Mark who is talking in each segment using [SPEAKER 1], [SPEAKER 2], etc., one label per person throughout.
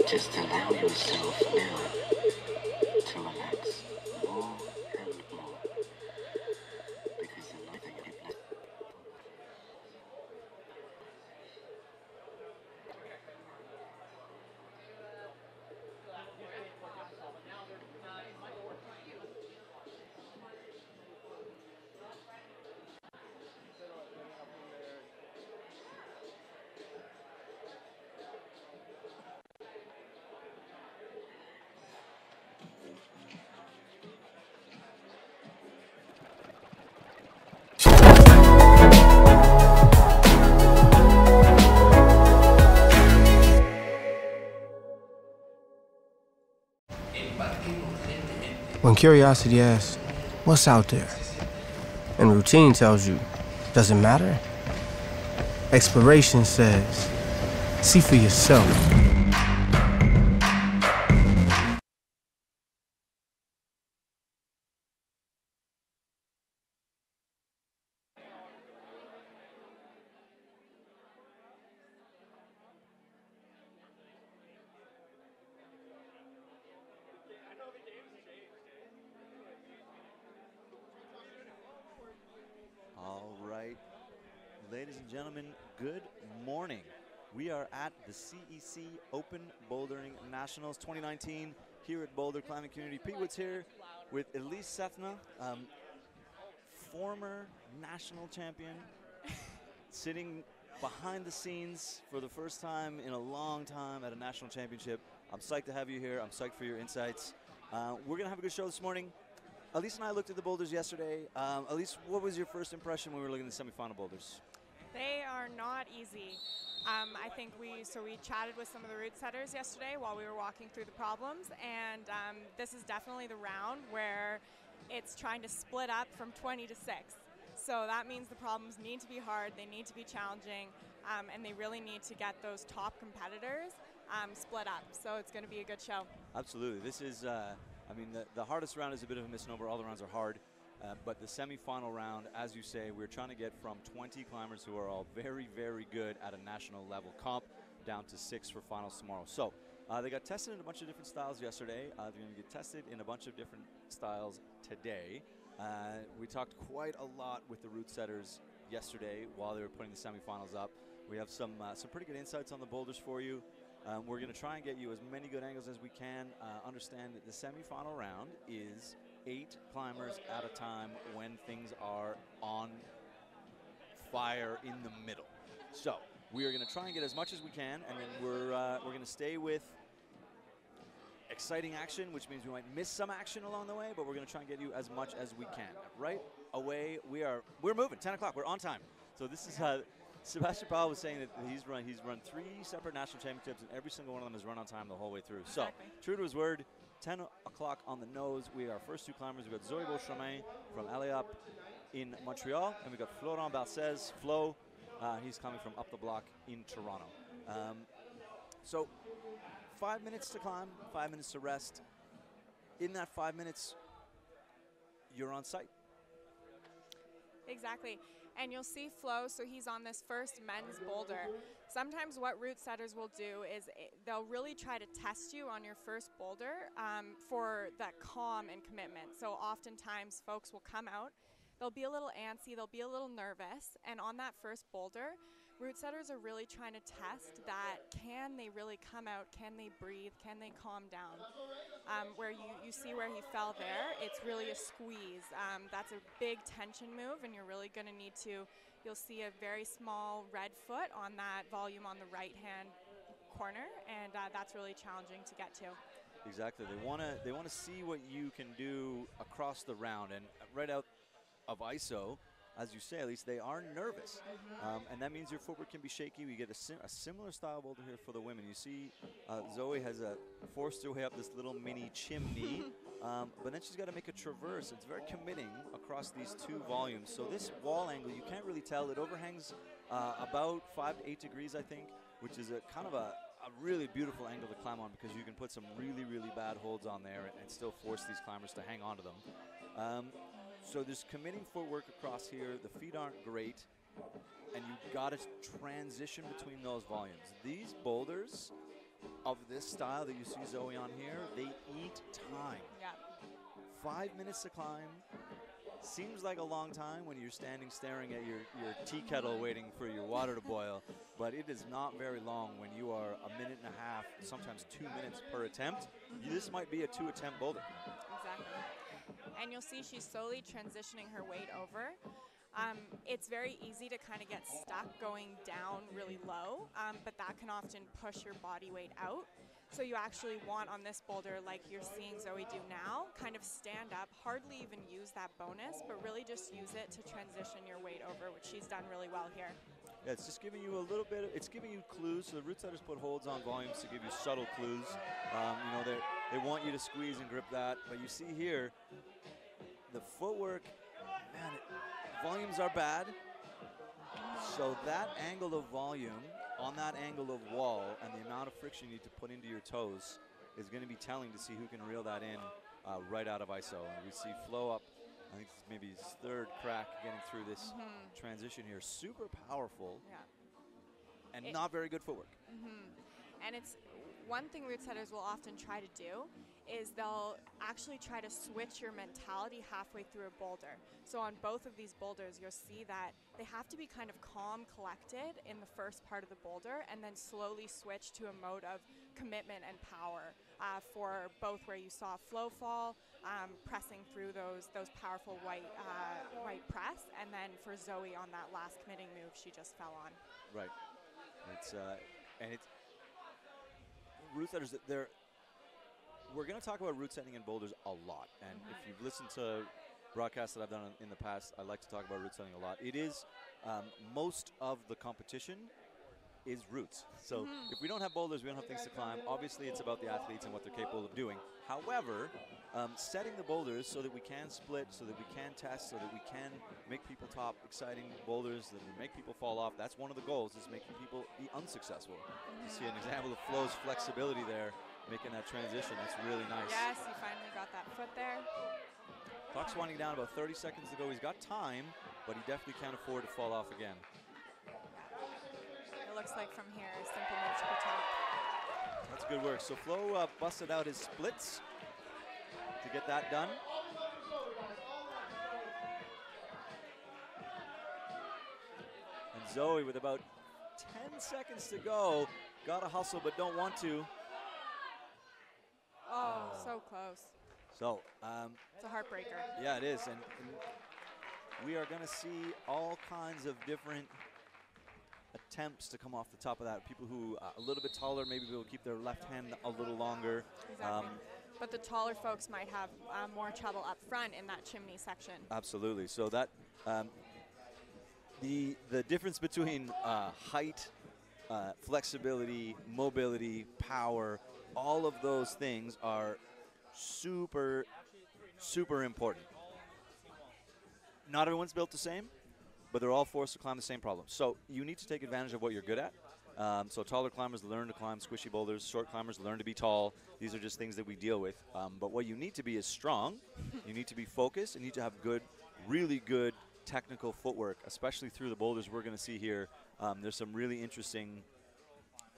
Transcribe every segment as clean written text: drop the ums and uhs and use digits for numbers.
[SPEAKER 1] Just allow yourself now to relax more and more, because the life that you've left.
[SPEAKER 2] When curiosity asks, what's out there? And routine tells you, does it matter? Exploration says, see for yourself.
[SPEAKER 3] All right, ladies and gentlemen, good morning. We are at the CEC Open Bouldering Nationals 2019 here at Boulder Climbing Community. Pete Wood's here with Elise Sethna, former national champion, sitting behind the scenes for the first time in a long time at a national championship. I'm psyched to have you here. I'm psyched for your insights. We're going to have a good show this morning. Elise and I looked at the boulders yesterday. Elise, what was your first impression when we were looking at the semifinal boulders?
[SPEAKER 4] They are not easy. I think we chatted with some of the route setters yesterday while we were walking through the problems, and this is definitely the round where it's trying to split up from 20 to 6. So that means the problems need to be hard, they need to be challenging, and they really need to get those top competitors split up. So it's going to be a good show.
[SPEAKER 3] Absolutely. This is, I mean, the hardest round is a bit of a misnomer. All the rounds are hard. But the semifinal round, as you say, we're trying to get from 20 climbers who are all very, very good at a national level comp down to 6 for finals tomorrow. So they got tested in a bunch of different styles yesterday. They're going to get tested in a bunch of different styles today. We talked quite a lot with the route setters yesterday while they were putting the semifinals up. We have some pretty good insights on the boulders for you. We're going to try and get you as many good angles as we can. Understand that the semifinal round is 8 climbers at a time when things are on fire in the middle. So we are going to try and get as much as we can, and then we're going to stay with exciting action, which means we might miss some action along the way, but we're going to try and get you as much as we can. Right away, we're moving. 10 o'clock. We're on time. So this is Sebastian Powell was saying that he's run 3 separate national championships, and every single one of them has run on time the whole way through.
[SPEAKER 4] Exactly.
[SPEAKER 3] So true to his word. 10 o'clock on the nose. We are our first 2 climbers. We've got Zoe Beauchemin from Aleop in Montreal, and we've got Florent Balcez, Flo. He's coming from up the block in Toronto. So 5 minutes to climb, 5 minutes to rest. In that 5 minutes, you're on site.
[SPEAKER 4] Exactly. And you'll see Flo, so he's on this first men's boulder. Sometimes what route setters will do is they'll really try to test you on your first boulder for that calm and commitment. So oftentimes folks will come out, they'll be a little antsy, they'll be a little nervous, and on that first boulder, route setters are really trying to test that, can they really come out, can they breathe, can they calm down? Where you see where he fell there, it's really a squeeze. That's a big tension move, and you're really going to need to, you'll see a very small red foot on that volume on the right-hand corner, and that's really challenging to get to.
[SPEAKER 3] Exactly. They want to see what you can do across the round, and right out of ISO, as you say, at least they are nervous, and that means your footwork can be shaky. We get a similar style boulder here for the women. You see Zoe has forced her way up this little mini chimney, but then she's got to make a traverse. It's very committing across these 2 volumes. So this wall angle, you can't really tell. It overhangs about 5 to 8 degrees, I think, which is a kind of a really beautiful angle to climb on, because you can put some really, really bad holds on there and still force these climbers to hang on to them. So there's committing footwork across here. The feet aren't great, and you've got to transition between those volumes. These boulders of this style that you see Zoe on here, they eat time.
[SPEAKER 4] Yeah.
[SPEAKER 3] 5 minutes to climb seems like a long time when you're standing staring at your tea kettle waiting for your water to boil, but it is not very long when you are a minute and a half, sometimes 2 minutes per attempt. This might be a 2-attempt boulder.
[SPEAKER 4] Exactly. And you'll see she's slowly transitioning her weight over. It's very easy to kind of get stuck going down really low, but that can often push your body weight out. So you actually want on this boulder, like you're seeing Zoe do now, kind of stand up, hardly even use that bonus, but really just use it to transition your weight over, which she's done really well here.
[SPEAKER 3] Yeah, it's just giving you a little bit, it's giving you clues. So the root setters put holds on volumes to give you subtle clues. You know, they want you to squeeze and grip that, but you see here, the footwork, man, volumes are bad. So that angle of volume on that angle of wall and the amount of friction you need to put into your toes is going to be telling to see who can reel that in right out of ISO. And we see Flo up, I think it's maybe his third crack getting through this transition here. Super powerful and not very good footwork.
[SPEAKER 4] And it's one thing root setters will often try to do is they'll actually try to switch your mentality halfway through a boulder. So on both of these boulders, you'll see that they have to be kind of calm, collected in the first part of the boulder and then slowly switch to a mode of commitment and power for both where you saw Flo fall, pressing through those powerful white press, and then for Zoe on that last committing move she just fell on.
[SPEAKER 3] Right. It's root setters, we're going to talk about root setting in boulders a lot. And if you've listened to broadcasts that I've done in the past, I like to talk about root setting a lot. It is, most of the competition is roots. So if we don't have boulders, we don't have things to climb. Obviously, it's about the athletes and what they're capable of doing. However, setting the boulders so that we can split, so that we can test, so that we can make people top exciting boulders, that we make people fall off. That's one of the goals, is making people be unsuccessful. You see an example of Flo's flexibility there, making that transition. That's really nice.
[SPEAKER 4] Yes, he finally got that foot there.
[SPEAKER 3] Clock's winding down, about 30 seconds to go. He's got time, but he definitely can't afford to fall off again.
[SPEAKER 4] It looks like from here, simple moves per top.
[SPEAKER 3] That's good work. So Flo busted out his splits to get that done. And Zoe, with about 10 seconds to go, got to hustle but don't want to.
[SPEAKER 4] Oh, so close.
[SPEAKER 3] So,
[SPEAKER 4] it's a heartbreaker.
[SPEAKER 3] Yeah, it is. And we are going to see all kinds of different attempts to come off the top of that. People who a little bit taller, maybe will keep their left hand a little longer.
[SPEAKER 4] Exactly. But the taller folks might have more trouble up front in that chimney section.
[SPEAKER 3] Absolutely. So that the difference between height, flexibility, mobility, power, all of those things are super, super important. Not everyone's built the same, but they're all forced to climb the same problem. So you need to take advantage of what you're good at. So taller climbers learn to climb squishy boulders. Short climbers learn to be tall. These are just things that we deal with. But what you need to be is strong. You need to be focused. You need to have good, really good technical footwork, especially through the boulders we're going to see here. There's some really interesting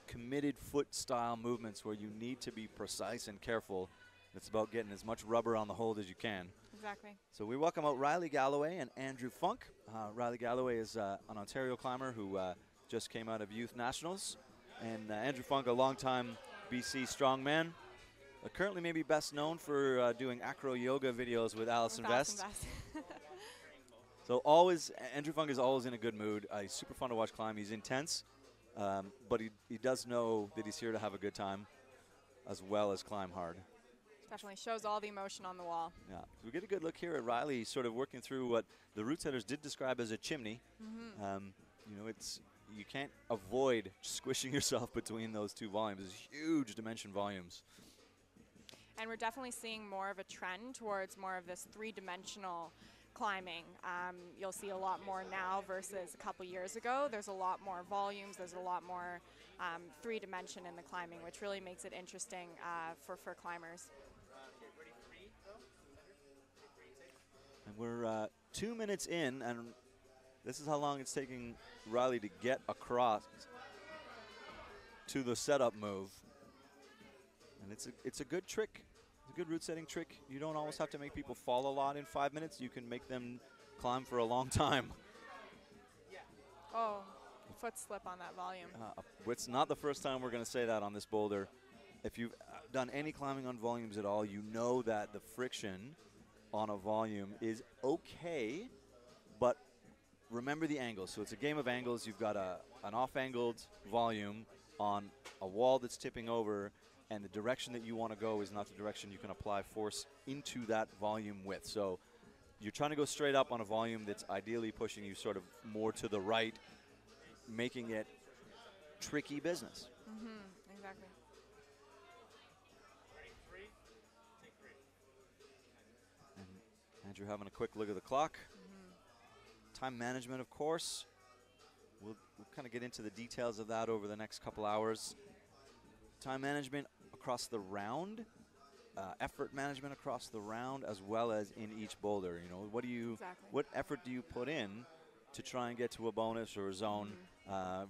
[SPEAKER 3] committed foot style movements where you need to be precise and careful. It's about getting as much rubber on the hold as you can.
[SPEAKER 4] Exactly.
[SPEAKER 3] So we welcome out Riley Galloway and Andrew Funk. Riley Galloway is an Ontario climber who just came out of Youth Nationals. And Andrew Funk, a longtime BC strongman. Currently maybe best known for doing acro yoga videos with Allison Vest. So always, Andrew Funk is always in a good mood. He's super fun to watch climb. He's intense, but he does know that he's here to have a good time as well as climb hard.
[SPEAKER 4] Definitely shows all the emotion on the wall.
[SPEAKER 3] Yeah, so we get a good look here at Riley sort of working through what the root setters did describe as a chimney. You know, you can't avoid squishing yourself between those two volumes. There's huge dimension volumes.
[SPEAKER 4] And we're definitely seeing more of a trend towards more of this three-dimensional climbing. You'll see a lot more now versus a couple years ago. There's a lot more volumes. There's a lot more three-dimension in the climbing, which really makes it interesting for climbers.
[SPEAKER 3] And we're 2 minutes in, and this is how long it's taking Riley to get across to the setup move. And it's a good trick. It's a good route setting trick. You don't always have to make people fall a lot in 5 minutes. You can make them climb for a long time.
[SPEAKER 4] Oh, foot slip on that volume.
[SPEAKER 3] It's not the first time we're going to say that on this boulder. If you've done any climbing on volumes at all, you know that the friction on a volume is okay, but remember the angles. So it's a game of angles. You've got an off-angled volume on a wall that's tipping over, and the direction that you want to go is not the direction you can apply force into that volume with. So you're trying to go straight up on a volume that's ideally pushing you sort of more to the right, making it tricky business.
[SPEAKER 4] Exactly.
[SPEAKER 3] And Andrew having a quick look at the clock. Time management, of course. We'll kind of get into the details of that over the next couple hours. Time management across the round, effort management across the round, as well as in each boulder. You know, what effort do you put in to try and get to a bonus or a zone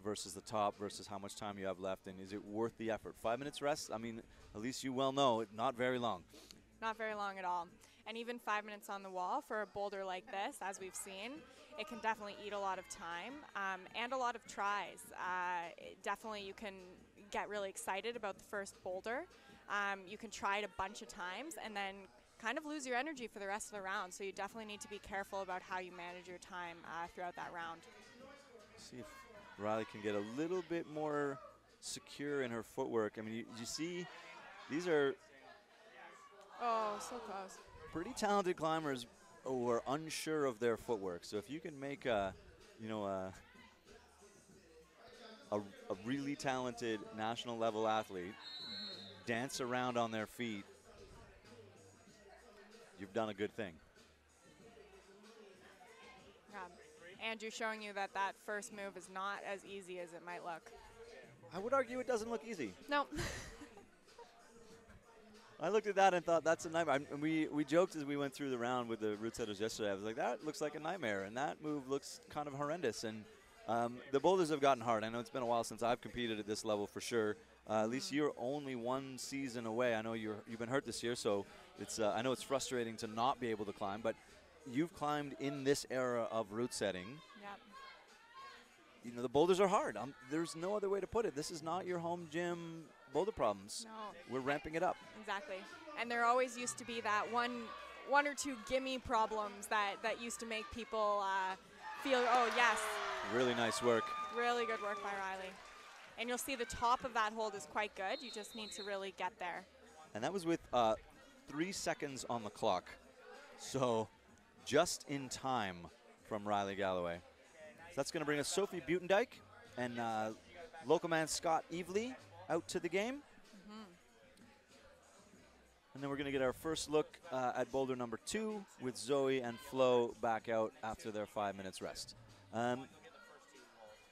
[SPEAKER 3] versus the top versus how much time you have left, and is it worth the effort? 5 minutes rest, I mean, at least you well know, not very long.
[SPEAKER 4] Not very long at all. And even 5 minutes on the wall for a boulder like this, as we've seen, it can definitely eat a lot of time and a lot of tries. Definitely you can get really excited about the first boulder. You can try it a bunch of times and then kind of lose your energy for the rest of the round. So you definitely need to be careful about how you manage your time throughout that round.
[SPEAKER 3] See if Riley can get a little bit more secure in her footwork. I mean, you see, these are
[SPEAKER 4] so close.
[SPEAKER 3] Pretty talented climbers who are unsure of their footwork. So if you can make a really talented national level athlete dance around on their feet, you've done a good thing.
[SPEAKER 4] Andrew showing you that first move is not as easy as it might look.
[SPEAKER 3] I would argue it doesn't look easy.
[SPEAKER 4] No.
[SPEAKER 3] I looked at that and thought, that's a nightmare. And we joked as we went through the round with the route setters yesterday. I was like, that looks like a nightmare, and that move looks kind of horrendous. And the boulders have gotten hard. I know it's been a while since I've competed at this level for sure. At least you're only one season away. I know you've been hurt this year, so it's I know it's frustrating to not be able to climb, but you've climbed in this era of route setting.
[SPEAKER 4] Yep.
[SPEAKER 3] You know, the boulders are hard. There's no other way to put it. This is not your home gym boulder problems.
[SPEAKER 4] No.
[SPEAKER 3] We're ramping it up.
[SPEAKER 4] Exactly. And there always used to be that one or two gimme problems that used to make people feel, oh, yes.
[SPEAKER 3] Really nice work.
[SPEAKER 4] Really good work by Riley. And you'll see the top of that hold is quite good. You just need to really get there.
[SPEAKER 3] And that was with 3 seconds on the clock. So just in time from Riley Galloway. So that's going to bring us Sophie Buitendijk and local man Scott Evely out to the game. And then we're going to get our first look at boulder number 2 with Zoe and Flo back out after their 5 minutes rest.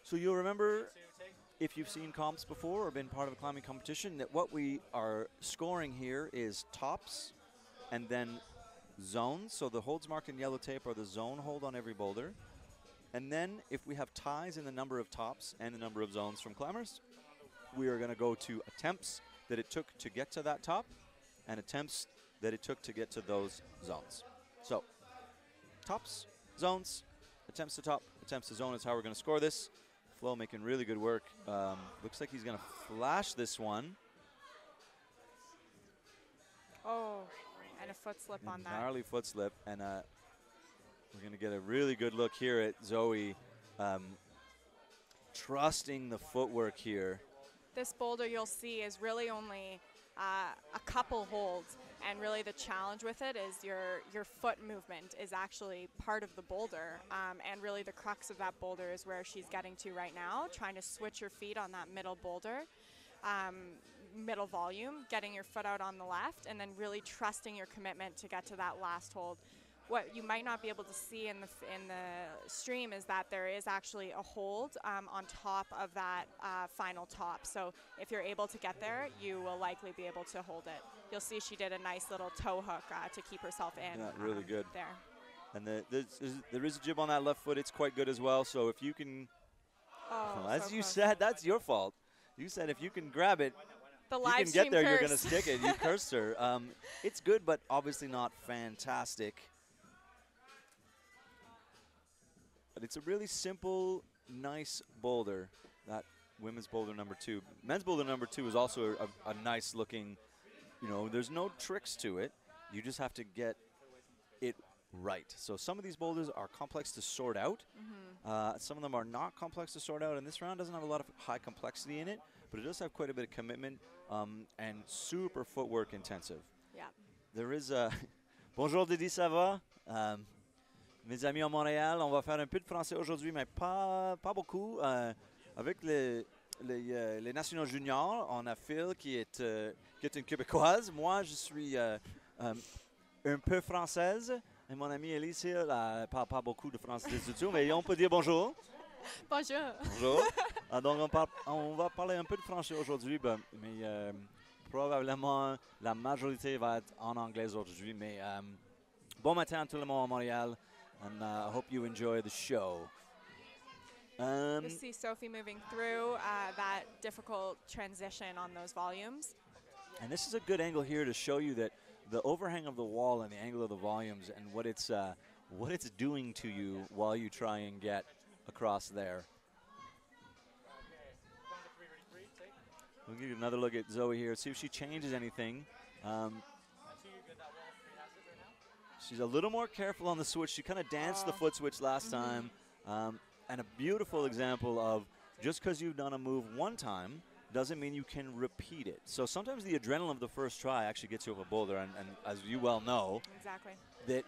[SPEAKER 3] So you'll remember, if you've seen comps before or been part of a climbing competition, that what we are scoring here is tops and then zones. So the holds marked in yellow tape are the zone hold on every boulder. And then if we have ties in the number of tops and the number of zones from climbers, we are going to go to attempts that it took to get to that top and attempts that it took to get to those zones. So tops, zones, attempts to top, attempts to zone is how we're going to score this. Flo making really good work. Looks like he's going to flash this one.
[SPEAKER 4] Oh, and a foot slip on that.
[SPEAKER 3] Gnarly foot slip. And we're going to get a really good look here at Zoe trusting the footwork here.
[SPEAKER 4] This boulder you'll see is really only a couple holds, and really the challenge with it is your foot movement is actually part of the boulder, and really the crux of that boulder is where she's getting to right now, trying to switch your feet on that middle boulder, middle volume, getting your foot out on the left, and then really trusting your commitment to get to that last hold. What you might not be able to see in the stream is that there is actually a hold on top of that final top. So if you're able to get there, you will likely be able to hold it. You'll see she did a nice little toe hook to keep herself in.
[SPEAKER 3] Yeah, really good.
[SPEAKER 4] There.
[SPEAKER 3] And there is a jib on that left foot. It's quite good as well. So if you can, as you said, that's your fault. You said if you can grab it
[SPEAKER 4] The
[SPEAKER 3] you
[SPEAKER 4] live
[SPEAKER 3] can
[SPEAKER 4] stream
[SPEAKER 3] get there,
[SPEAKER 4] curse.
[SPEAKER 3] you're going to stick it. You cursed her. It's good, but obviously not fantastic. But it's a really simple, nice boulder, that women's boulder number 2. Men's boulder number 2 is also a nice looking, there's no tricks to it. You just have to get it right. So some of these boulders are complex to sort out. Some of them are not complex to sort out, and this round doesn't have a lot of high complexity in it, but it does have quite a bit of commitment and super footwork intensive.
[SPEAKER 4] Yeah.
[SPEAKER 3] There is a... Bonjour Didi, ça va? Mes amis à Montréal, on va faire un peu de français aujourd'hui, mais pas beaucoup. Avec les nationaux juniors, on a Phil qui est une Québécoise. Moi, je suis un peu française. Et mon ami Elise, elle parle pas beaucoup de français du tout, mais on peut dire bonjour.
[SPEAKER 4] Bonjour.
[SPEAKER 3] Bonjour. Donc, on va parler un peu de français aujourd'hui, mais probablement la majorité va être en anglais aujourd'hui. Mais bon matin à tout le monde à Montréal, and I hope you enjoy the show.
[SPEAKER 4] You see Sophie moving through that difficult transition on those volumes.
[SPEAKER 3] And this is a good angle here to show you that the overhang of the wall and the angle of the volumes and what it's doing to you while you try and get across there. We'll give you another look at Zoe here, see if she changes anything. She's a little more careful on the switch. She kind of danced the foot switch last time. And a beautiful example of just because you've done a move one time doesn't mean you can repeat it. So sometimes the adrenaline of the first try actually gets you up a boulder, and as you well know,
[SPEAKER 4] exactly,
[SPEAKER 3] that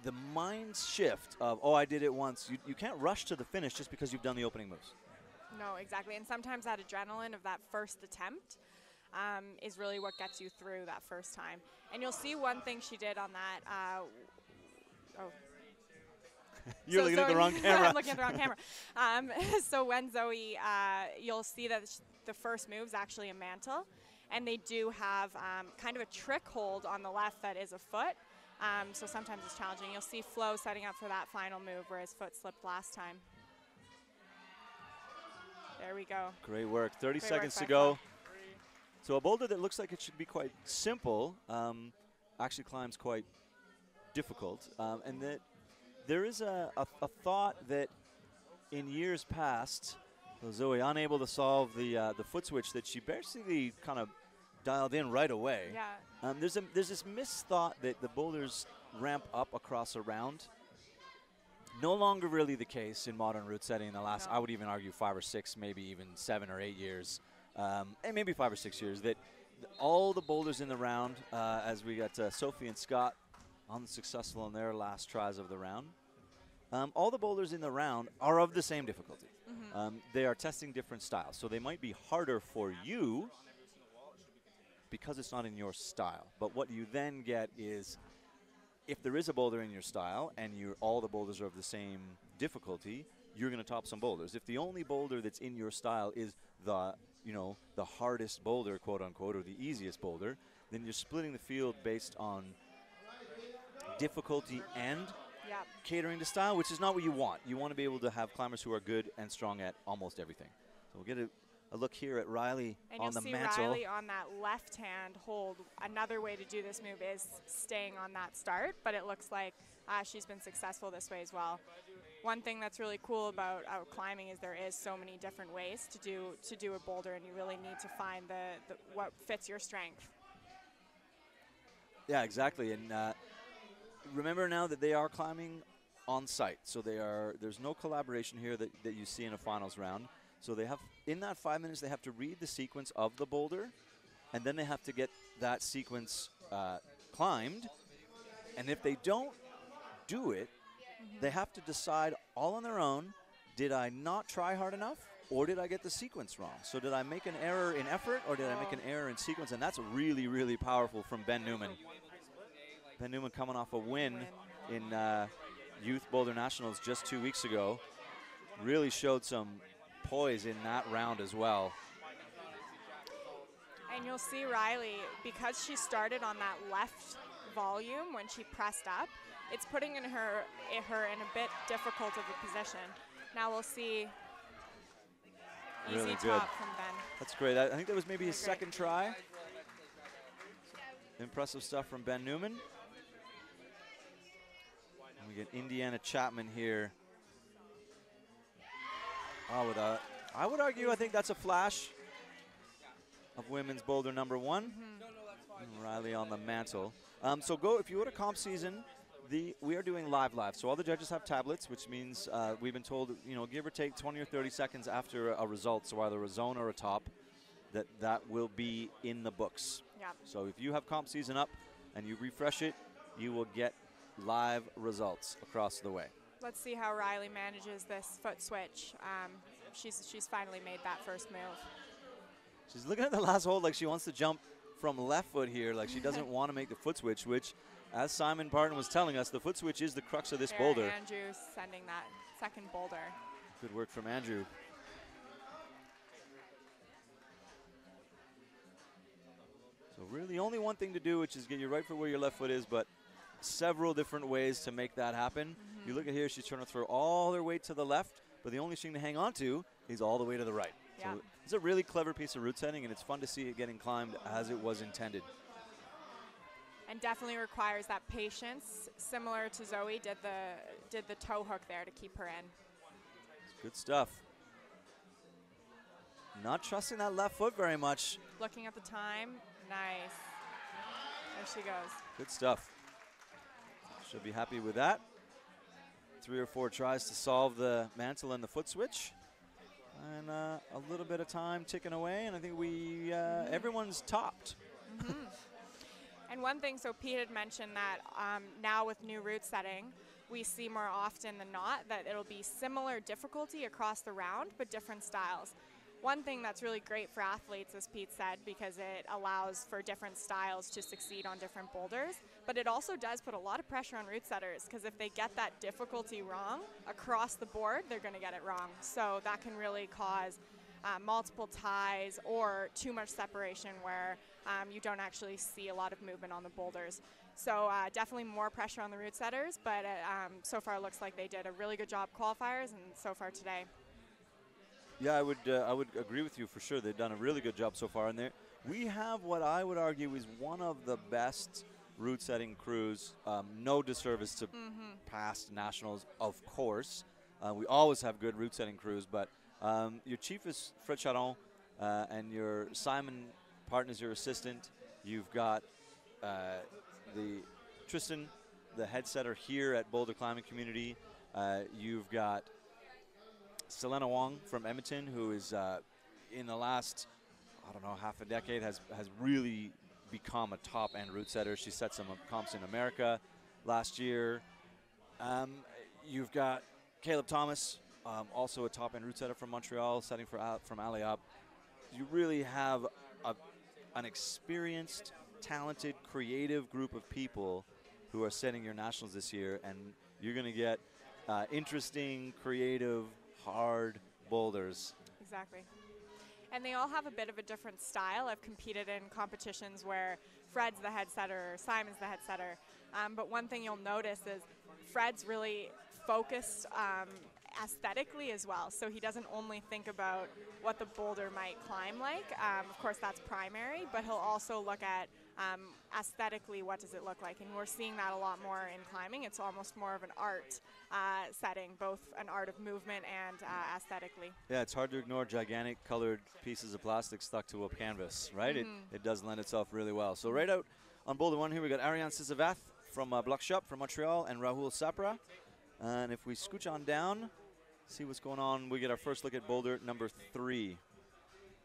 [SPEAKER 3] the mind shift of, oh, I did it once, you can't rush to the finish just because you've done the opening moves.
[SPEAKER 4] No, exactly. And sometimes that adrenaline of that first attempt is really what gets you through that first time. And you'll see one thing she did on that.
[SPEAKER 3] You're looking at the wrong camera.
[SPEAKER 4] I'm looking at the wrong camera. So when Zoe, you'll see that the first move is actually a mantle, and they do have kind of a trick hold on the left that is a foot. So sometimes it's challenging. You'll see Flo setting up for that final move where his foot slipped last time. There we go.
[SPEAKER 3] Great work. 30
[SPEAKER 4] Great
[SPEAKER 3] seconds
[SPEAKER 4] work
[SPEAKER 3] to go.
[SPEAKER 4] Flo.
[SPEAKER 3] So a boulder that looks like it should be quite simple actually climbs quite difficult, and that there is a thought that in years past, Zoe unable to solve the foot switch, that she basically kind of dialed in right away.
[SPEAKER 4] Yeah.
[SPEAKER 3] There's this misthought that the boulders ramp up across a round. No longer really the case in modern route setting in the last, I would even argue 5 or 6, maybe even 7 or 8 years, and maybe 5 or 6 years, that all the boulders in the round, as we got Sophie and Scott unsuccessful in their last tries of the round. All the boulders in the round are of the same difficulty. They are testing different styles, so they might be harder for you because it's not in your style. But what you then get is, if there is a boulder in your style and all the boulders are of the same difficulty, you're going to top some boulders. If the only boulder that's in your style is the hardest boulder, quote unquote, or the easiest boulder, then you're splitting the field based on difficulty and catering to style, which is not what you want. You want to be able to have climbers who are good and strong at almost everything. So we'll get a look here at Riley on the mantle.
[SPEAKER 4] And you'll see Riley on that left-hand hold. Another way to do this move is staying on that start, but it looks like she's been successful this way as well. One thing that's really cool about climbing is there is so many different ways to do a boulder, and you really need to find what fits your strength.
[SPEAKER 3] Yeah, exactly. And remember now that they are climbing on site, so there's no collaboration here that you see in a finals round. So they have, in that 5 minutes, they have to read the sequence of the boulder, and then they have to get that sequence climbed. And if they don't do it, they have to decide all on their own, did I not try hard enough, or did I get the sequence wrong? So did I make an error in effort, or did I make an error in sequence? And that's really, really powerful from Ben Newman. Ben Newman coming off a win in Youth Boulder Nationals just 2 weeks ago. Really showed some poise in that round as well.
[SPEAKER 4] And you'll see Riley, because she started on that left volume when she pressed up, it's putting her in a bit difficult of a position. Now we'll see
[SPEAKER 3] Really
[SPEAKER 4] Easy
[SPEAKER 3] good.
[SPEAKER 4] top from Ben.
[SPEAKER 3] That's great. I think that was maybe his
[SPEAKER 4] Very great.
[SPEAKER 3] second try. Impressive stuff from Ben Newman. And we get Indiana Chapman here. Oh, I would argue, I think that's a flash of women's boulder number 1. And Riley on the mantle. So if you go to comp season, we are doing live. So all the judges have tablets, which means we've been told, give or take 20 or 30 seconds after a result, so either a zone or a top, that will be in the books.
[SPEAKER 4] Yeah.
[SPEAKER 3] So if you have comp season up and you refresh it, you will get live results across the way.
[SPEAKER 4] Let's see how Riley manages this foot switch. She's finally made that first move.
[SPEAKER 3] She's looking at the last hold like she wants to jump from left foot here, like she doesn't want to make the foot switch, which, as Simon Parton was telling us, the foot switch is the crux of this boulder.
[SPEAKER 4] Andrew sending that second boulder.
[SPEAKER 3] Good work from Andrew. So really only one thing to do, which is get your right foot where your left foot is, but several different ways to make that happen. You look at here, she's trying to throw all her weight to the left, but the only thing to hang on to is all the way to the right.
[SPEAKER 4] Yeah.
[SPEAKER 3] So it's a really clever piece of route setting, and it's fun to see it getting climbed as it was intended.
[SPEAKER 4] And definitely requires that patience, similar to Zoe did the toe hook there to keep her in.
[SPEAKER 3] It's good stuff. Not trusting that left foot very much.
[SPEAKER 4] Looking at the time, nice. There she goes.
[SPEAKER 3] Good stuff. She'll be happy with that. 3 or 4 tries to solve the mantle and the foot switch. And a little bit of time ticking away, and I think everyone's topped.
[SPEAKER 4] And one thing, so Pete had mentioned that now with new route setting, we see more often than not that it'll be similar difficulty across the round, but different styles. One thing that's really great for athletes, as Pete said, because it allows for different styles to succeed on different boulders, but it also does put a lot of pressure on route setters, because if they get that difficulty wrong across the board, they're going to get it wrong. So that can really cause multiple ties or too much separation where you don't actually see a lot of movement on the boulders. So definitely more pressure on the route setters, but so far it looks like they did a really good job qualifiers, and so far today.
[SPEAKER 3] Yeah, I would agree with you for sure. They've done a really good job so far. And we have what I would argue is one of the best route setting crews. No disservice to past nationals, of course. We always have good route setting crews, but your chief is Fred Charon, and your Simon Parton is your assistant. You've got the Tristan, the head setter here at Boulder Climbing Community. You've got Selena Wong from Edmonton, who is in the last, I don't know, half a decade has really become a top-end route setter. She set some comps in America last year. You've got Caleb Thomas, also a top-end route setter from Montreal, setting from Alliab. You really have an experienced, talented, creative group of people who are setting your nationals this year, and you're going to get interesting, creative, hard boulders.
[SPEAKER 4] Exactly. And they all have a bit of a different style. I've competed in competitions where Fred's the head setter or Simon's the head setter. But one thing you'll notice is Fred's really focused aesthetically as well. So he doesn't only think about what the boulder might climb like. Of course, that's primary, but he'll also look at aesthetically, what does it look like? And we're seeing that a lot more in climbing. It's almost more of an art setting, both an art of movement and aesthetically.
[SPEAKER 3] Yeah, it's hard to ignore gigantic colored pieces of plastic stuck to a canvas, right? It does lend itself really well. So right out on Boulder 1 here, we got Ariane Sisavath from Bloc Shop from Montreal and Rahul Sapra. And if we scooch on down, see what's going on, we get our first look at Boulder number 3.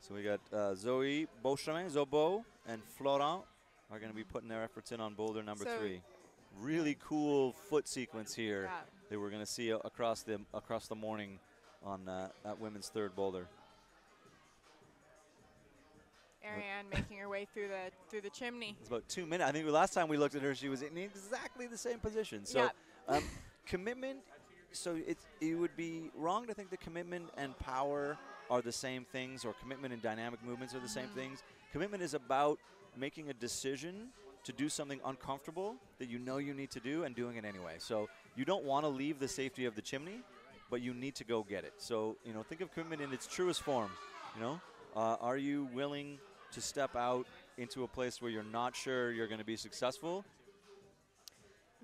[SPEAKER 3] So we got Zoe Beauchemin, Zobo, and Florent are going to be putting their efforts in on Boulder number 3. Really cool foot sequence here that we're going to see across the morning on that women's third boulder.
[SPEAKER 4] Ariane making her way through the chimney.
[SPEAKER 3] It's about 2 minutes. I think the last time we looked at her, she was in exactly the same position. So commitment. So it would be wrong to think that commitment and power are the same things, or commitment and dynamic movements are the same things. Commitment is about making a decision to do something uncomfortable that you know you need to do and doing it anyway. So you don't want to leave the safety of the chimney, but you need to go get it. So, think of commitment in its truest form. You know, are you willing to step out into a place where you're not sure you're going to be successful?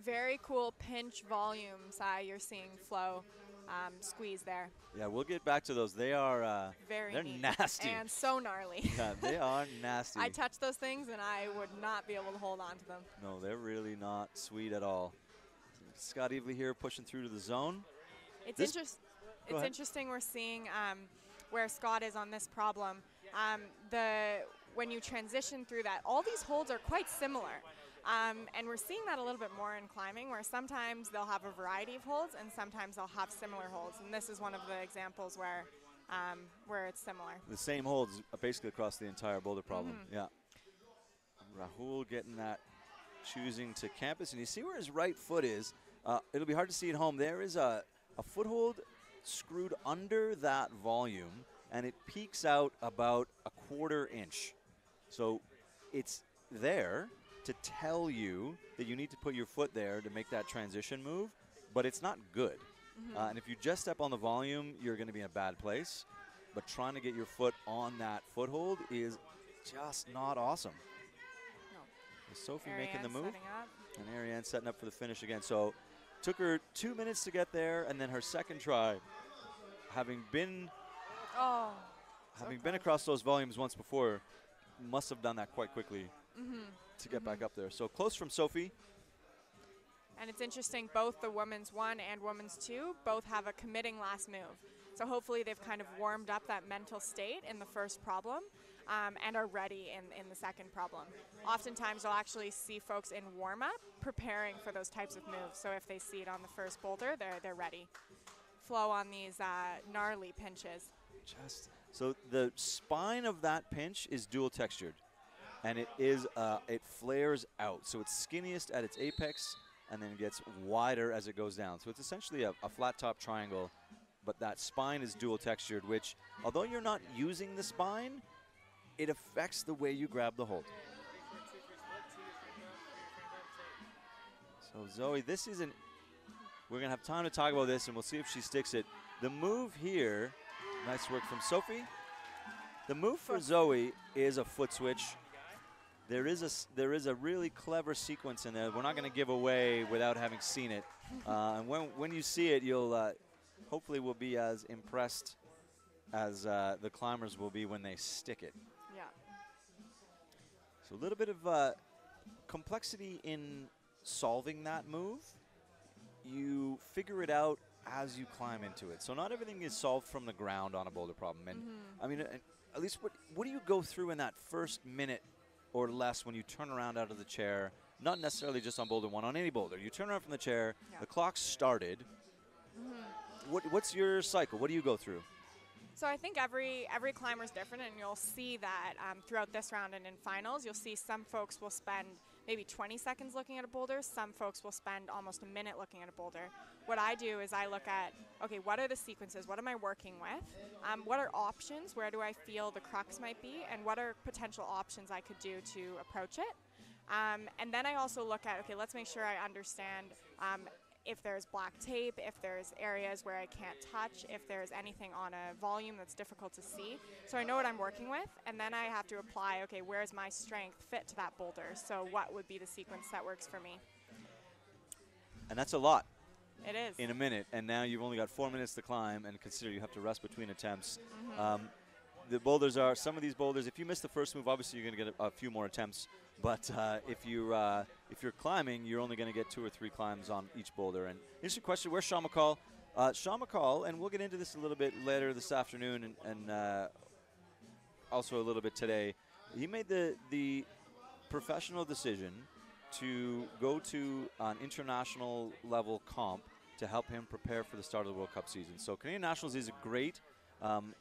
[SPEAKER 4] Very cool pinch volumes you're seeing Flo squeeze there.
[SPEAKER 3] Yeah, we'll get back to those. They are they're
[SPEAKER 4] neat
[SPEAKER 3] nasty.
[SPEAKER 4] and so gnarly.
[SPEAKER 3] Yeah, they are nasty.
[SPEAKER 4] I touch those things and I would not be able to hold on to them.
[SPEAKER 3] No, they're really not sweet at all. Scott Evely here pushing through to the zone.
[SPEAKER 4] It's interesting we're seeing where Scott is on this problem. When you transition through that, all these holds are quite similar. And we're seeing that a little bit more in climbing, where sometimes they'll have a variety of holds and sometimes they'll have similar holds. And this is one of the examples where it's similar.
[SPEAKER 3] The same holds basically across the entire boulder problem. Yeah. Rahul getting that, choosing to campus. And you see where his right foot is. It'll be hard to see at home. There is a foothold screwed under that volume, and it peaks out about a 1/4 inch. So it's there to tell you that you need to put your foot there to make that transition move, but it's not good. And if you just step on the volume, you're going to be in a bad place. But trying to get your foot on that foothold is just not awesome.
[SPEAKER 4] No.
[SPEAKER 3] Sophie
[SPEAKER 4] Ariane
[SPEAKER 3] making the move,
[SPEAKER 4] setting up.
[SPEAKER 3] and Ariane setting up for the finish again. So took her 2 minutes to get there, and then her second try, having been across those volumes once before, must have done that quite quickly to get back up there. So close from Sophie.
[SPEAKER 4] And it's interesting, both the women's 1 and women's 2 both have a committing last move. So hopefully they've kind of warmed up that mental state in the first problem and are ready in the second problem. Oftentimes you'll actually see folks in warm-up preparing for those types of moves. So if they see it on the first boulder, they're ready. Flow on these gnarly pinches.
[SPEAKER 3] So the spine of that pinch is dual textured, and it flares out. So it's skinniest at its apex, and then it gets wider as it goes down. So it's essentially a flat top triangle, but that spine is dual textured, which, although you're not using the spine, it affects the way you grab the hold. So Zoe, we're gonna have time to talk about this, and we'll see if she sticks it. The move here, nice work from Sophie. The move for Zoe is a foot switch. There is a really clever sequence in there. We're not going to give away without having seen it. And when you see it, you'll hopefully will be as impressed as the climbers will be when they stick it.
[SPEAKER 4] Yeah.
[SPEAKER 3] So a little bit of complexity in solving that move. You figure it out as you climb into it. So not everything is solved from the ground on a boulder problem. And I mean, at least what do you go through in that first minute or less when you turn around out of the chair? Not necessarily just on boulder 1, on any boulder. You turn around from the chair, the clock started. What's your cycle? What do you go through?
[SPEAKER 4] So I think every climber is different, and you'll see that throughout this round and in finals, you'll see some folks will spend maybe 20 seconds looking at a boulder. Some folks will spend almost a minute looking at a boulder. What I do is I look at, okay, what are the sequences? What am I working with? What are options? Where do I feel the crux might be? And what are potential options I could do to approach it? And then I also look at, okay, let's make sure I understand if there's black tape, if there's areas where I can't touch, if there's anything on a volume that's difficult to see. So I know what I'm working with, and then I have to apply, okay, where's my strength fit to that boulder? So what would be the sequence that works for me?
[SPEAKER 3] And that's a lot.
[SPEAKER 4] It is.
[SPEAKER 3] In a minute, and now you've only got 4 minutes to climb, and consider you have to rest between attempts. The boulders are, some of these boulders, if you miss the first move, obviously you're going to get a few more attempts. But if you're climbing, you're only going to get 2 or 3 climbs on each boulder. And interesting question, where's Sean Mccoll? Sean Mccoll, and we'll get into this a little bit later this afternoon and also a little bit today. He made the professional decision to go to an international level comp to help him prepare for the start of the World Cup season. So Canadian Nationals is great.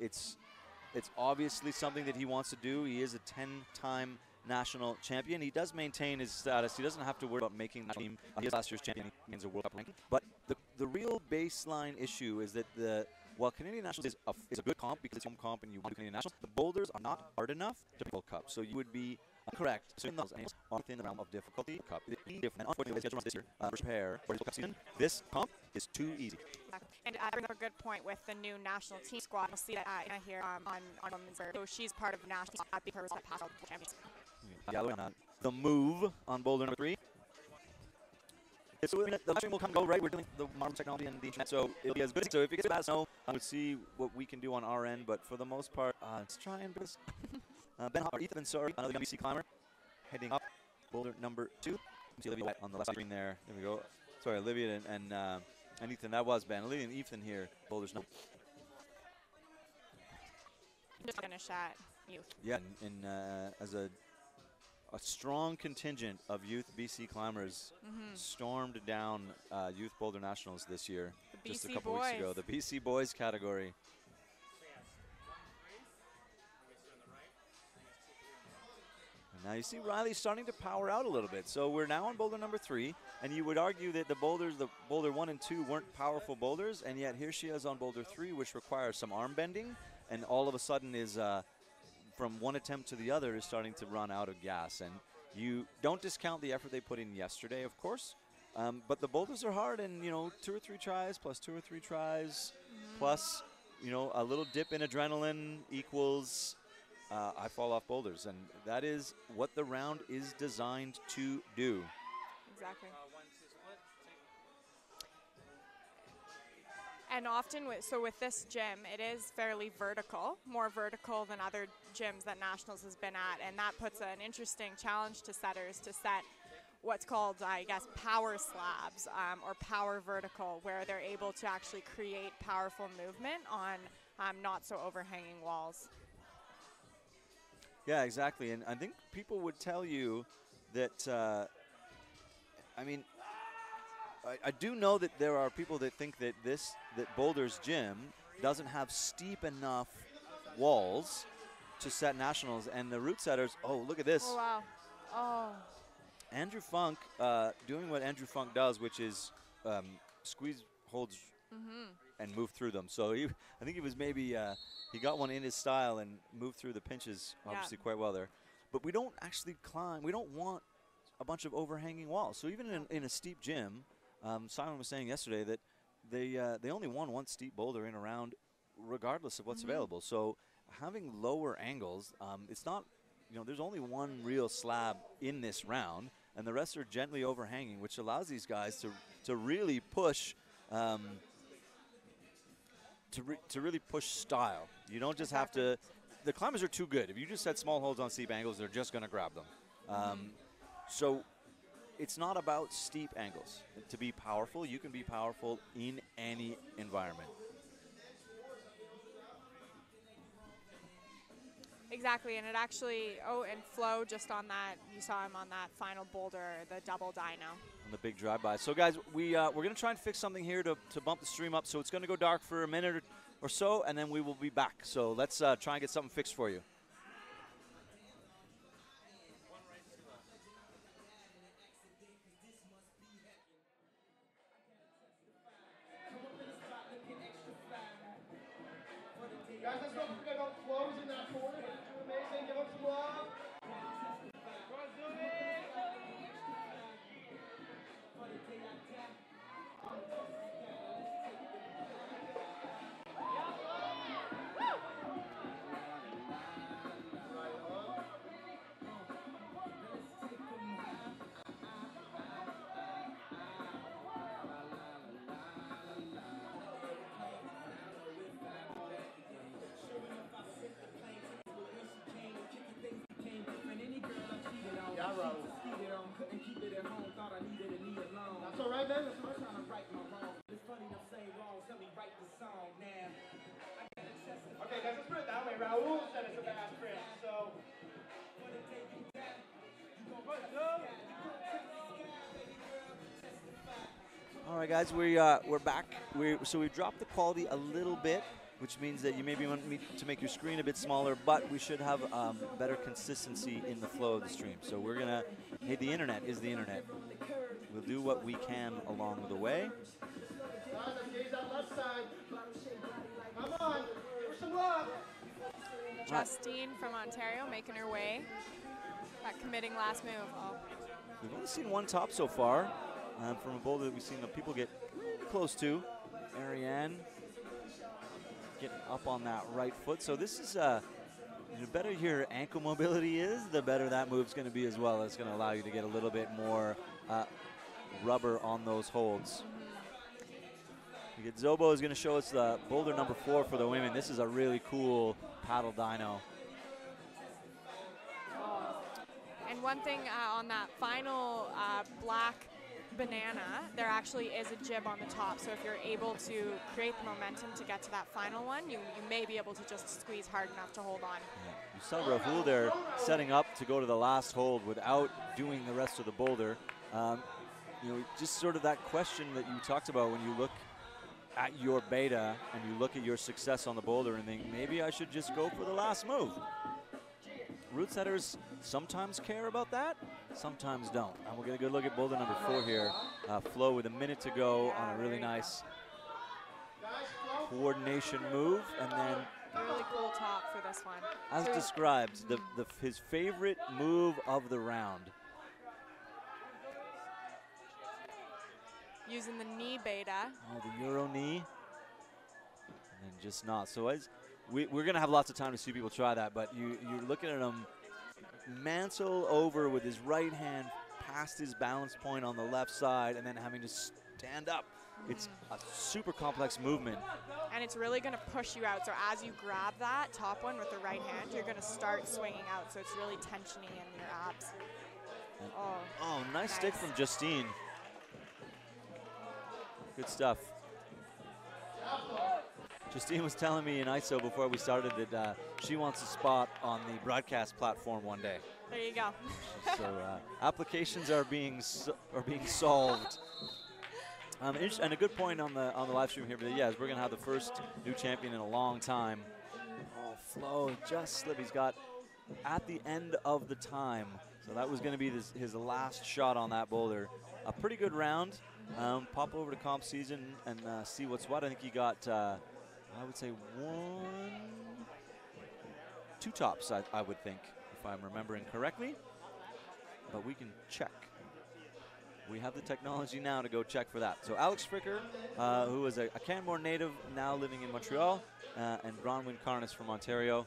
[SPEAKER 3] It's obviously something that he wants to do. He is a 10-time national champion. He does maintain his status. He doesn't have to worry about making the team. He is last year's champion. He gains a World Cup ranking. But the real baseline issue is that while Canadian Nationals is a good comp because it's home comp and you want to do Canadian National, the boulders are not hard enough to be World Cup. So you would be Correct. So those are within the realm of difficulty. Cup is different. Unfortunately, schedule runs this year. Prepare for the Cup season. This comp is too easy.
[SPEAKER 4] And I bring up a good point with the new national team squad. You'll see that here on Windsor. So she's part of the national squad because of past champions.
[SPEAKER 3] The move on Boulder number 3. It's the live stream will come and go, right? We're doing the modern technology and the internet, so it'll be as good. So if it gets bad, so we'll see what we can do on our end. But for the most part, let's try and this. Ben Hopper, Ethan, sorry, another young BC climber, heading up Boulder number 2. You see Olivia on the left screen there. There we go. Sorry, Olivia and Ethan. That was Ben. Olivia and Ethan here. Boulder's number.
[SPEAKER 4] Just finish at youth.
[SPEAKER 3] Yeah, as a strong contingent of youth BC climbers stormed down Youth Boulder Nationals this year, just a couple weeks ago. The BC Boys category. And now you see Riley starting to power out a little bit. So we're now on Boulder number 3, and you would argue that the Boulder 1 and 2 weren't powerful boulders, and yet here she is on Boulder 3, which requires some arm bending, and all of a sudden is from one attempt to the other is starting to run out of gas. And you don't discount the effort they put in yesterday, of course, but the boulders are hard, and 2 or 3 tries plus 2 or 3 tries plus a little dip in adrenaline equals I fall off boulders, and that is what the round is designed to do.
[SPEAKER 4] Exactly. And often, with this gym, it is fairly vertical, more vertical than other gyms that Nationals has been at, and that puts an interesting challenge to setters to set what's called, I guess, power slabs or power vertical, where they're able to actually create powerful movement on not so overhanging walls.
[SPEAKER 3] Yeah, exactly, and I think people would tell you that, I do know that there are people that think that Boulder's gym doesn't have steep enough walls to set nationals, and the route setters, oh, look at this.
[SPEAKER 4] Oh, wow. Oh.
[SPEAKER 3] Andrew Funk doing what Andrew Funk does, which is squeeze holds and move through them. So I think he was maybe, he got one in his style and moved through the pinches obviously quite well there. But we don't actually climb, we don't want a bunch of overhanging walls. So even in a steep gym, Simon was saying yesterday that they only won one steep boulder in a round regardless of what's available. So having lower angles, it's not, there's only one real slab in this round, and the rest are gently overhanging, which allows these guys to really push to really push style. You don't just have to, the climbers are too good. If you just set small holds on steep angles, they're just going to grab them. So it's not about steep angles. To be powerful, you can be powerful in any environment.
[SPEAKER 4] Exactly, and it actually, and Flo just on that, you saw him on that final boulder, the double dyno.
[SPEAKER 3] On the big drive-by. So guys, we're going to try and fix something here to bump the stream up. So it's going to go dark for a minute or so, and then we will be back. So let's try and get something fixed for you.
[SPEAKER 5] Guys, let's not forget about Flo's in that corner. He's doing amazing. Give him some love. That's all right, man. That's all right. Trying to right my wrong. It's funny I'm saying wrong. Let me write the song now. Okay, guys, let's put it that way. Raul said it's a bad trip, so.
[SPEAKER 3] All right, guys, we're back. So we dropped the quality a little bit, which means that you maybe want me to make your screen a bit smaller, but we should have better consistency in the flow of the stream. So we're gonna, hey, the internet is the internet. We'll do what we can along the way.
[SPEAKER 5] Come on, give her some love.
[SPEAKER 4] Justine from Ontario making her way That committing last move. Oh.
[SPEAKER 3] We've only seen one top so far from a boulder that we've seen the people get close to. Marianne getting up on that right foot. So this is, the better your ankle mobility is, the better that move's going to be as well. It's going to allow you to get a little bit more rubber on those holds. Zobo is going to show us the boulder number 4 for the women. This is a really cool paddle dyno.
[SPEAKER 4] And one thing on that final black banana, there actually is a jib on the top. So if you're able to create the momentum to get to that final one, you may be able to just squeeze hard enough to hold on.
[SPEAKER 3] Yeah. You saw Rahul there setting up to go to the last hold without doing the rest of the boulder. You know, just sort of that question that you talked about when you look at your beta and you look at your success on the boulder and think, maybe I should just go for the last move. Root setters sometimes care about that, sometimes don't. And we'll get a good look at boulder number 4 here. Flo with a minute to go on a really nice coordination move, and then
[SPEAKER 4] really cool top for this one.
[SPEAKER 3] As described, his favorite move of the round.
[SPEAKER 4] Using the knee beta.
[SPEAKER 3] Oh, the Euro knee. And then just not. So we're going to have lots of time to see people try that, but you're looking at him mantle over with his right hand past his balance point on the left side and then having to stand up. It's a super complex movement.
[SPEAKER 4] And it's really going to push you out. So as you grab that top one with the right hand, you're going to start swinging out. So it's really tensioning in your abs.
[SPEAKER 3] Oh, nice stick from Justine. Good stuff. Justine was telling me in ISO before we started that she wants a spot on the broadcast platform one day.
[SPEAKER 4] There you go.
[SPEAKER 3] So applications are being solved. And a good point on the live stream here, but yeah, we're gonna have the first new champion in a long time. Oh, Flo just slipped. He's got at the end of the time, so that was gonna be his last shot on that boulder. A pretty good round. Pop over to comp season and see what's what. I think he got, I would say 2 tops, I would think, if I'm remembering correctly. But we can check. We have the technology now to go check for that. So Alex Fricker, who is a Canmore native, now living in Montreal, and Bronwyn Carnes from Ontario.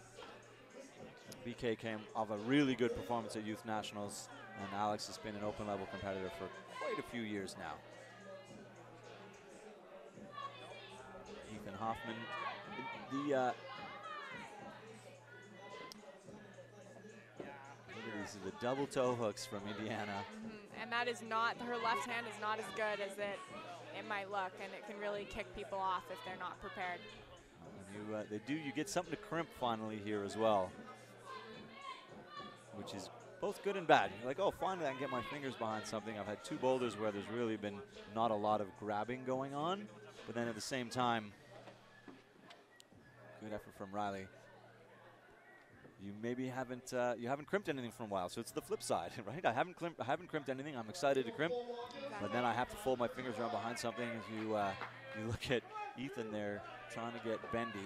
[SPEAKER 3] BK came off a really good performance at Youth Nationals, and Alex has been an open level competitor for quite a few years now. Ethan Hoffman. Look at these are the double toe hooks from Indiana.
[SPEAKER 4] And that is not, her left hand is not as good as it might look, and it can really kick people off if they're not prepared.
[SPEAKER 3] You get something to crimp finally here as well, which is both good and bad. You're like, oh, finally I can get my fingers behind something. I've had 2 boulders where there's really been not a lot of grabbing going on, but then at the same time, good effort from Riley. You maybe haven't crimped anything for a while, so it's the flip side, right? I haven't crimped anything. I'm excited to crimp, but then I have to fold my fingers around behind something. As you look at Ethan there trying to get bendy,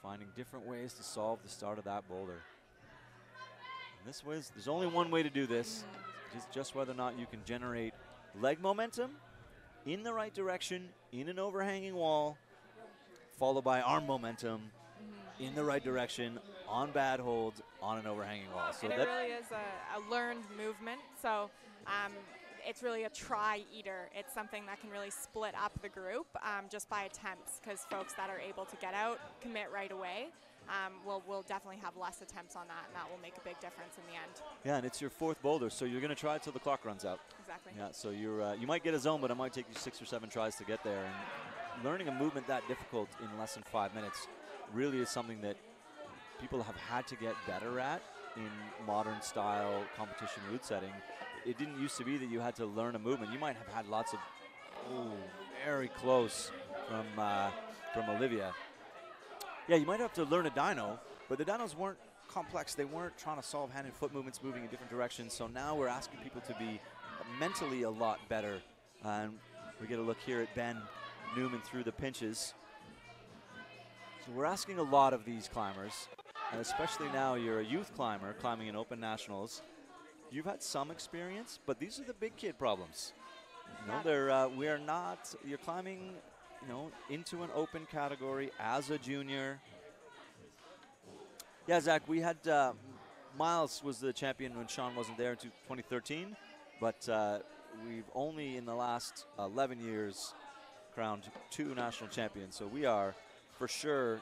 [SPEAKER 3] finding different ways to solve the start of that boulder. And there's only one way to do this, just whether or not you can generate leg momentum in the right direction in an overhanging wall, followed by arm momentum in the right direction on bad holds on an overhanging wall. So
[SPEAKER 4] and it really is a learned movement. So it's really a try eater. It's something that can really split up the group just by attempts, because folks that are able to get out, commit right away, will definitely have less attempts on that, and that will make a big difference in the end.
[SPEAKER 3] Yeah, and it's your 4th boulder, so you're going to try it till the clock runs out.
[SPEAKER 4] Exactly.
[SPEAKER 3] Yeah, so you might get a zone, but it might take you 6 or 7 tries to get there. And learning a movement that difficult in less than 5 minutes really is something that people have had to get better at in modern style competition route setting. It didn't used to be that you had to learn a movement. You might have had lots of, very close from Olivia. Yeah, you might have to learn a dyno, but the dynos weren't complex. They weren't trying to solve hand and foot movements moving in different directions. So now we're asking people to be mentally a lot better. And we get a look here at Ben Newman through the pinches. So we're asking a lot of these climbers. and especially now you're a youth climber climbing in open nationals. You've had some experience, but these are the big kid problems. You know, we are not, you're climbing, you know, into an open category as a junior. Yeah, Zach, we had, Miles was the champion when Sean wasn't there in 2013, but we've only in the last 11 years crowned 2 national champions. So we are for sure,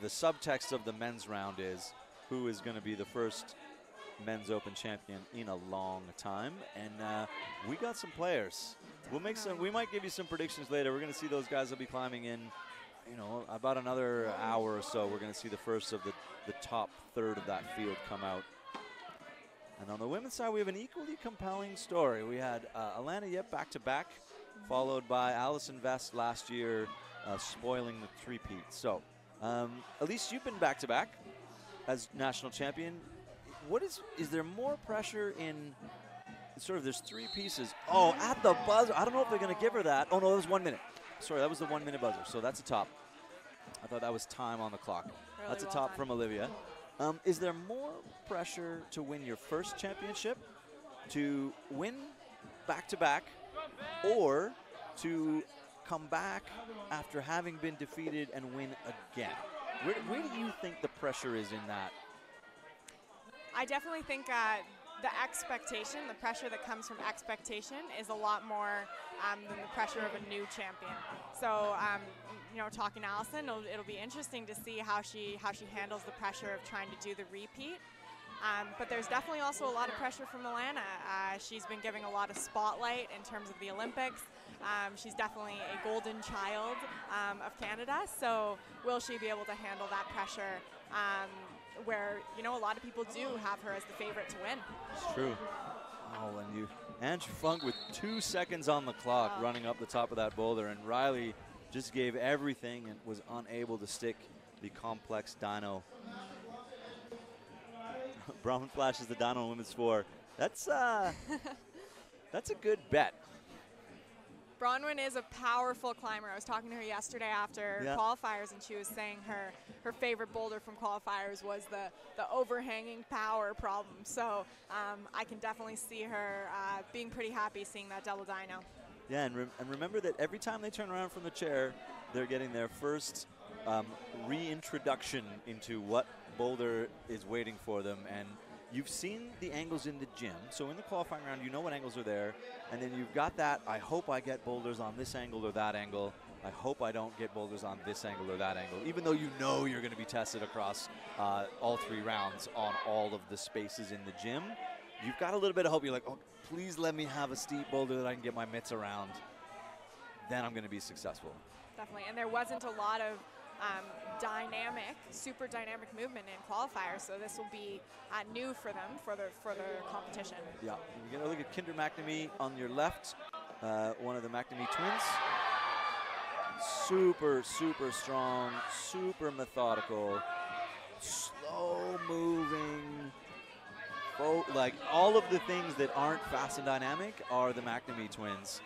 [SPEAKER 3] the subtext of the men's round is who is going to be the first men's open champion in a long time. And we got some players. We'll make some, we might give you some predictions later. We're going to see those guys will be climbing in, you know, about another hour or so. We're going to see the first of the top third of that field come out. And on the women's side, we have an equally compelling story. We had Alana Yip back-to-back, followed by Allison Vest last year, spoiling the three-peat. So, at least you've been back-to-back as national champion. What is there more pressure in sort of, there's 3 pieces. Oh, at the buzzer. I don't know if they're going to give her that. Oh, no, that was 1 minute. Sorry, that was the 1 minute buzzer. So that's a top. I thought that was time on the clock. Really that's a top done from Olivia. Is there more pressure to win your first championship, to win back-to-back, or to come back after having been defeated and win again? Where do you think the pressure is in that?
[SPEAKER 4] I definitely think the expectation, the pressure that comes from expectation is a lot more than the pressure of a new champion. So, you know, talking to Allison, it'll be interesting to see how she handles the pressure of trying to do the repeat. But there's definitely also a lot of pressure from Alana. She's been giving a lot of spotlight in terms of the Olympics. She's definitely a golden child of Canada. So will she be able to handle that pressure? Where, you know, a lot of people do have her as the favorite to win.
[SPEAKER 3] It's true. Oh, and you, Andrew Funk with 2 seconds on the clock running up the top of that boulder, and Riley just gave everything and was unable to stick the complex dyno. Brahman flashes the dyno on women's 4. That's a good bet.
[SPEAKER 4] Bronwyn is a powerful climber. I was talking to her yesterday after qualifiers, and she was saying her favorite boulder from qualifiers was the overhanging power problem. So I can definitely see her being pretty happy seeing that double dyno.
[SPEAKER 3] Yeah, and remember that every time they turn around from the chair, they're getting their first reintroduction into what boulder is waiting for them. And you've seen the angles in the gym. So in the qualifying round, you know what angles are there. And then you've got that, I hope I get boulders on this angle or that angle. I hope I don't get boulders on this angle or that angle. Even though you know you're going to be tested across all 3 rounds on all of the spaces in the gym, you've got a little bit of hope. You're like, oh, please let me have a steep boulder that I can get my mitts around. Then I'm going to be successful.
[SPEAKER 4] Definitely. And there wasn't a lot of super dynamic movement in qualifiers, so this will be new for them for their competition.
[SPEAKER 3] Yeah, you're gonna look at Kinder McNamee on your left, one of the McNamee twins. Super strong, super methodical, slow moving. Like all of the things that aren't fast and dynamic are the McNamee twins.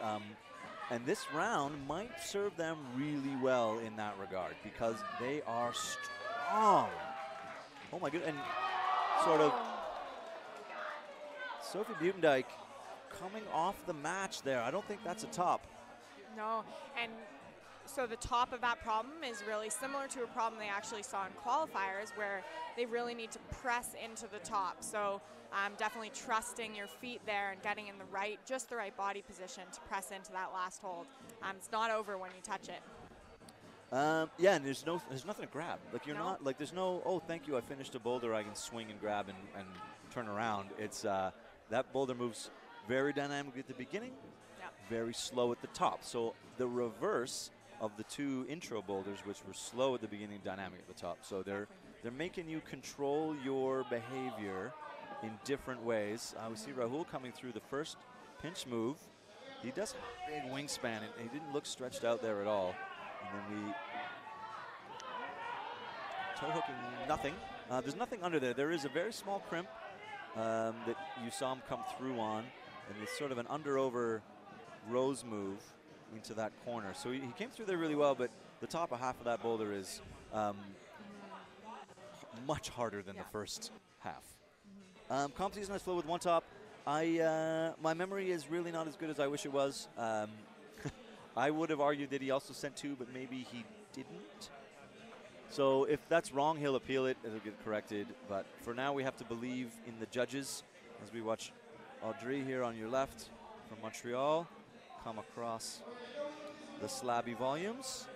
[SPEAKER 3] And this round might serve them really well in that regard because they are strong. Oh my goodness, and sort of Sophie Buitendijk coming off the match there. I don't think that's a top.
[SPEAKER 4] No, and so the top of that problem is really similar to a problem they actually saw in qualifiers where they really need to press into the top. So definitely trusting your feet there and getting in just the right body position to press into that last hold. It's not over when you touch it.
[SPEAKER 3] Yeah, and there's nothing to grab. Like you're not, like there's no, oh, thank you, I finished a boulder, I can swing and grab and turn around. It's, that boulder moves very dynamically at the beginning, very slow at the top. So the reverse of the 2 intro boulders, which were slow at the beginning, dynamic at the top. So they're making you control your behavior in different ways. We see Rahul coming through the first pinch move. He does have a big wingspan, and he didn't look stretched out there at all. And then we toe hooking nothing. There's nothing under there. There is a very small crimp that you saw him come through on, and it's sort of an under-over rose move into that corner. So he came through there really well, but the top of half of that boulder is much harder than the first half. Comp season I flew with one top. My memory is really not as good as I wish it was. I would have argued that he also sent 2, but maybe he didn't. So if that's wrong, he'll appeal it. It'll get corrected. But for now, we have to believe in the judges as we watch Audrey here on your left from Montreal come across the slabby volumes.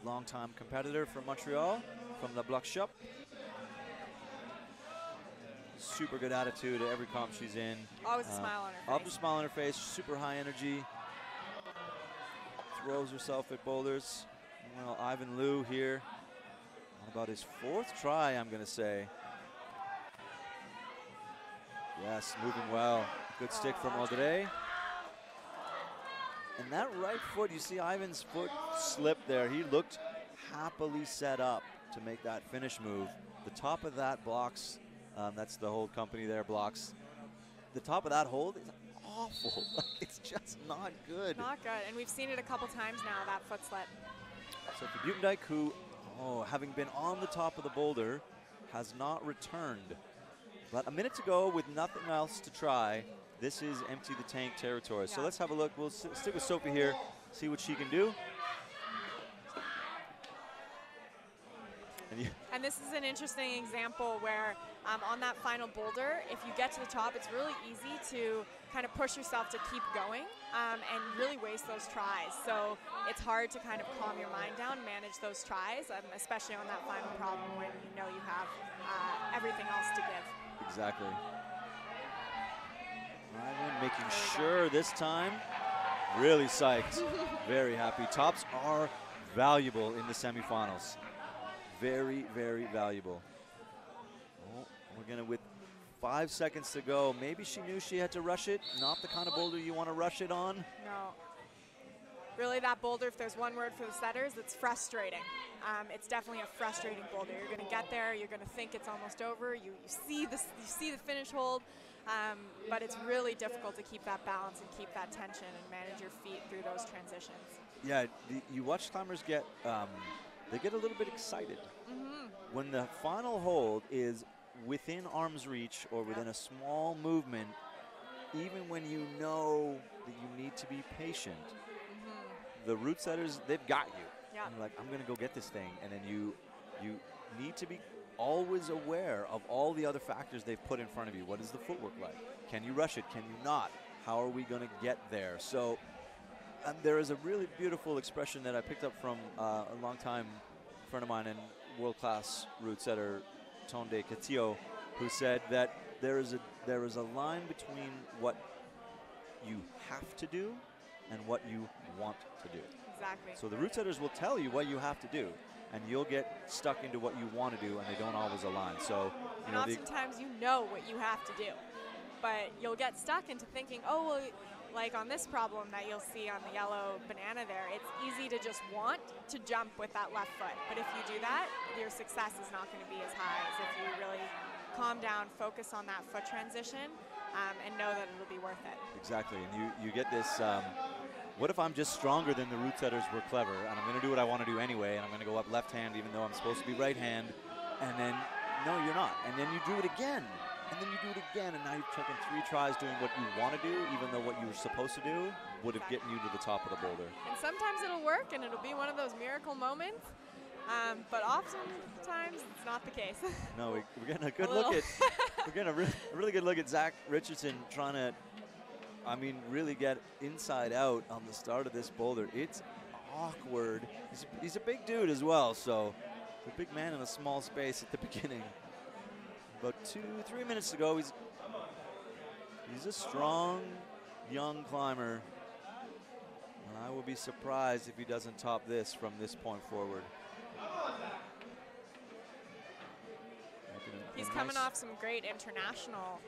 [SPEAKER 3] Longtime competitor from Montreal, from the Bloc Shop. Super good attitude at every comp she's in.
[SPEAKER 4] Always a smile on her face.
[SPEAKER 3] Always a smile on her face, super high energy. Throws herself at boulders. Well, Ivan Liu here on about his 4th try, I'm going to say. Yes, moving well. Good stick from Audrey. And that right foot, you see Ivan's foot slip there. He looked happily set up to make that finish move. The top of that blocks, that's the hold company there, blocks. The top of that hold is awful. It's just not good.
[SPEAKER 4] Not good, and we've seen it a couple times now, that foot slip.
[SPEAKER 3] So for Buitendijk, who, having been on the top of the boulder, has not returned. But a minute to go with nothing else to try. This is empty the tank territory. So let's have a look. We'll stick with Sophie here, see what she can do.
[SPEAKER 4] And this is an interesting example where on that final boulder, if you get to the top, it's really easy to kind of push yourself to keep going and really waste those tries. So it's hard to kind of calm your mind down, manage those tries, especially on that final problem when you know you have everything else to give.
[SPEAKER 3] Exactly. Ivan making sure this time, really psyched, very happy. Tops are valuable in the semifinals. Very, very valuable. Oh, we're gonna, with 5 seconds to go, maybe she knew she had to rush it. Not the kind of boulder you want to rush it on.
[SPEAKER 4] No. Really, that boulder, if there's one word for the setters, it's frustrating. It's definitely a frustrating boulder. You're going to get there, you're going to think it's almost over. You see the finish hold, but it's really difficult to keep that balance and keep that tension and manage your feet through those transitions.
[SPEAKER 3] Yeah, you watch climbers get, they get a little bit excited. When the final hold is within arm's reach or within a small movement, even when you know that you need to be patient, the route setters, they've got you.
[SPEAKER 4] Yeah.
[SPEAKER 3] You're like, I'm going to go get this thing. And then you need to be always aware of all the other factors they've put in front of you. What is the footwork like? Can you rush it? Can you not? How are we going to get there? So there is a really beautiful expression that I picked up from a longtime friend of mine and world-class route setter, Tonde Castillo, who said that there is a line between what you have to do and what you want to do.
[SPEAKER 4] Exactly.
[SPEAKER 3] So the route setters will tell you what you have to do, and you'll get stuck into what you want to do, and they don't always align. So,
[SPEAKER 4] and oftentimes you know what you have to do, but you'll get stuck into thinking, oh, well, like on this problem that you'll see on the yellow banana there, it's easy to just want to jump with that left foot. But if you do that, your success is not going to be as high as if you really calm down, focus on that foot transition, and know that it'll be worth it.
[SPEAKER 3] Exactly, and you get this, what if I'm just stronger than the route setters were clever, and I'm going to do what I want to do anyway, and I'm going to go up left hand even though I'm supposed to be right hand, and then, no, you're not. And then you do it again, and then you do it again, and now you've taken 3 tries doing what you want to do, even though what you were supposed to do would have gotten you to the top of the boulder. And
[SPEAKER 4] sometimes it'll work, and it'll be one of those miracle moments, but oftentimes it's not the case.
[SPEAKER 3] No, we're getting a good look at, we're getting a really good look at Zach Richardson trying to, I mean, really get inside out on the start of this boulder. It's awkward. He's a big dude as well, so a big man in a small space at the beginning. About 2-3 minutes to go. He's a strong, young climber. And I will be surprised if he doesn't top this from this point forward.
[SPEAKER 4] He's coming off some great international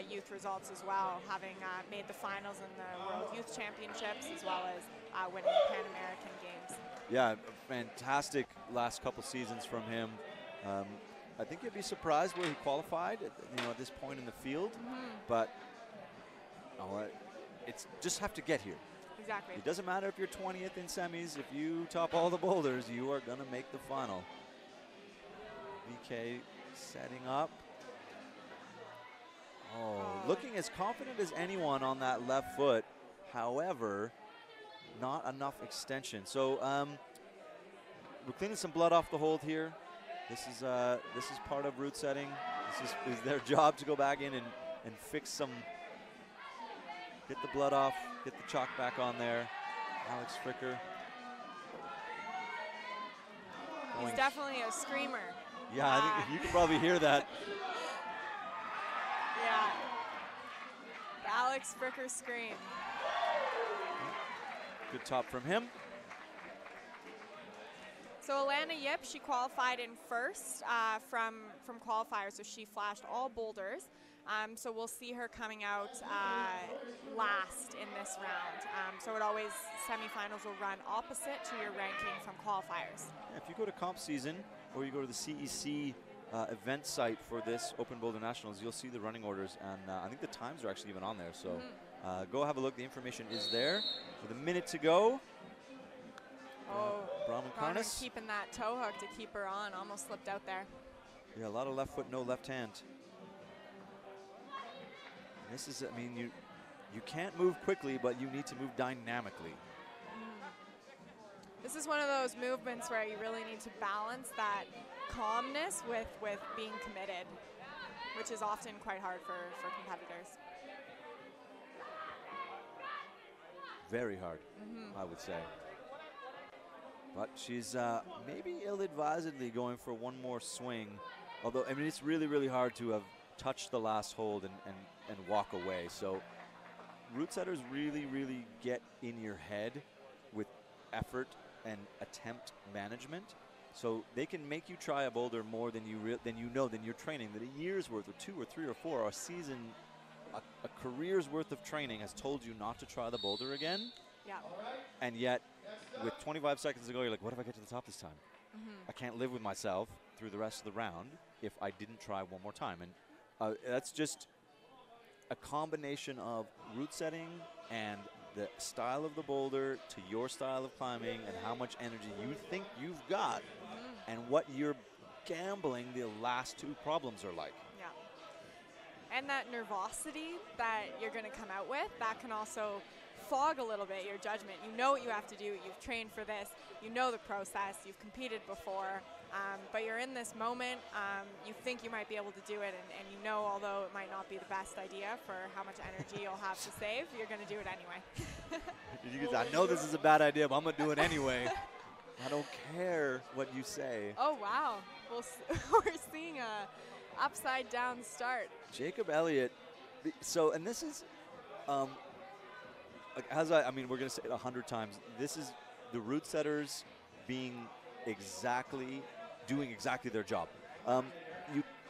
[SPEAKER 4] youth results as well, having made the finals in the World Youth Championships as well as winning the Pan American Games.
[SPEAKER 3] Yeah, fantastic last couple seasons from him. I think you'd be surprised where he qualified, at this point in the field, but it's just have to get here.
[SPEAKER 4] Exactly.
[SPEAKER 3] It doesn't matter if you're 20th in semis. If you top all the boulders, you are going to make the final. BK setting up. Oh, looking as confident as anyone on that left foot. However, not enough extension. So we're cleaning some blood off the hold here. This is part of route setting. This is their job to go back in and fix some, get the blood off, get the chalk back on there. Alex Fricker.
[SPEAKER 4] He's definitely a screamer.
[SPEAKER 3] Yeah, I think you can probably hear that.
[SPEAKER 4] Yeah. The Alex Fricker scream.
[SPEAKER 3] Good top from him.
[SPEAKER 4] So Alana Yip, she qualified in first from Qualifier, so she flashed all boulders. So we'll see her coming out last in this round. So it always, semifinals will run opposite to your ranking from qualifiers.
[SPEAKER 3] Yeah, if you go to comp season or you go to the CEC event site for this Open Boulder Nationals, you'll see the running orders, and I think the times are actually even on there. So go have a look. The information is there. With a minute to go. Brahman
[SPEAKER 4] keeping that toe hook to keep her on. Almost slipped out there.
[SPEAKER 3] Yeah, a lot of left foot, no left hand. And this is, I mean, you can't move quickly, but you need to move dynamically.
[SPEAKER 4] This is one of those movements where you really need to balance that calmness with being committed, which is often quite hard for competitors.
[SPEAKER 3] Very hard, I would say. But she's maybe ill-advisedly going for one more swing. Although, I mean, it's really, really hard to have touched the last hold and walk away. So route setters really, really get in your head with effort and attempt management. So they can make you try a boulder more than than you're training. That a year's worth, or 2 or 3 or 4, or a season, a career's worth of training has told you not to try the boulder again.
[SPEAKER 4] Yeah.
[SPEAKER 3] And yet, with 25 seconds to go, you're like, what if I get to the top this time? I can't live with myself through the rest of the round if I didn't try one more time. And that's just a combination of route setting and the style of the boulder to your style of climbing and how much energy you think you've got and what you're gambling the last 2 problems are like.
[SPEAKER 4] Yeah. And that nervosity that you're going to come out with, that can also fog a little bit your judgment. You know what you have to do. You've trained for this. You know the process. You've competed before. But you're in this moment. You think you might be able to do it, and you know, although it might not be the best idea for how much energy you'll have to save, you're going to do it anyway.
[SPEAKER 3] I know this is a bad idea, but I'm going to do it anyway. I don't care what you say.
[SPEAKER 4] Oh, wow. We're seeing a upside down start.
[SPEAKER 3] Jacob Elliott. So, and this is, I mean, we're going to say it 100 times. This is the route setters doing exactly their job.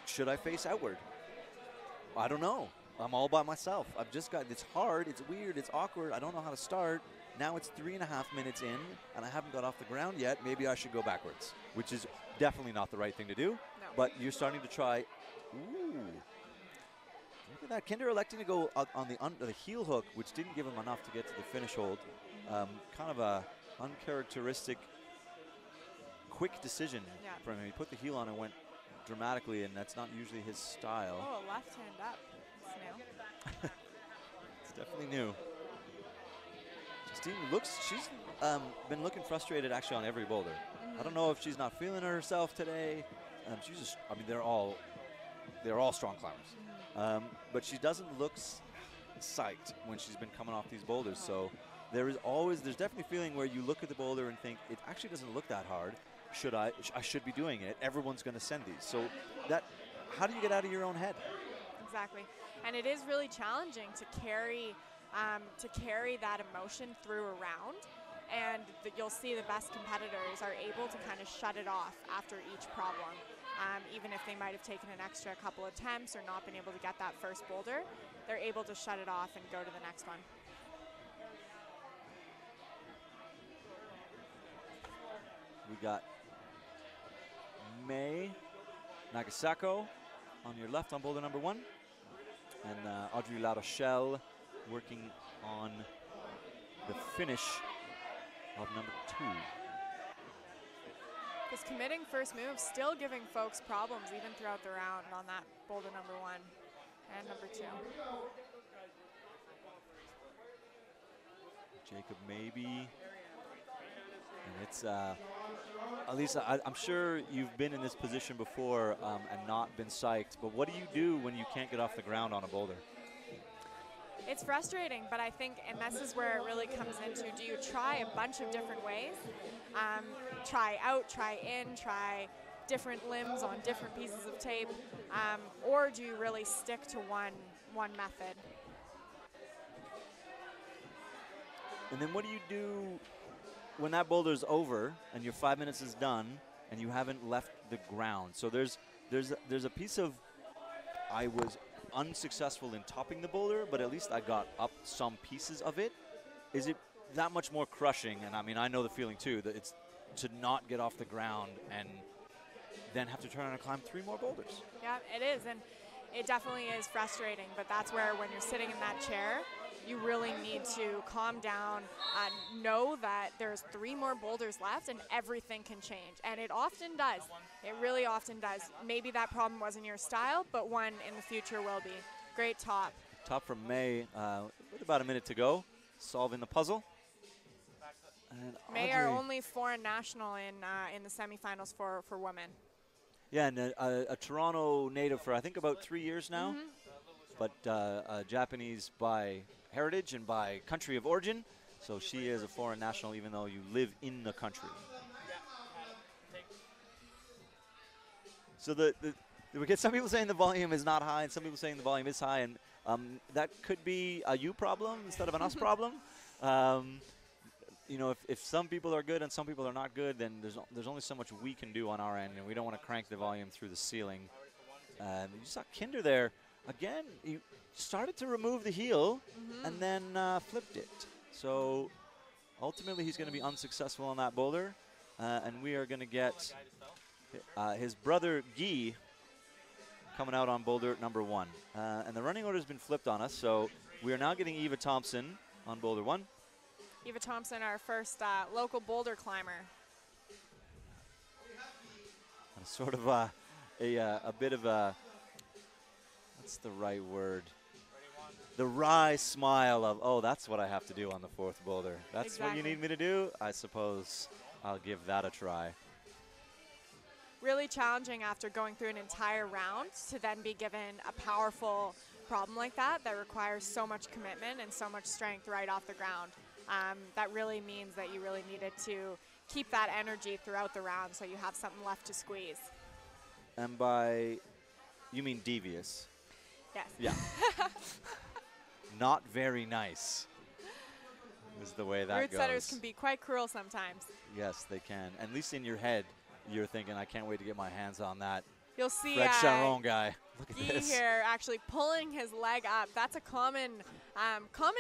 [SPEAKER 3] Should I face outward? I don't know. I'm all by myself. I've just got, it's hard, it's weird, it's awkward. I don't know how to start. Now it's 3.5 minutes in, and I haven't got off the ground yet. Maybe I should go backwards, which is definitely not the right thing to do. No. But you're starting to try. Ooh. Look at that. Kinder electing to go on the heel hook, which didn't give him enough to get to the finish hold. Kind of a uncharacteristic quick decision from him. He put the heel on and went dramatically, and that's not usually his style.
[SPEAKER 4] Oh, left hand up. It's new.
[SPEAKER 3] It's definitely new. Justine she's been looking frustrated actually on every boulder. I don't know if she's not feeling herself today. She's just, I mean, they're all strong climbers. But she doesn't look psyched when she's been coming off these boulders. So there's definitely a feeling where you look at the boulder and think, it actually doesn't look that hard. I should be doing it. Everyone's going to send these. So how do you get out of your own head?
[SPEAKER 4] Exactly. And it is really challenging to carry that emotion through a round. And you'll see the best competitors are able to kind of shut it off after each problem. Even if they might have taken an extra couple attempts or not been able to get that first boulder, they're able to shut it off and go to the next one.
[SPEAKER 3] We got May Nagasako on your left on boulder number 1. And Audrey La Rochelle working on the finish of number 2.
[SPEAKER 4] This committing first move still giving folks problems even throughout the round on that boulder number 1 and number 2.
[SPEAKER 3] Jacob maybe. And it's, Elisa, I'm sure you've been in this position before and not been psyched, but what do you do when you can't get off the ground on a boulder?
[SPEAKER 4] It's frustrating, but I think, and this is where it really comes into, do you try a bunch of different ways? Try out, try in, try different limbs on different pieces of tape, or do you really stick to one method?
[SPEAKER 3] And then what do you do when that boulder's over and your 5 minutes is done and you haven't left the ground? So there's a piece of, I was unsuccessful in topping the boulder, but at least I got up some pieces of it. Is it that much more crushing? And I mean, I know the feeling too, that it's to not get off the ground and then have to turn around and climb 3 more boulders.
[SPEAKER 4] Yeah, it is, and it definitely is frustrating, but that's where when you're sitting in that chair, you really need to calm down and know that there's 3 more boulders left and everything can change. And it often does. It really often does. Maybe that problem wasn't your style, but one in the future will be. Great top.
[SPEAKER 3] Top from May with about a minute to go, solving the puzzle. And
[SPEAKER 4] May are only foreign national in the semifinals for women.
[SPEAKER 3] Yeah, and a Toronto native for I think about 3 years now, but Japanese by heritage and by country of origin. So she is a foreign national even though you live in the country. So we get some people saying the volume is not high and some people saying the volume is high, and that could be a you problem instead of an us problem. You know, if some people are good and some people are not good, then there's only so much we can do on our end, and we don't want to crank the volume through the ceiling. You saw Kinder there. Again, he started to remove the heel and then flipped it. So ultimately he's going to be unsuccessful on that boulder, and we are going to get his brother Guy coming out on boulder number 1. And the running order has been flipped on us, so we are now getting Eva Thompson on boulder 1.
[SPEAKER 4] Eva Thompson, our first local boulder climber.
[SPEAKER 3] And sort of a bit of a, what's the right word? The wry smile of, oh, that's what I have to do on the 4th boulder. That's what you need me to do? I suppose I'll give that a try.
[SPEAKER 4] Really challenging after going through an entire round to then be given a powerful problem like that requires so much commitment and so much strength right off the ground. That really means that you really needed to keep that energy throughout the round so you have something left to squeeze.
[SPEAKER 3] And by, you mean devious?
[SPEAKER 4] Yes.
[SPEAKER 3] Yeah. Not very nice is the way that
[SPEAKER 4] Root
[SPEAKER 3] goes.
[SPEAKER 4] setters can be quite cruel sometimes.
[SPEAKER 3] Yes, they can. At least in your head, you're thinking, I can't wait to get my hands on that.
[SPEAKER 4] You'll see
[SPEAKER 3] Fred Charon guy. Look at
[SPEAKER 4] Guy
[SPEAKER 3] this.
[SPEAKER 4] here actually pulling his leg up. That's a common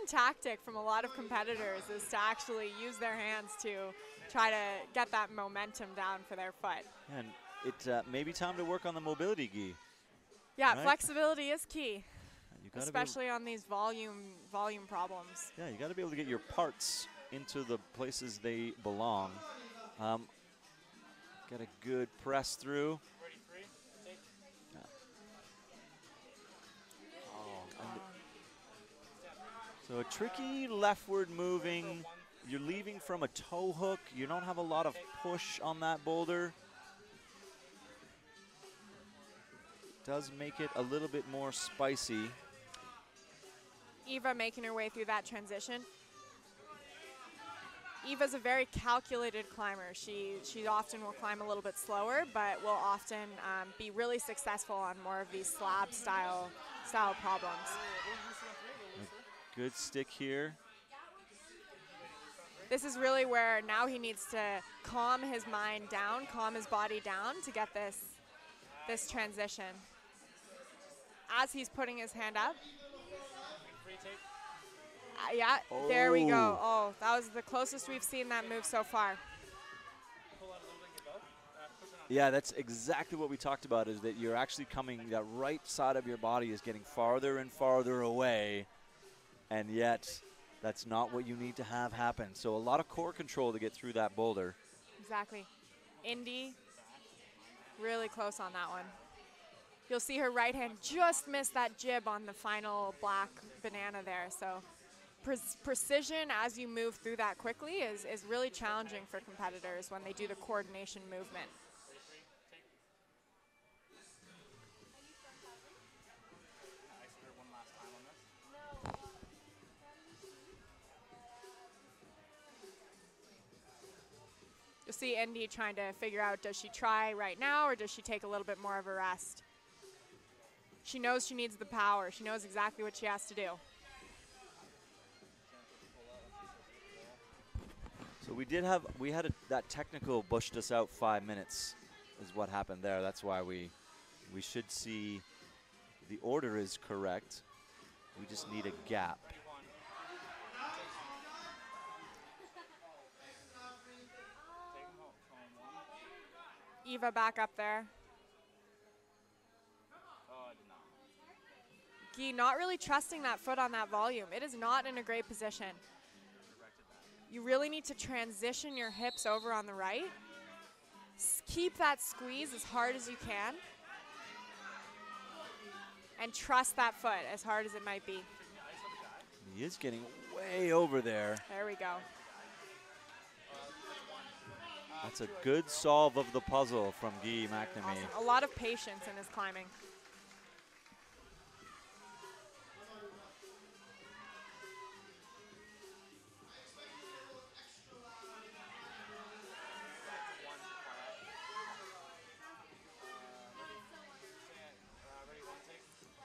[SPEAKER 4] tactic from a lot of competitors, is to actually use their hands to try to get that momentum down for their foot.
[SPEAKER 3] And it may be time to work on the mobility, Guy.
[SPEAKER 4] Yeah,
[SPEAKER 3] right?
[SPEAKER 4] Flexibility is key, especially on these volume problems.
[SPEAKER 3] Yeah, you got to be able to get your parts into the places they belong. Get a good press through. So a tricky leftward moving. You're leaving from a toe hook. You don't have a lot of push on that boulder. Does make it a little bit more spicy.
[SPEAKER 4] Eva making her way through that transition. Eva's a very calculated climber. She often will climb a little bit slower, but will often be really successful on more of these slab style problems.
[SPEAKER 3] Good stick here.
[SPEAKER 4] This is really where now he needs to calm his mind down, calm his body down to get this transition. As he's putting his hand up. Yeah, there we go. Oh, that was the closest we've seen that move so far.
[SPEAKER 3] Yeah, that's exactly what we talked about, is that you're actually coming, that right side of your body is getting farther and farther away, and yet that's not what you need to have happen. So a lot of core control to get through that boulder.
[SPEAKER 4] Exactly. Indy, really close on that one. You'll see her right hand just missed that jib on the final black banana there. So precision as you move through that quickly is really challenging for competitors when they do the coordination movement. You'll see Indy trying to figure out, does she try right now or does she take a little bit more of a rest? She knows she needs the power. She knows exactly what she has to do.
[SPEAKER 3] So we had that technical pushed us out 5 minutes is what happened there. That's why we should see the order is correct. We just need a gap.
[SPEAKER 4] Eva back up there. Guy not really trusting that foot on that volume. It is not in a great position. You really need to transition your hips over on the right. Keep that squeeze as hard as you can. And trust that foot as hard as it might be.
[SPEAKER 3] He is getting way over there.
[SPEAKER 4] There we go.
[SPEAKER 3] That's a good solve of the puzzle from Guy McNamee.
[SPEAKER 4] Awesome. A lot of patience in his climbing.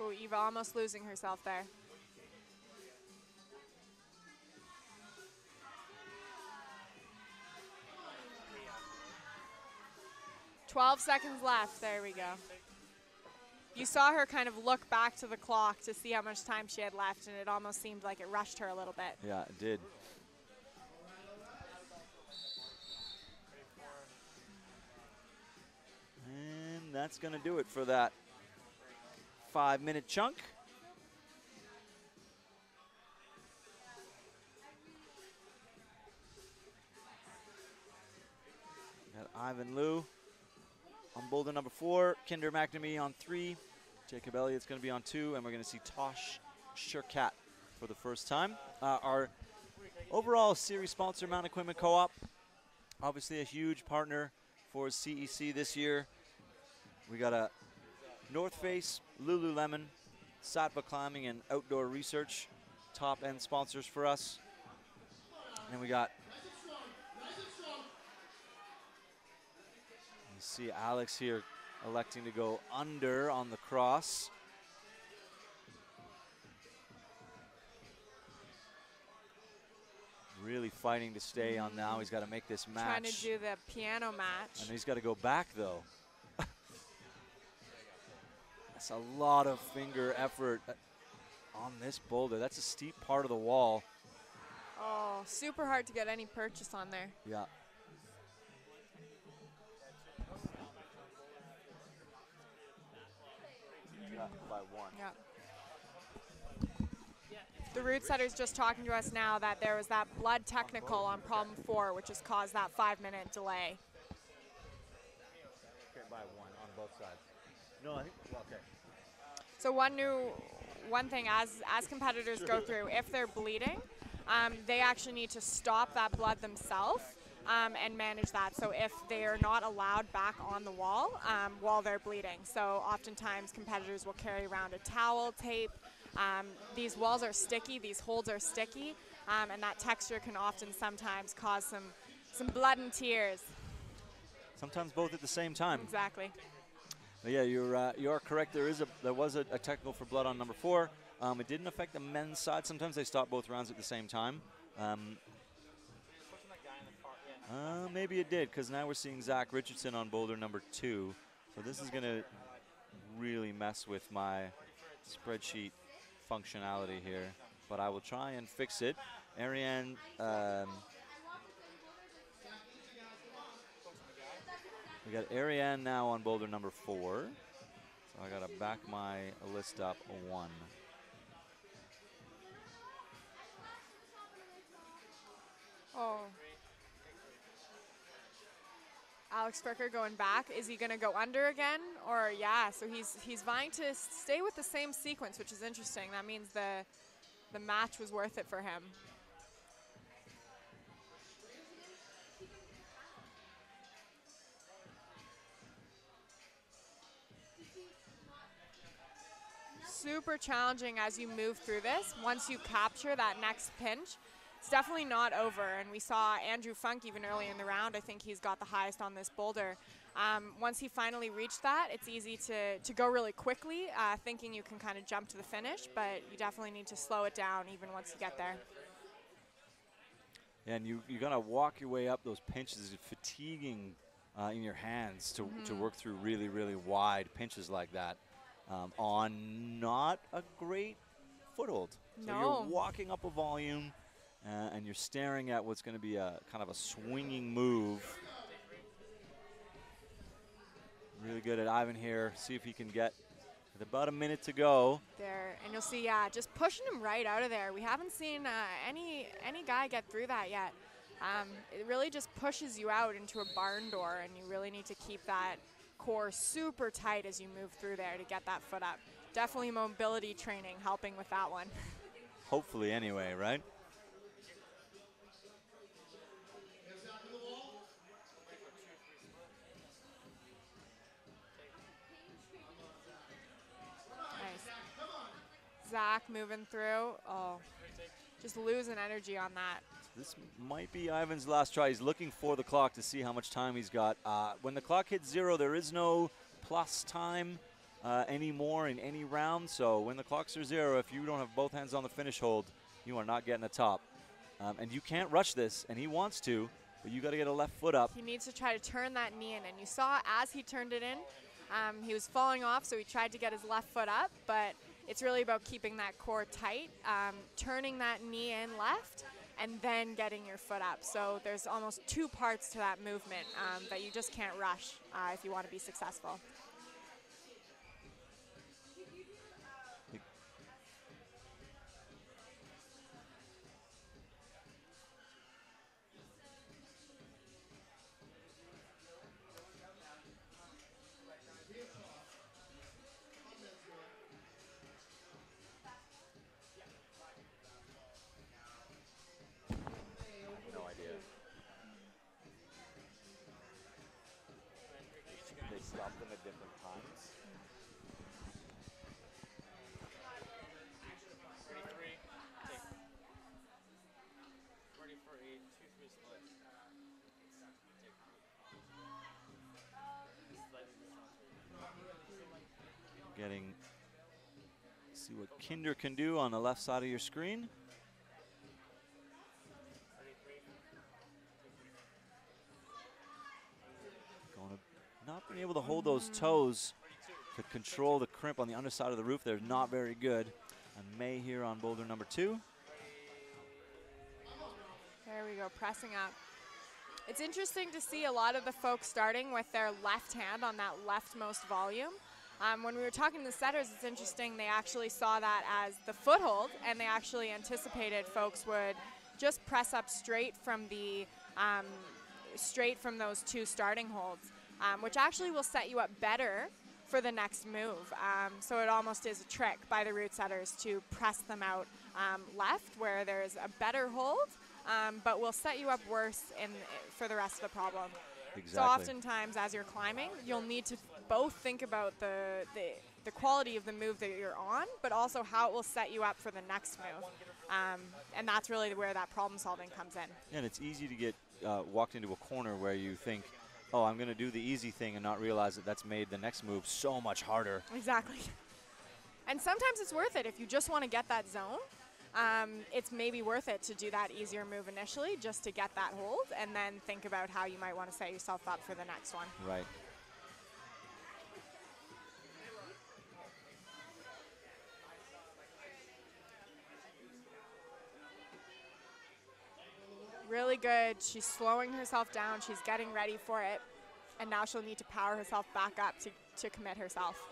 [SPEAKER 4] Oh, Eva almost losing herself there. 12 seconds left. There we go. You saw her kind of look back to the clock to see how much time she had left, and it almost seemed like it rushed her a little bit.
[SPEAKER 3] Yeah, it did. And that's going to do it for that 5-minute chunk. Got Ivan Liu on boulder number 4, Kinder McNamee on 3, Jacob Elliott's going to be on 2, and we're going to see Tosh Shirkat for the first time. Our overall series sponsor, Mount Equipment Co-op, obviously a huge partner for CEC this year. We got a North Face, Lululemon, Satva Climbing, and Outdoor Research, top-end sponsors for us. And we got, you see Alex here electing to go under on the cross. Really fighting to stay on now. He's got to make this match.
[SPEAKER 4] Trying to do the piano match.
[SPEAKER 3] And he's got to go back, though. That's a lot of finger effort on this boulder. That's a steep part of the wall.
[SPEAKER 4] Oh, super hard to get any purchase on there.
[SPEAKER 3] Yeah. By 1.
[SPEAKER 4] Yeah. The route setter's just talking to us now that there was that blood technical on problem 4, which has caused that 5-minute delay.
[SPEAKER 3] Okay, by 1 on both sides. No, I think, well, okay.
[SPEAKER 4] So one thing as competitors go through, if they're bleeding, they actually need to stop that blood themselves and manage that. So if they're not allowed back on the wall while they're bleeding. So oftentimes competitors will carry around a towel, tape. These walls are sticky, these holds are sticky, and that texture can often sometimes cause some blood and tears.
[SPEAKER 3] Sometimes both at the same time.
[SPEAKER 4] Exactly.
[SPEAKER 3] But yeah, you're correct. There was a technical for blood on number 4. It didn't affect the men's side. Sometimes they stop both rounds at the same time. Maybe it did, because now we're seeing Zach Richardson on boulder number 2. So this is going to really mess with my spreadsheet functionality here. But I will try and fix it. Ariane, we got Ariane now on boulder number 4. So I got to back my list up 1.
[SPEAKER 4] Oh. Alex Fricker going back. Is he going to go under again? Or, yeah, so he's vying to stay with the same sequence, which is interesting. That means the match was worth it for him. Super challenging as you move through this. Once you capture that next pinch, it's definitely not over. And we saw Andrew Funk even early in the round. I think he's got the highest on this boulder. Once he finally reached that, it's easy to go really quickly, thinking you can kind of jump to the finish, but you definitely need to slow it down even once you get there.
[SPEAKER 3] And you got to walk your way up those pinches. It's fatiguing in your hands to work through really, really wide pinches like that. On not a great foothold. So you're walking up a volume and you're staring at what's going to be a kind of a swinging move. Really good at Ivan here. See if he can get with about a minute to go.
[SPEAKER 4] There, and you'll see, yeah, just pushing him right out of there. We haven't seen any guy get through that yet. It really just pushes you out into a barn door, and you really need to keep that core super tight as you move through there to get that foot up. Definitely mobility training helping with that one.
[SPEAKER 3] Hopefully anyway, right?
[SPEAKER 4] Nice. Zach moving through. Oh, just losing energy on that.
[SPEAKER 3] This might be Ivan's last try. He's looking for the clock to see how much time he's got. When the clock hits 0, there is no plus time anymore in any round. So when the clocks are 0, if you don't have both hands on the finish hold, you are not getting the top. And you can't rush this, and he wants to, but you got to get a left foot up.
[SPEAKER 4] He needs to try to turn that knee in, and you saw as he turned it in, he was falling off, so he tried to get his left foot up, but it's really about keeping that core tight, turning that knee in left, and then getting your foot up. So there's almost 2 parts to that movement that you just can't rush if you want to be successful.
[SPEAKER 3] Stop them at different times. See what Kinder can do on the left side of your screen. Not being able to hold those toes to control the crimp on the underside of the roof. They're not very good. And May here on boulder number 2.
[SPEAKER 4] There we go, pressing up. It's interesting to see a lot of the folks starting with their left hand on that leftmost volume. When we were talking to the setters, it's interesting, they actually saw that as the foothold, and they actually anticipated folks would just press up straight from the those 2 starting holds. Which actually will set you up better for the next move. So it almost is a trick by the root setters to press them out left where there's a better hold, but will set you up worse for the rest of the problem.
[SPEAKER 3] Exactly.
[SPEAKER 4] So oftentimes as you're climbing, you'll need to both think about the quality of the move that you're on, but also how it will set you up for the next move. And that's really where that problem solving comes in.
[SPEAKER 3] And it's easy to get walked into a corner where you think, oh, I'm going to do the easy thing and not realize that that's made the next move so much harder.
[SPEAKER 4] Exactly. And sometimes it's worth it. If you just want to get that zone, it's maybe worth it to do that easier move initially just to get that hold and then think about how you might want to set yourself up for the next one.
[SPEAKER 3] Right.
[SPEAKER 4] Really good. She's slowing herself down. She's getting ready for it. And now she'll need to power herself back up to commit herself.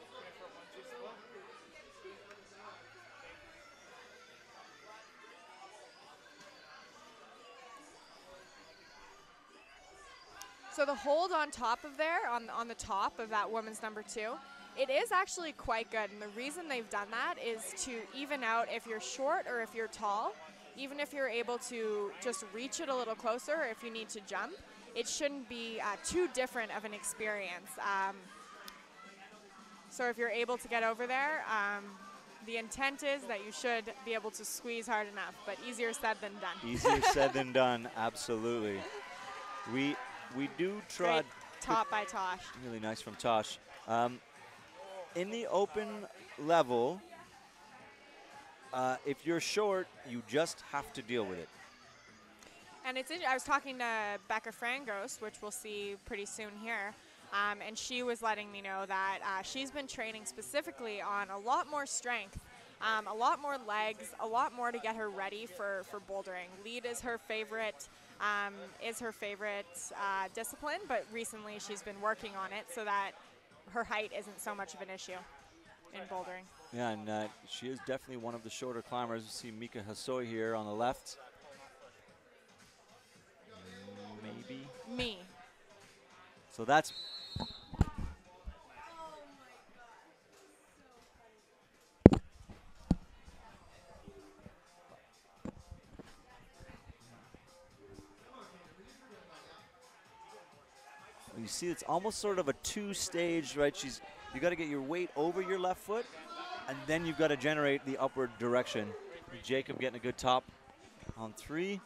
[SPEAKER 4] So the hold on top of there, on the top of that woman's number 2, it is actually quite good. And the reason they've done that is to even out if you're short or if you're tall. Even if you're able to just reach it a little closer, or if you need to jump, it shouldn't be too different of an experience. So if you're able to get over there, the intent is that you should be able to squeeze hard enough, but easier said than done.
[SPEAKER 3] Easier said than done, absolutely. We do trot.
[SPEAKER 4] Great top by Tosh.
[SPEAKER 3] Really nice from Tosh. In the open level, if you're short, you just have to deal with it.
[SPEAKER 4] And I was talking to Becca Frangos, which we'll see pretty soon here, and she was letting me know that she's been training specifically on a lot more strength, a lot more legs, a lot more to get her ready for bouldering. Lead is her favorite discipline, but recently she's been working on it so that her height isn't so much of an issue in bouldering.
[SPEAKER 3] Yeah, and she is definitely one of the shorter climbers. You see Mika Hassoy here on the left. Maybe.
[SPEAKER 4] Me.
[SPEAKER 3] So that's. You see, it's almost sort of a two-stage, right? You got to get your weight over your left foot, and then you've got to generate the upward direction. Jacob getting a good top on 3.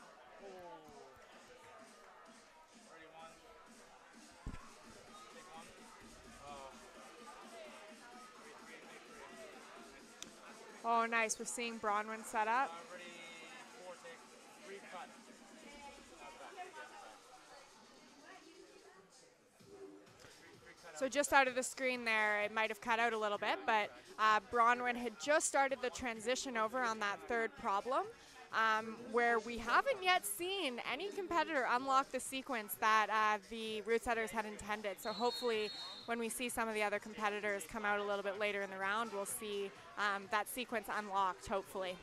[SPEAKER 4] Oh, nice. We're seeing Bronwyn set up. So just out of the screen there, it might have cut out a little bit, but Bronwyn had just started the transition over on that third problem, where we haven't yet seen any competitor unlock the sequence that the route setters had intended. So hopefully when we see some of the other competitors come out a little bit later in the round, we'll see that sequence unlocked, hopefully.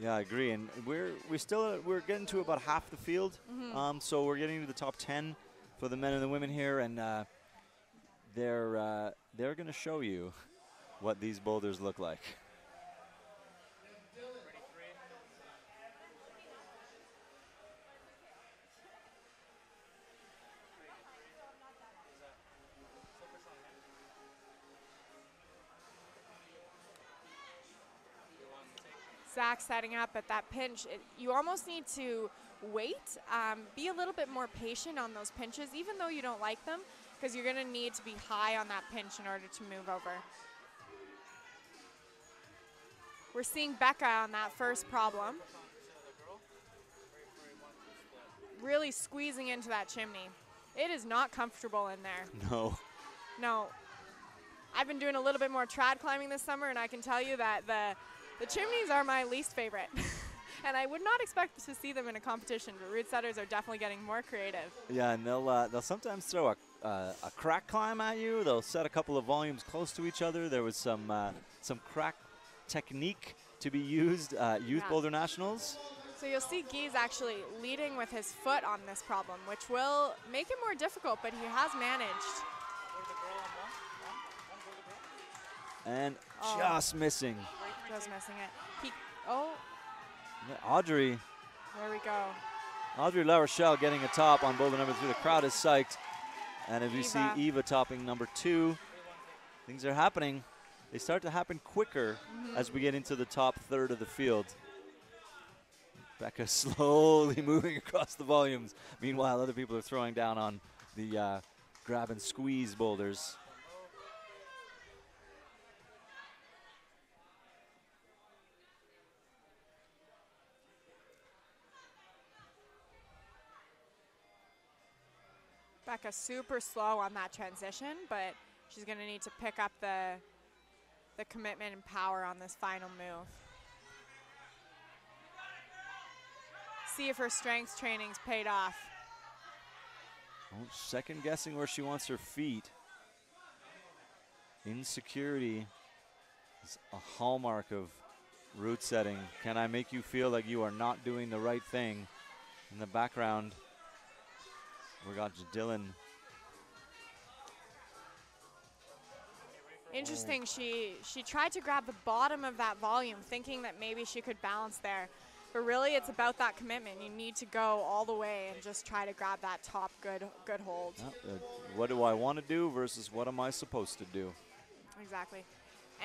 [SPEAKER 3] Yeah, I agree, and we're getting to about half the field, so we're getting to the top 10 for the men and the women here, and they're going to show you what these boulders look like.
[SPEAKER 4] Zach setting up at that pinch. You almost need to wait, be a little bit more patient on those pinches, even though you don't like them, because you're going to need to be high on that pinch in order to move over. We're seeing Becca on that first problem. Really squeezing into that chimney. It is not comfortable in there.
[SPEAKER 3] No.
[SPEAKER 4] No. I've been doing a little bit more trad climbing this summer, and I can tell you that the chimneys are my least favorite. And I would not expect to see them in a competition, but route setters are definitely getting more creative.
[SPEAKER 3] Yeah, and they'll sometimes throw a crack climb at you. They'll set a couple of volumes close to each other. There was some crack technique to be used at Youth Boulder Nationals.
[SPEAKER 4] So you'll see Guy's actually leading with his foot on this problem, which will make it more difficult, but he has managed.
[SPEAKER 3] And just missing.
[SPEAKER 4] Just missing it.
[SPEAKER 3] Audrey.
[SPEAKER 4] There we go.
[SPEAKER 3] Audrey La Rochelle getting a top on boulder number 3. The crowd is psyched. And as we see Eva topping number 2, things are happening. They start to happen quicker as we get into the top third of the field. Becca slowly moving across the volumes. Meanwhile, other people are throwing down on the grab and squeeze boulders.
[SPEAKER 4] Becca super slow on that transition, but she's going to need to pick up the commitment and power on this final move. See if her strength training's paid off.
[SPEAKER 3] Second guessing where she wants her feet. Insecurity is a hallmark of route setting. Can I make you feel like you are not doing the right thing? In the background, we got Dylan
[SPEAKER 4] Interesting. She tried to grab the bottom of that volume, thinking that maybe she could balance there. But really, it's about that commitment. You need to go all the way and just try to grab that top good hold.
[SPEAKER 3] What do I want to do versus what am I supposed to do?
[SPEAKER 4] Exactly.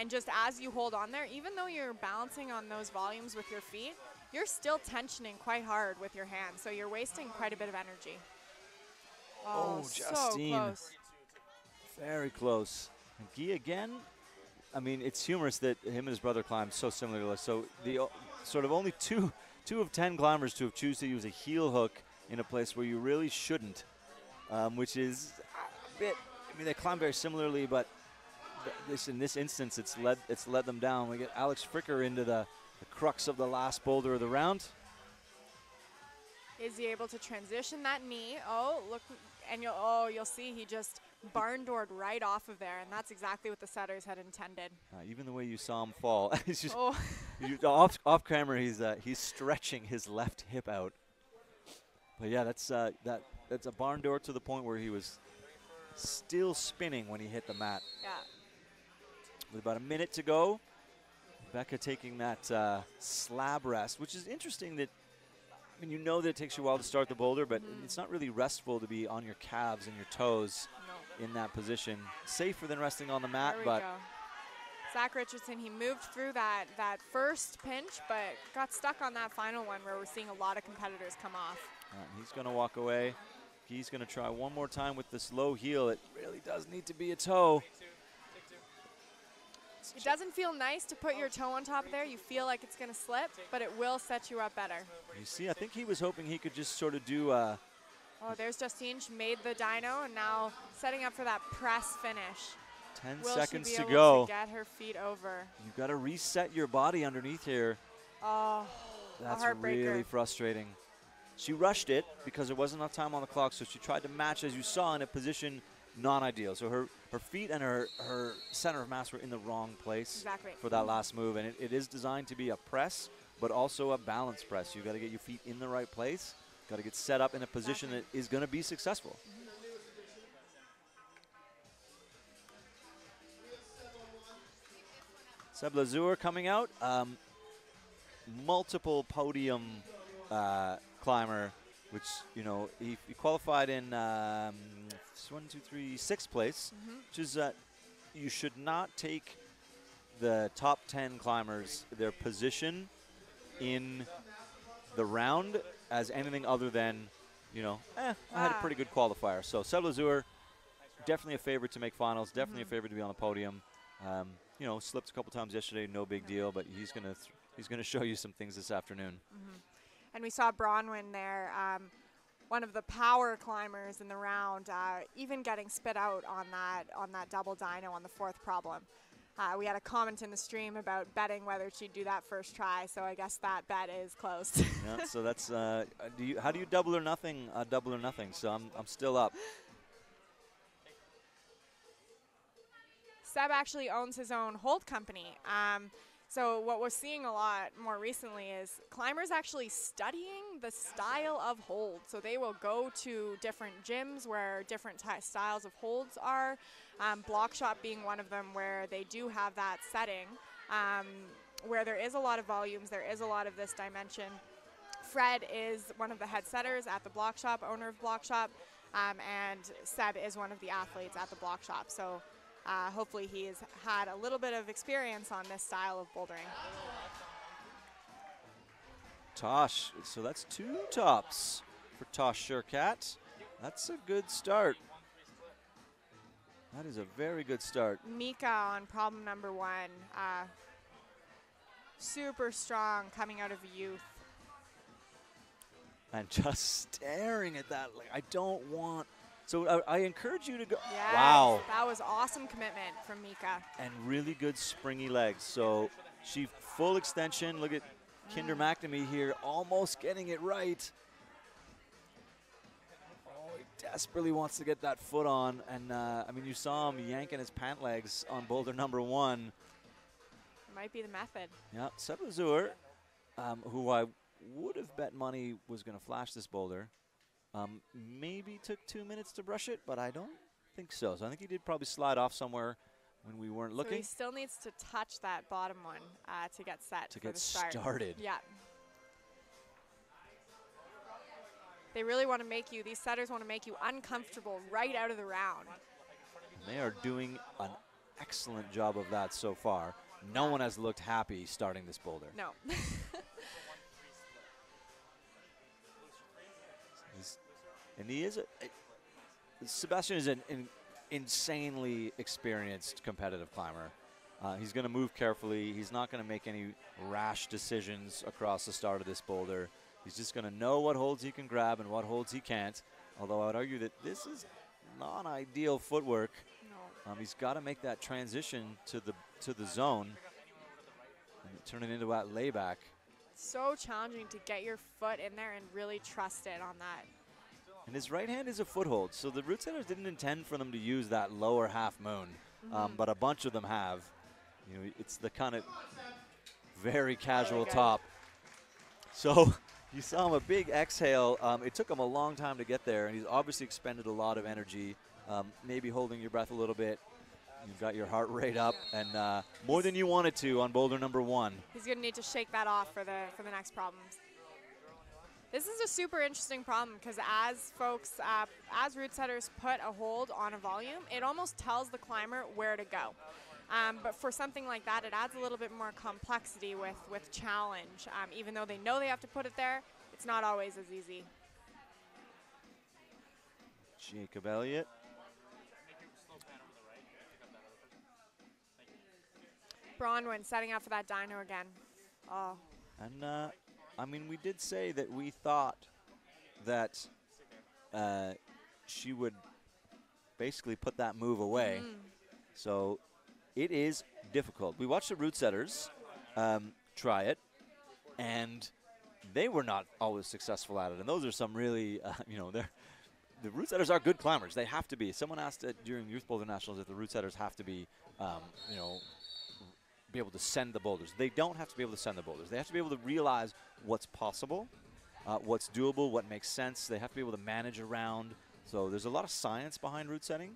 [SPEAKER 4] And just as you hold on there, even though you're balancing on those volumes with your feet, you're still tensioning quite hard with your hands. So you're wasting quite a bit of energy. Oh, so
[SPEAKER 3] Justine.
[SPEAKER 4] close.
[SPEAKER 3] Very close. And Guy again, I mean, it's humorous that him and his brother climbed so similarly. So the sort of only two of 10 climbers to have choose to use a heel hook in a place where you really shouldn't, which is a bit, I mean, they climb very similarly, but in this instance, it's led them down. We get Alex Fricker into the crux of the last boulder of the round.
[SPEAKER 4] Is he able to transition that knee? Oh, look, and you'll see he just barn doored right off of there, and that's exactly what the setters had intended.
[SPEAKER 3] Even the way you saw him fall, he's just
[SPEAKER 4] oh.
[SPEAKER 3] off camera. He's stretching his left hip out. But yeah, that's a barn door to the point where he was still spinning when he hit the mat.
[SPEAKER 4] Yeah.
[SPEAKER 3] With about a minute to go, Becca taking that slab rest, which is interesting that, I mean, you know that it takes you a while to start the boulder, but it's not really restful to be on your calves and your toes in that position. Safer than resting on the mat, but
[SPEAKER 4] go. Zach Richardson, he moved through that first pinch, but got stuck on that final one where we're seeing a lot of competitors come off.
[SPEAKER 3] He's going to walk away. He's going to try one more time with this low heel. It really does need to be a toe.
[SPEAKER 4] It doesn't feel nice to put your toe on top of there. You feel like it's going to slip, but it will set you up better.
[SPEAKER 3] You see, I think he was hoping he could just sort of do
[SPEAKER 4] oh, there's Justine. She made the dyno, and now setting up for that press finish.
[SPEAKER 3] 10
[SPEAKER 4] will
[SPEAKER 3] seconds
[SPEAKER 4] she be
[SPEAKER 3] to
[SPEAKER 4] able
[SPEAKER 3] go.
[SPEAKER 4] To get her feet over.
[SPEAKER 3] You've got to reset your body underneath here.
[SPEAKER 4] Oh,
[SPEAKER 3] that's really frustrating. She rushed it because there wasn't enough time on the clock, so she tried to match, as you saw, in a position non-ideal. So her feet and her center of mass were in the wrong place for that last move. And it is designed to be a press, but also a balance press. You've got to get your feet in the right place. Got to get set up in a position that is going to be successful. Seb Lazur coming out. Multiple podium climber, which, you know, he qualified in 6th place, which is you should not take the top 10 climbers, their position in the round as anything other than, you know, I had a pretty good qualifier. So Seb Lazur, definitely a favorite to make finals, definitely a favorite to be on the podium. You know, slipped a couple times yesterday, no big deal, but he's gonna show you some things this afternoon.
[SPEAKER 4] And we saw Bronwyn there, one of the power climbers in the round, even getting spit out on that double dyno on the 4th problem. We had a comment in the stream about betting whether she'd do that first try, so I guess that bet is closed.
[SPEAKER 3] Yeah, so that's how do you double or nothing? Double or nothing. So I'm still up.
[SPEAKER 4] Seb actually owns his own hold company. So what we're seeing a lot more recently is climbers actually studying the style of hold. So they will go to different gyms where different styles of holds are. Block shop being one of them, where they do have that setting, where there is a lot of volumes, there is a lot of this dimension. Fred is one of the head setters at the block shop, owner of block shop, and Seb is one of the athletes at the block shop. So hopefully he's had a little bit of experience on this style of bouldering.
[SPEAKER 3] Tosh, so that's 2 tops for Tosh Sherkat. That's a good start. That is a very good start.
[SPEAKER 4] Mika on problem number 1. Super strong coming out of youth.
[SPEAKER 3] And just staring at that, like, I don't want. So I encourage you to go.
[SPEAKER 4] Yes,
[SPEAKER 3] wow.
[SPEAKER 4] That was awesome commitment from Mika.
[SPEAKER 3] And really good springy legs. So she full extension. Look at Kinder McNamee here, almost getting it right. Oh, he desperately wants to get that foot on. And, I mean, you saw him yanking his pant legs on boulder number 1.
[SPEAKER 4] It might be the method.
[SPEAKER 3] Yeah, Seb Lazur, who I would have bet money was going to flash this boulder. Maybe took 2 minutes to brush it, but I don't think so. So I think he did probably slide off somewhere when we weren't
[SPEAKER 4] So
[SPEAKER 3] looking.
[SPEAKER 4] he still needs to touch that bottom one to get set
[SPEAKER 3] To
[SPEAKER 4] for
[SPEAKER 3] get
[SPEAKER 4] the start.
[SPEAKER 3] started.
[SPEAKER 4] Yeah. They really want to make you, these setters want to make you uncomfortable right out of the round.
[SPEAKER 3] They are doing an excellent job of that so far. No one has looked happy starting this boulder.
[SPEAKER 4] No.
[SPEAKER 3] And he is Sebastian is an insanely experienced competitive climber. He's going to move carefully. He's not going to make any rash decisions across the start of this boulder. He's just going to know what holds he can grab and what holds he can't. Although I would argue that this is non-ideal footwork.
[SPEAKER 4] No.
[SPEAKER 3] He's got to make that transition to the zone and turn it into that layback.
[SPEAKER 4] So challenging to get your foot in there and really trust it on that.
[SPEAKER 3] And his right hand is a foothold, so the route setters didn't intend for them to use that lower half moon, but a bunch of them have. You know, it's the kind of very casual top. So you saw him a big exhale. It took him a long time to get there, and he's obviously expended a lot of energy, maybe holding your breath a little bit. You've got your heart rate up, and more than you wanted to on boulder number 1.
[SPEAKER 4] He's going to need to shake that off for the next problems. This is a super interesting problem because as folks, as route setters put a hold on a volume, it almost tells the climber where to go. But for something like that, it adds a little bit more complexity with challenge. Even though they know they have to put it there, it's not always as easy.
[SPEAKER 3] Jacob Elliott.
[SPEAKER 4] Bronwyn setting up for that dyno again. Oh.
[SPEAKER 3] And I mean, we did say that we thought that she would basically put that move away. So it is difficult. We watched the route setters try it, and they were not always successful at it. And those are some really, you know, the route setters are good climbers. They have to be. Someone asked during Youth Boulder Nationals if the route setters have to be, you know, be able to send the boulders. They don't have to be able to send the boulders. They have to be able to realize what's possible, what's doable, what makes sense. They have to be able to manage around. So there's a lot of science behind route setting.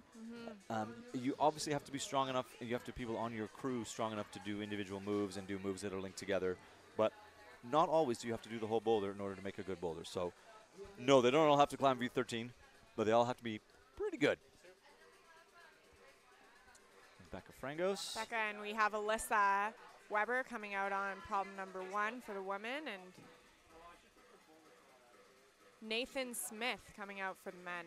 [SPEAKER 3] You obviously have to be strong enough, and you have to people on your crew strong enough to do individual moves and do moves that are linked together. But not always do you have to do the whole boulder in order to make a good boulder. So no, they don't all have to climb V13, but they all have to be pretty good. Becca Frangos.
[SPEAKER 4] Becca, and we have Alyssa Weber coming out on problem number 1 for the women, and Nathan Smith coming out for the men.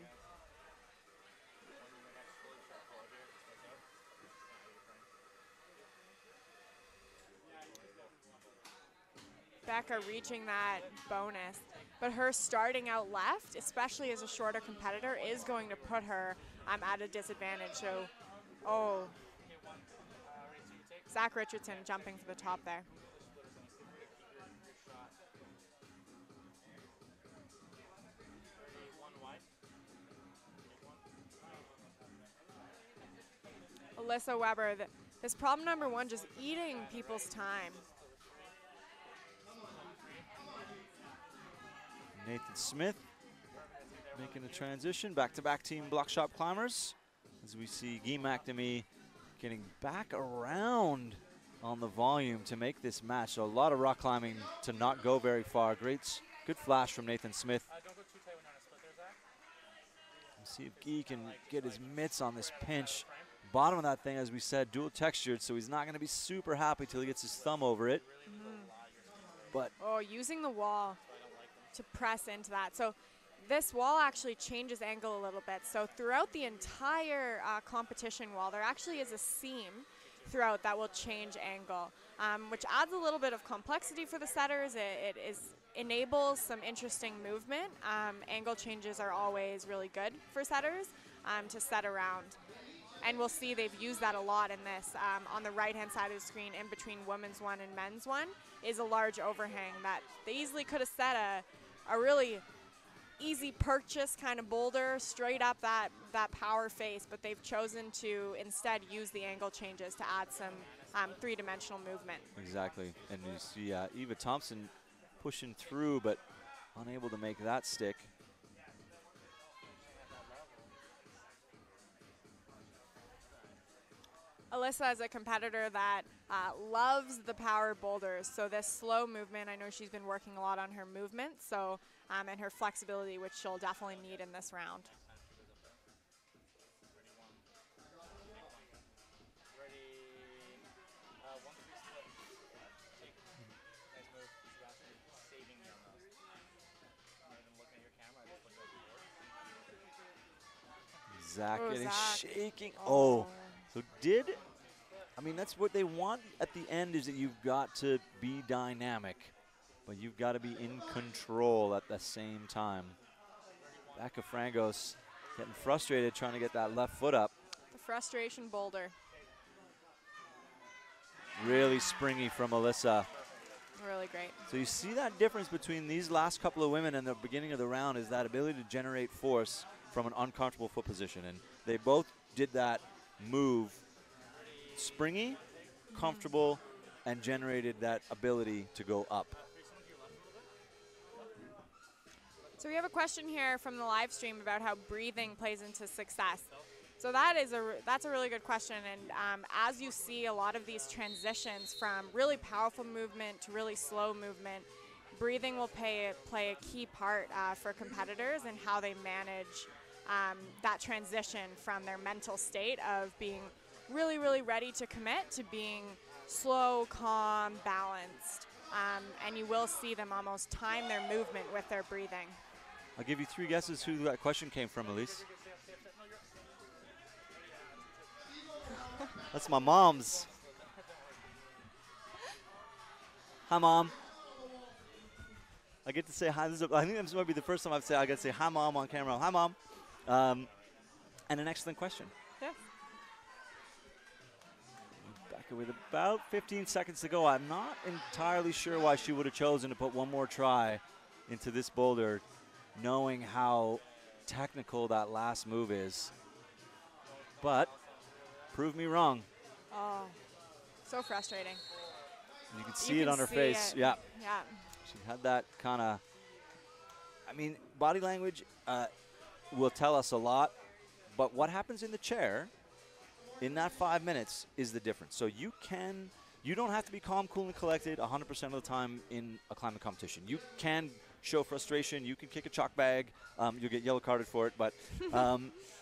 [SPEAKER 4] Becca reaching that bonus, but her starting out left, especially as a shorter competitor, is going to put her at a disadvantage. So, oh. Zach Richardson jumping for the top there. Alyssa Weber, this problem number 1 just eating people's time.
[SPEAKER 3] Nathan Smith making a transition. Back-to-back team block shop climbers. As we see Guy McNamee getting back around on the volume to make this match. So a lot of rock climbing to not go very far. Good flash from Nathan Smith. Let's see if Guy can get his mitts on this pinch. Bottom of that thing, as we said, dual textured, so he's not going to be super happy till he gets his thumb over it. But
[SPEAKER 4] using the wall to press into that. So this wall actually changes angle a little bit. So throughout the entire competition wall, there actually is a seam throughout that will change angle, which adds a little bit of complexity for the setters. It enables some interesting movement. Angle changes are always really good for setters to set around. And we'll see they've used that a lot in this. On the right-hand side of the screen, in between women's 1 and men's 1, is a large overhang that they easily could have set a really easy purchase kind of boulder straight up that power face, but they've chosen to instead use the angle changes to add some three-dimensional movement.
[SPEAKER 3] Exactly, and you see Eva Thompson pushing through, but unable to make that stick.
[SPEAKER 4] Alyssa is a competitor that loves the power boulders. So this slow movement, I know she's been working a lot on her movement, so and her flexibility, which she'll definitely need in this round.
[SPEAKER 3] Zach getting
[SPEAKER 4] Zach.
[SPEAKER 3] shaking. Oh, so I mean, that's what they want at the end, is that you've got to be dynamic, but you've got to be in control at the same time. Becca Frangos getting frustrated trying to get that left foot up.
[SPEAKER 4] The frustration boulder.
[SPEAKER 3] Really springy from Alyssa.
[SPEAKER 4] Really great.
[SPEAKER 3] So you see that difference between these last couple of women and the beginning of the round is that ability to generate force from an uncomfortable foot position. And they both did that move springy, comfortable, and generated that ability to go up.
[SPEAKER 4] So we have a question here from the live stream about how breathing plays into success. So that's a really good question, and as you see a lot of these transitions from really powerful movement to really slow movement, breathing will play a key part for competitors and how they manage that transition from their mental state of being really, really ready to commit to being slow, calm, balanced, and you will see them almost time their movement with their breathing.
[SPEAKER 3] I'll give you 3 guesses who that question came from, Elise. That's my mom's. Hi, Mom. I get to say hi. I think this might be the first time I get to say hi, Mom, on camera. Hi, Mom. And an excellent question.
[SPEAKER 4] Yeah.
[SPEAKER 3] Becca with about 15 seconds to go. I'm not entirely sure why she would have chosen to put one more try into this boulder, knowing how technical that last move is. But prove me wrong.
[SPEAKER 4] Oh, so frustrating.
[SPEAKER 3] You can see it on her face. Yeah.
[SPEAKER 4] Yeah.
[SPEAKER 3] She had that kind of, I mean, body language will tell us a lot, but what happens in the chair in that 5 minutes is the difference. So you don't have to be calm, cool, and collected 100% of the time in a climbing competition. You can show frustration. You can kick a chalk bag. You'll get yellow carded for it. But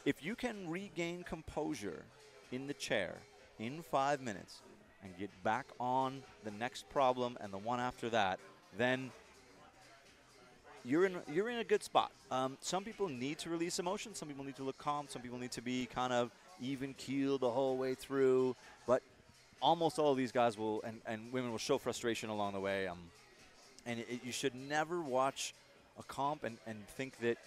[SPEAKER 3] if you can regain composure in the chair in 5 minutes and get back on the next problem and the one after that, then you're in a good spot. Some people need to release emotion. Some people need to look calm. Some people need to be kind of even keeled the whole way through. But almost all of these guys will and women will show frustration along the way. And you should never watch a comp and think that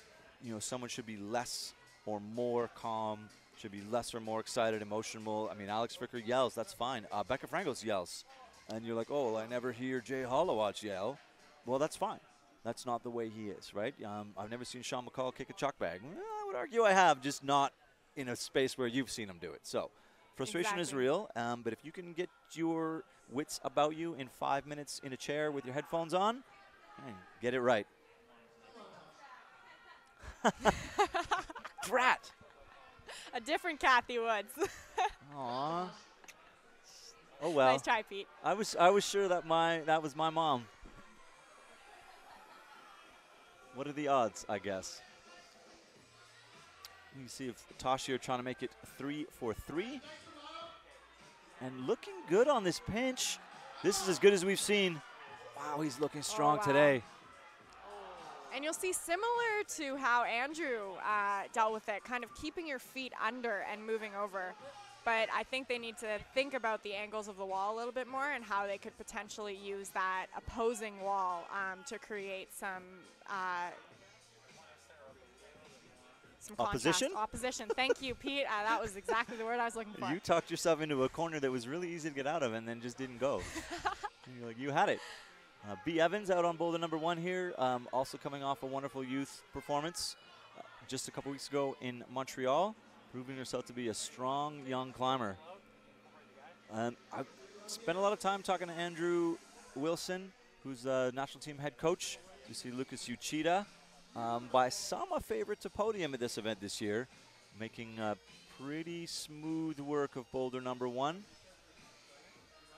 [SPEAKER 3] someone should be less or more calm, should be less or more excited, emotional. I mean, Alex Fricker yells. That's fine. Becca Frangos yells. And you're like, oh, well, I never hear Jay Hollowatch yell. Well, that's fine. That's not the way he is, right? I've never seen Sean McColl kick a chalk bag. Well, I would argue I have, just not in a space where you've seen him do it. So frustration is real, but if you can get your wits about you in 5 minutes in a chair with your headphones on, get it right. Drat!
[SPEAKER 4] A different Kathy Woods.
[SPEAKER 3] Aw. Oh well.
[SPEAKER 4] Nice try, Pete.
[SPEAKER 3] I was sure that was my mom. What are the odds, I guess? You see if Toshio trying to make it 3 for 3. And looking good on this pinch. This is as good as we've seen. Wow, he's looking strong today.
[SPEAKER 4] And you'll see similar to how Andrew dealt with it, kind of keeping your feet under and moving over. But I think they need to think about the angles of the wall a little bit more and how they could potentially use that opposing wall to create some
[SPEAKER 3] opposition?
[SPEAKER 4] Opposition. Thank you, Pete. That was exactly the word I was looking for.
[SPEAKER 3] You talked yourself into a corner that was really easy to get out of and then just didn't go. You're like, you had it. B. Evans out on boulder number 1 here, also coming off a wonderful youth performance just a couple weeks ago in Montreal, proving herself to be a strong young climber. I've spent a lot of time talking to Andrew Wilson, who's the national team head coach. You see Lucas Uchida, by some a favorite to podium at this event this year, making Pretty smooth work of boulder number 1.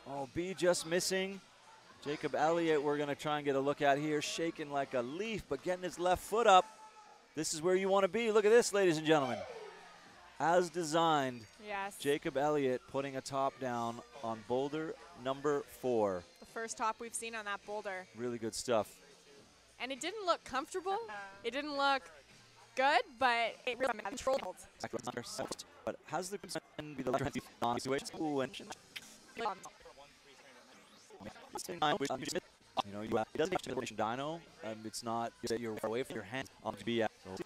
[SPEAKER 3] Oh, B just missing. Jacob Elliott, we're going to try and get a look at here, shaking like a leaf, but getting his left foot up. This is where you want to be. Look at this, ladies and gentlemen. As designed,
[SPEAKER 4] Yes.
[SPEAKER 3] Jacob Elliott putting a top down on boulder number 4.
[SPEAKER 4] The first top we've seen on that boulder.
[SPEAKER 3] Really good stuff.
[SPEAKER 4] And it didn't look comfortable. It didn't look good, but it really controlled.
[SPEAKER 3] But has the be the left on situation? Ooh, and you know, it doesn't have to be dyno. It's not that you're far away from your hand to be at. So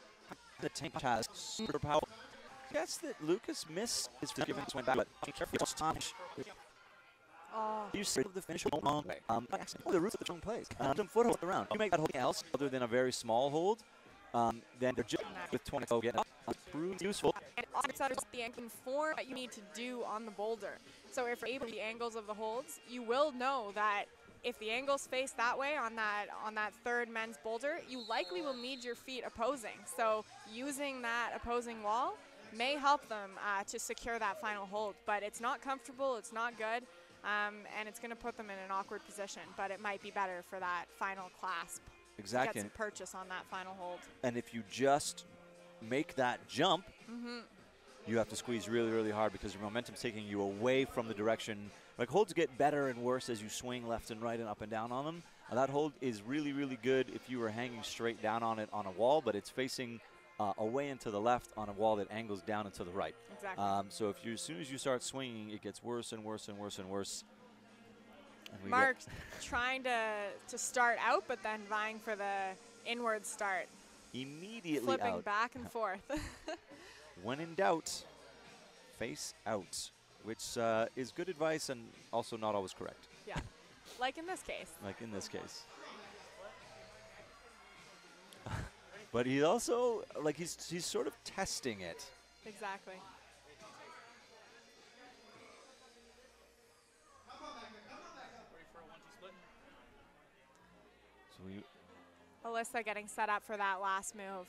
[SPEAKER 3] the tank has super power. Guess that Lucas missed his given went back, but carefully time.
[SPEAKER 4] Oh.
[SPEAKER 3] You see the finish the roots of the wrong place. Foothold around. You make that hold else other than a very small hold. Then they're just with 20 get proved useful.
[SPEAKER 4] And it's the angle form that you need to do on the boulder. So if you're able to the angles of the holds, you will know that if the angles face that way on that third men's boulder, you likely will need your feet opposing. So using that opposing wall may help them to secure that final hold. But it's not comfortable, it's not good, and it's going to put them in an awkward position. But it might be better for that final clasp.
[SPEAKER 3] Exactly.
[SPEAKER 4] Get some purchase on that final hold.
[SPEAKER 3] And if you just make that jump, you have to squeeze really, really hard because your momentum's taking you away from the direction. Like, holds get better and worse as you swing left and right and up and down on them. That hold is really, really good if you were hanging straight down on it on a wall, but it's facing away and to the left on a wall that angles down and to the right.
[SPEAKER 4] Exactly.
[SPEAKER 3] So if you, as soon as you start swinging, it gets worse and worse and worse and worse. And
[SPEAKER 4] Mark trying to start out, but then vying for the inward start.
[SPEAKER 3] Immediately
[SPEAKER 4] flipping
[SPEAKER 3] out.
[SPEAKER 4] back and forth.
[SPEAKER 3] When in doubt, face out, which is good advice and also not always correct.
[SPEAKER 4] Yeah, like in this case.
[SPEAKER 3] Like in this case. But he's also, like, he's sort of testing it.
[SPEAKER 4] Exactly. So Alyssa getting set up for that last move.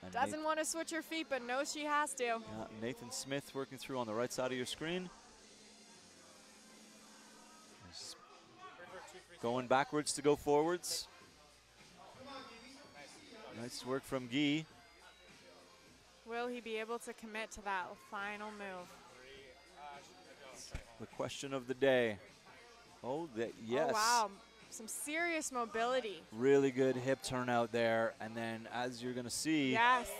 [SPEAKER 3] And
[SPEAKER 4] Doesn't want to switch her feet, but knows she has to.
[SPEAKER 3] Yeah, Nathan Smith working through on the right side of your screen. Going backwards to go forwards. Nice work from Guy.
[SPEAKER 4] Will he be able to commit to that final move?
[SPEAKER 3] The question of the day. Oh, yes.
[SPEAKER 4] Oh, wow. Some serious mobility.
[SPEAKER 3] Really good hip turnout there. And then, as you're going to see,
[SPEAKER 4] yes,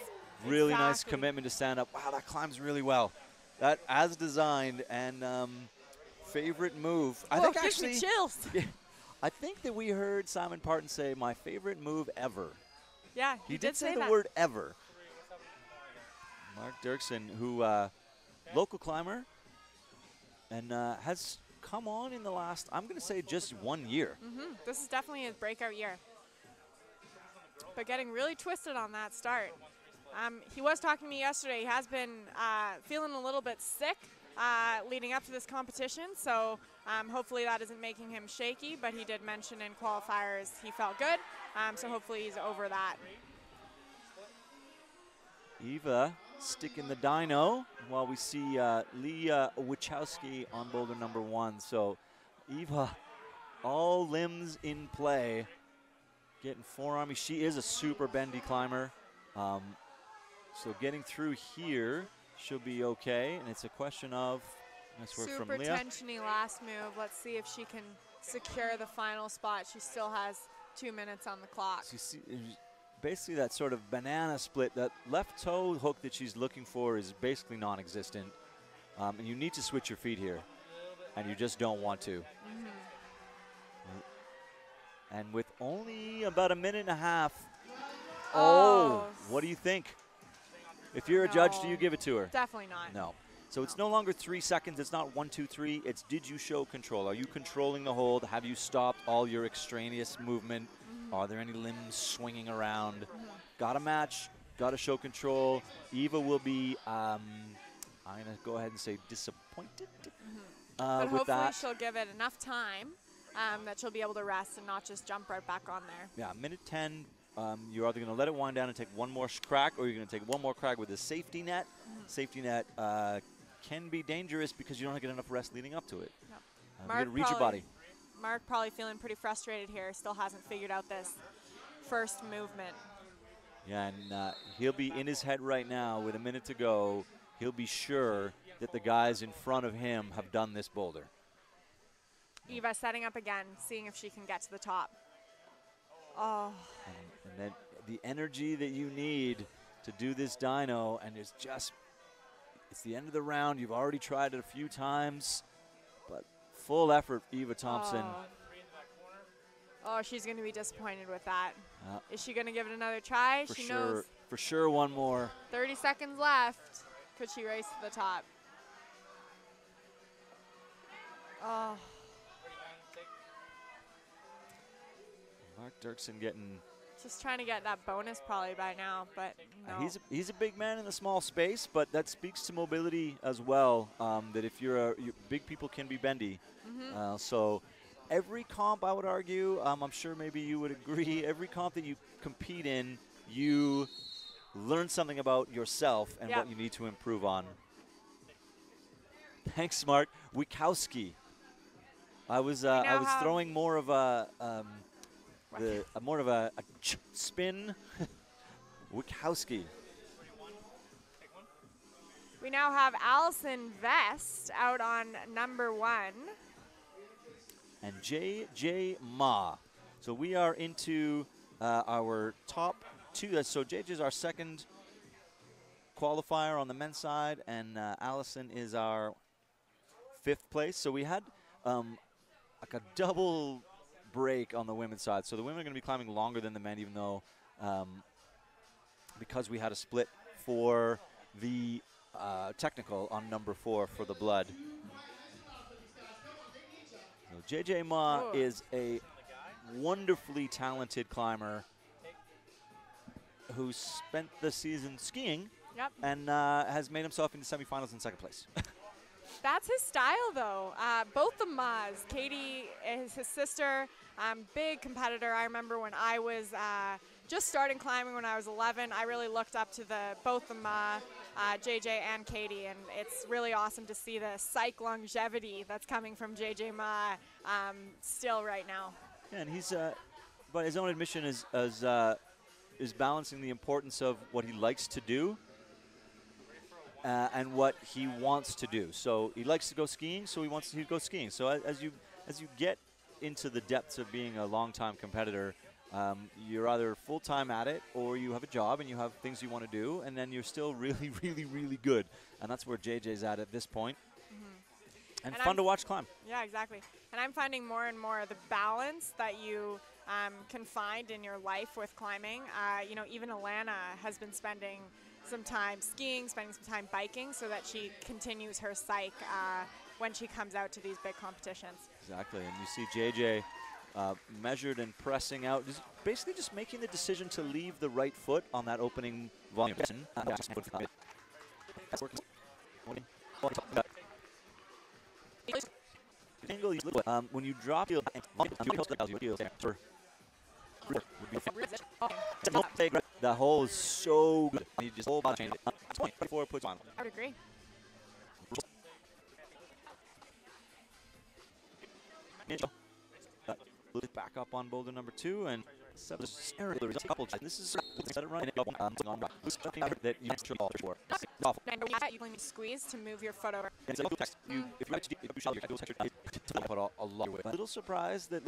[SPEAKER 3] really nice commitment to stand up. Wow, that climbs really well. That as designed and favorite move.
[SPEAKER 4] I think actually gives me chills.
[SPEAKER 3] I think that we heard Simon Parton say my favorite move ever.
[SPEAKER 4] Yeah,
[SPEAKER 3] he did say the
[SPEAKER 4] that.
[SPEAKER 3] word ever. Mark Dirksen, who local climber and has come on in the last, I'm going to say, just 1 year.
[SPEAKER 4] This is definitely his breakout year. But getting really twisted on that start. He was talking to me yesterday. He has been feeling a little bit sick leading up to this competition, so hopefully that isn't making him shaky, but he did mention in qualifiers he felt good, so hopefully he's over that.
[SPEAKER 3] Eva sticking the dyno while we see Leah Wachowski on boulder number 1. So Eva, all limbs in play, getting forearmy. She is a super bendy climber. So getting through here, she'll be okay. And it's a question of, nice work from Leah.
[SPEAKER 4] Super tensiony last move. Let's see if she can secure the final spot. She still has 2 minutes on the clock.
[SPEAKER 3] So you see, basically that sort of banana split, that left toe hook that she's looking for is basically non-existent. And you need to switch your feet here, and you just don't want to. And with only about a minute and a half, what do you think? If you're a judge, do you give it to her?
[SPEAKER 4] Definitely not.
[SPEAKER 3] No. So it's no longer 3 seconds. It's not 1, 2, 3. It's did you show control? Are you controlling the hold? Have you stopped all your extraneous movement? Are there any limbs swinging around? Got to match. Got to show control. Eva will be, I'm going to go ahead and say disappointed
[SPEAKER 4] but
[SPEAKER 3] with
[SPEAKER 4] hopefully
[SPEAKER 3] that.
[SPEAKER 4] She'll give it enough time that she'll be able to rest and not just jump right back on there.
[SPEAKER 3] Yeah, minute 10. you're either going to let it wind down and take one more crack, or you're going to take one more crack with a safety net. Safety net can be dangerous because you don't get enough rest leading up to it.
[SPEAKER 4] Yep.
[SPEAKER 3] You got to read your body.
[SPEAKER 4] Mark probably feeling pretty frustrated here. Still hasn't figured out this first movement.
[SPEAKER 3] Yeah, and he'll be in his head right now with a minute to go. He'll be sure that the guys in front of him have done this boulder.
[SPEAKER 4] Eva setting up again, seeing if she can get to the top. Oh.
[SPEAKER 3] And then the energy that you need to do this dyno, and it's the end of the round. You've already tried it a few times, but full effort, Eva Thompson.
[SPEAKER 4] Oh, she's going to be disappointed with that. Is she going to give it another try? She knows.
[SPEAKER 3] For sure, one more.
[SPEAKER 4] 30 seconds left. Could she race to the top? Oh.
[SPEAKER 3] Mark Dirksen getting...
[SPEAKER 4] Just trying to get that bonus probably by now, but no.
[SPEAKER 3] He's a big man in the small space, but that speaks to mobility as well, that if big people can be bendy. So every comp, I would argue, I'm sure maybe you would agree, every comp that you compete in, you learn something about yourself and what you need to improve on. Thanks, Mark. Wikowski. I was throwing more of a spin. Wikowski.
[SPEAKER 4] We now have Allison Vest out on number 1.
[SPEAKER 3] And JJ Ma. So we are into our top 2. So JJ is our second qualifier on the men's side, and Allison is our 5th place. So we had like a double break on the women's side. So the women are going to be climbing longer than the men, even though because we had a split for the technical on number 4 for the blood. So JJ Ma is a wonderfully talented climber who spent the season skiing and has made himself into semifinals in 2nd place.
[SPEAKER 4] That's his style, though. Both the Ma's. Katie is his sister, big competitor. I remember when I was just starting climbing when I was 11, I really looked up to both the Ma, JJ and Katie, and it's really awesome to see the psych longevity that's coming from JJ Ma still right now.
[SPEAKER 3] Yeah, and he's, by his own admission, is balancing the importance of what he likes to do and what he wants to do. So he likes to go skiing, so he wants to go skiing. So as you get into the depths of being a long-time competitor, you're either full-time at it, or you have a job and you have things you want to do, and then you're still really, really, really good. And that's where JJ's at this point. And fun to watch climb.
[SPEAKER 4] Yeah, exactly. And I'm finding more and more the balance that you can find in your life with climbing. You know, even Alana has been spending some time skiing, spending some time biking, so that she continues her psych when she comes out to these big competitions.
[SPEAKER 3] Exactly, and you see JJ measured and pressing out, basically just making the decision to leave the right foot on that opening volume. When you drop the hole is so good. You just hold change it. 24 puts on.
[SPEAKER 4] I would agree.
[SPEAKER 3] Back up on boulder number 2 and this is let it run that you for.
[SPEAKER 4] You can squeeze to move your foot over.
[SPEAKER 3] A little surprised that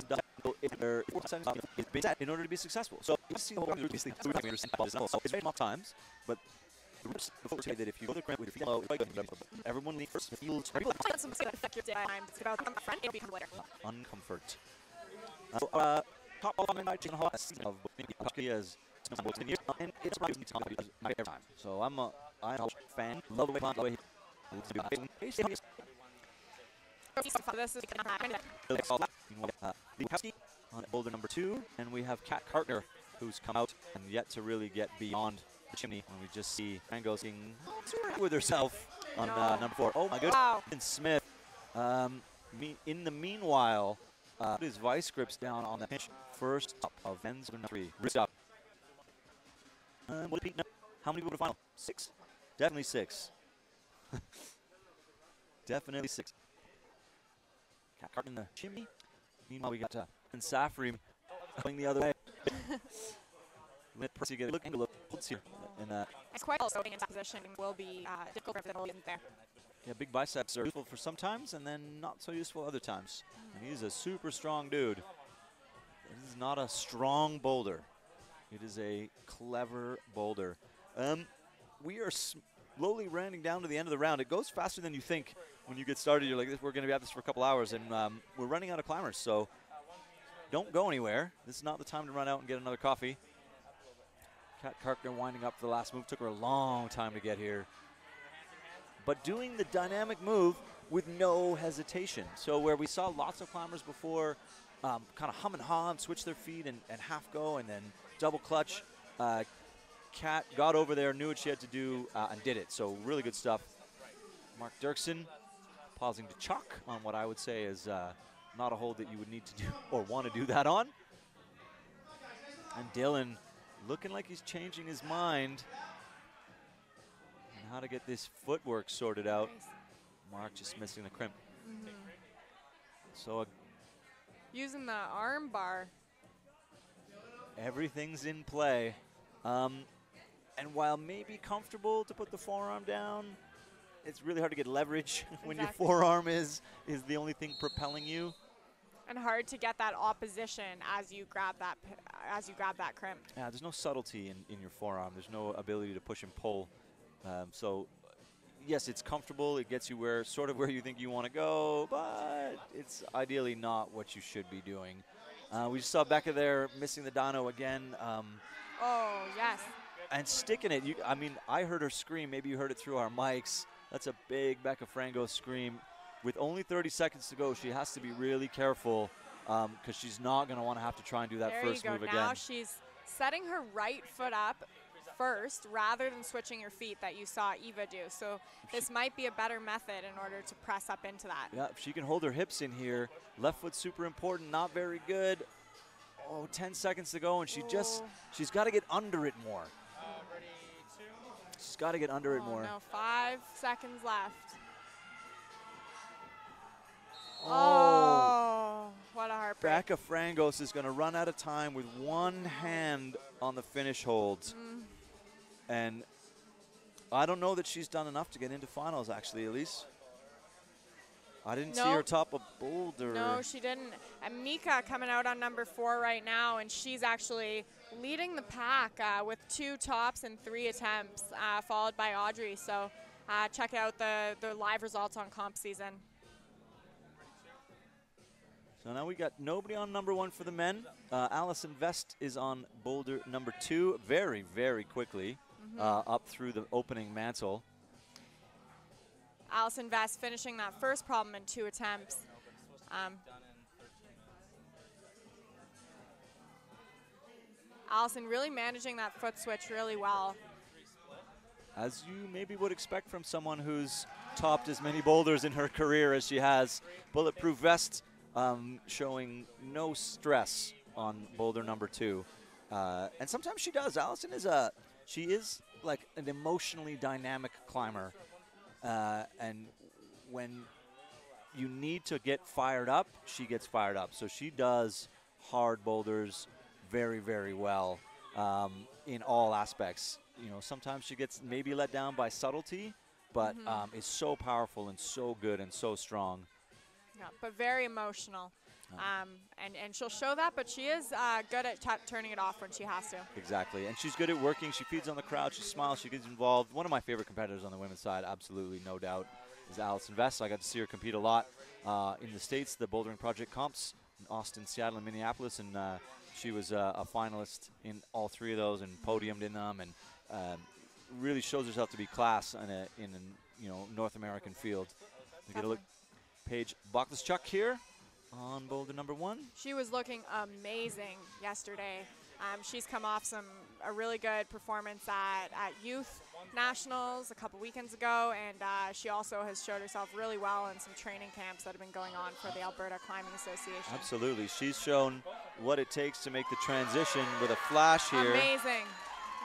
[SPEAKER 3] in order to be successful. So it's very mock times, but the rules say that if you go to the ground with your feet low, everyone leaves first. Uncomfort. Top of my of as and it's my time. So I'm a fan. Love the way this is on boulder number 2, and we have Kat Cartner, who's come out and yet to really get beyond the chimney. When we just see Rango singing with herself on number 4. Oh my goodness!
[SPEAKER 4] Wow.
[SPEAKER 3] And Smith. In the meanwhile, his vice grips down on the pinch. First up of men's number 3. Wrist up. What did Pete know? How many people to final? 6? Definitely 6. Definitely 6. Cat cart in the chimney. Meanwhile, we got and Safri going the other way. Let Percy get a look angle here. And
[SPEAKER 4] it's quite also being in that position will be difficult if the ball isn't there.
[SPEAKER 3] yeah, big biceps are useful for sometimes and then not so useful other times. And he's a super strong dude. This is not a strong boulder. It is a clever boulder. We are slowly rounding down to the end of the round. It goes faster than you think when you get started. You're like, we're going to be at this for a couple hours, and we're running out of climbers, so don't go anywhere. This is not the time to run out and get another coffee. Kat Karkner winding up for the last move. Took her a long time to get here, but doing the dynamic move with no hesitation. So where we saw lots of climbers before kind of hum and haw and switch their feet and half go and then double clutch, Kat got over there, knew what she had to do, and did it. So really good stuff. Mark Dirksen pausing to chalk on what I would say is not a hold that you would need to do or want to do that on. And Dylan looking like he's changing his mind on how to get this footwork sorted out. Mark just missing the crimp. So
[SPEAKER 4] using the arm bar.
[SPEAKER 3] Everything's in play. And while maybe comfortable to put the forearm down, it's really hard to get leverage when your forearm is the only thing propelling you.
[SPEAKER 4] And hard to get that opposition as you grab that crimp.
[SPEAKER 3] Yeah, there's no subtlety in your forearm. There's no ability to push and pull. So yes, it's comfortable. It gets you where you think you want to go, but it's ideally not what you should be doing. We just saw Becca there missing the dyno again.
[SPEAKER 4] Oh, yes.
[SPEAKER 3] And sticking it. I mean, I heard her scream. Maybe you heard it through our mics. That's a big Becca Frango scream. With only 30 seconds to go, she has to be really careful because she's not going to want to have to try and do that first move again.
[SPEAKER 4] Now she's setting her right foot up first rather than switching her feet that you saw Eva do. So this might be a better method in order to press up into that.
[SPEAKER 3] Yeah, if she can hold her hips in here. Left foot super important, not very good. Oh, 10 seconds to go, and she's got to get under it more. She's got to get under it more.
[SPEAKER 4] No, 5 seconds left.
[SPEAKER 3] Oh,
[SPEAKER 4] what a heartbreak.
[SPEAKER 3] Becca Frangos is going to run out of time with one hand on the finish hold. And I don't know that she's done enough to get into finals, actually, Elise. I didn't see her top a Boulder.
[SPEAKER 4] No, she didn't. And Mika coming out on number 4 right now, and she's actually leading the pack with 2 tops and 3 attempts, followed by Audrey. So check out the live results on comp season.
[SPEAKER 3] So now we got nobody on number 1 for the men. Allison Vest is on Boulder number 2 very, very quickly up through the opening mantle.
[SPEAKER 4] Allison Vest finishing that first problem in 2 attempts. Allison really managing that foot switch really well.
[SPEAKER 3] As you maybe would expect from someone who's topped as many boulders in her career as she has. Bulletproof Vest showing no stress on boulder number 2. And sometimes she does. Allison she is like an emotionally dynamic climber. And when you need to get fired up, she gets fired up. So she does hard boulders very, very well in all aspects. You know, sometimes she gets maybe let down by subtlety, but is so powerful and so good and so strong.
[SPEAKER 4] Yeah, but very emotional. And she'll show that, but she is good at turning it off when she has to. Exactly,
[SPEAKER 3] and she's good at working. She feeds on the crowd. She smiles. She gets involved. One of my favorite competitors on the women's side, absolutely, no doubt, is Allison Vest. I got to see her compete a lot in the States, the Bouldering Project comps in Austin, Seattle, and Minneapolis, and she was a finalist in all 3 of those and podiumed in them, and really shows herself to be class in a North American field. We get a look. Paige Bokleszczuk here on boulder number 1.
[SPEAKER 4] She was looking amazing yesterday. She's come off a really good performance at Youth Nationals a couple weekends ago, and she also has showed herself really well in some training camps that have been going on for the Alberta Climbing Association.
[SPEAKER 3] Absolutely. She's shown what it takes to make the transition with a flash here.
[SPEAKER 4] Amazing.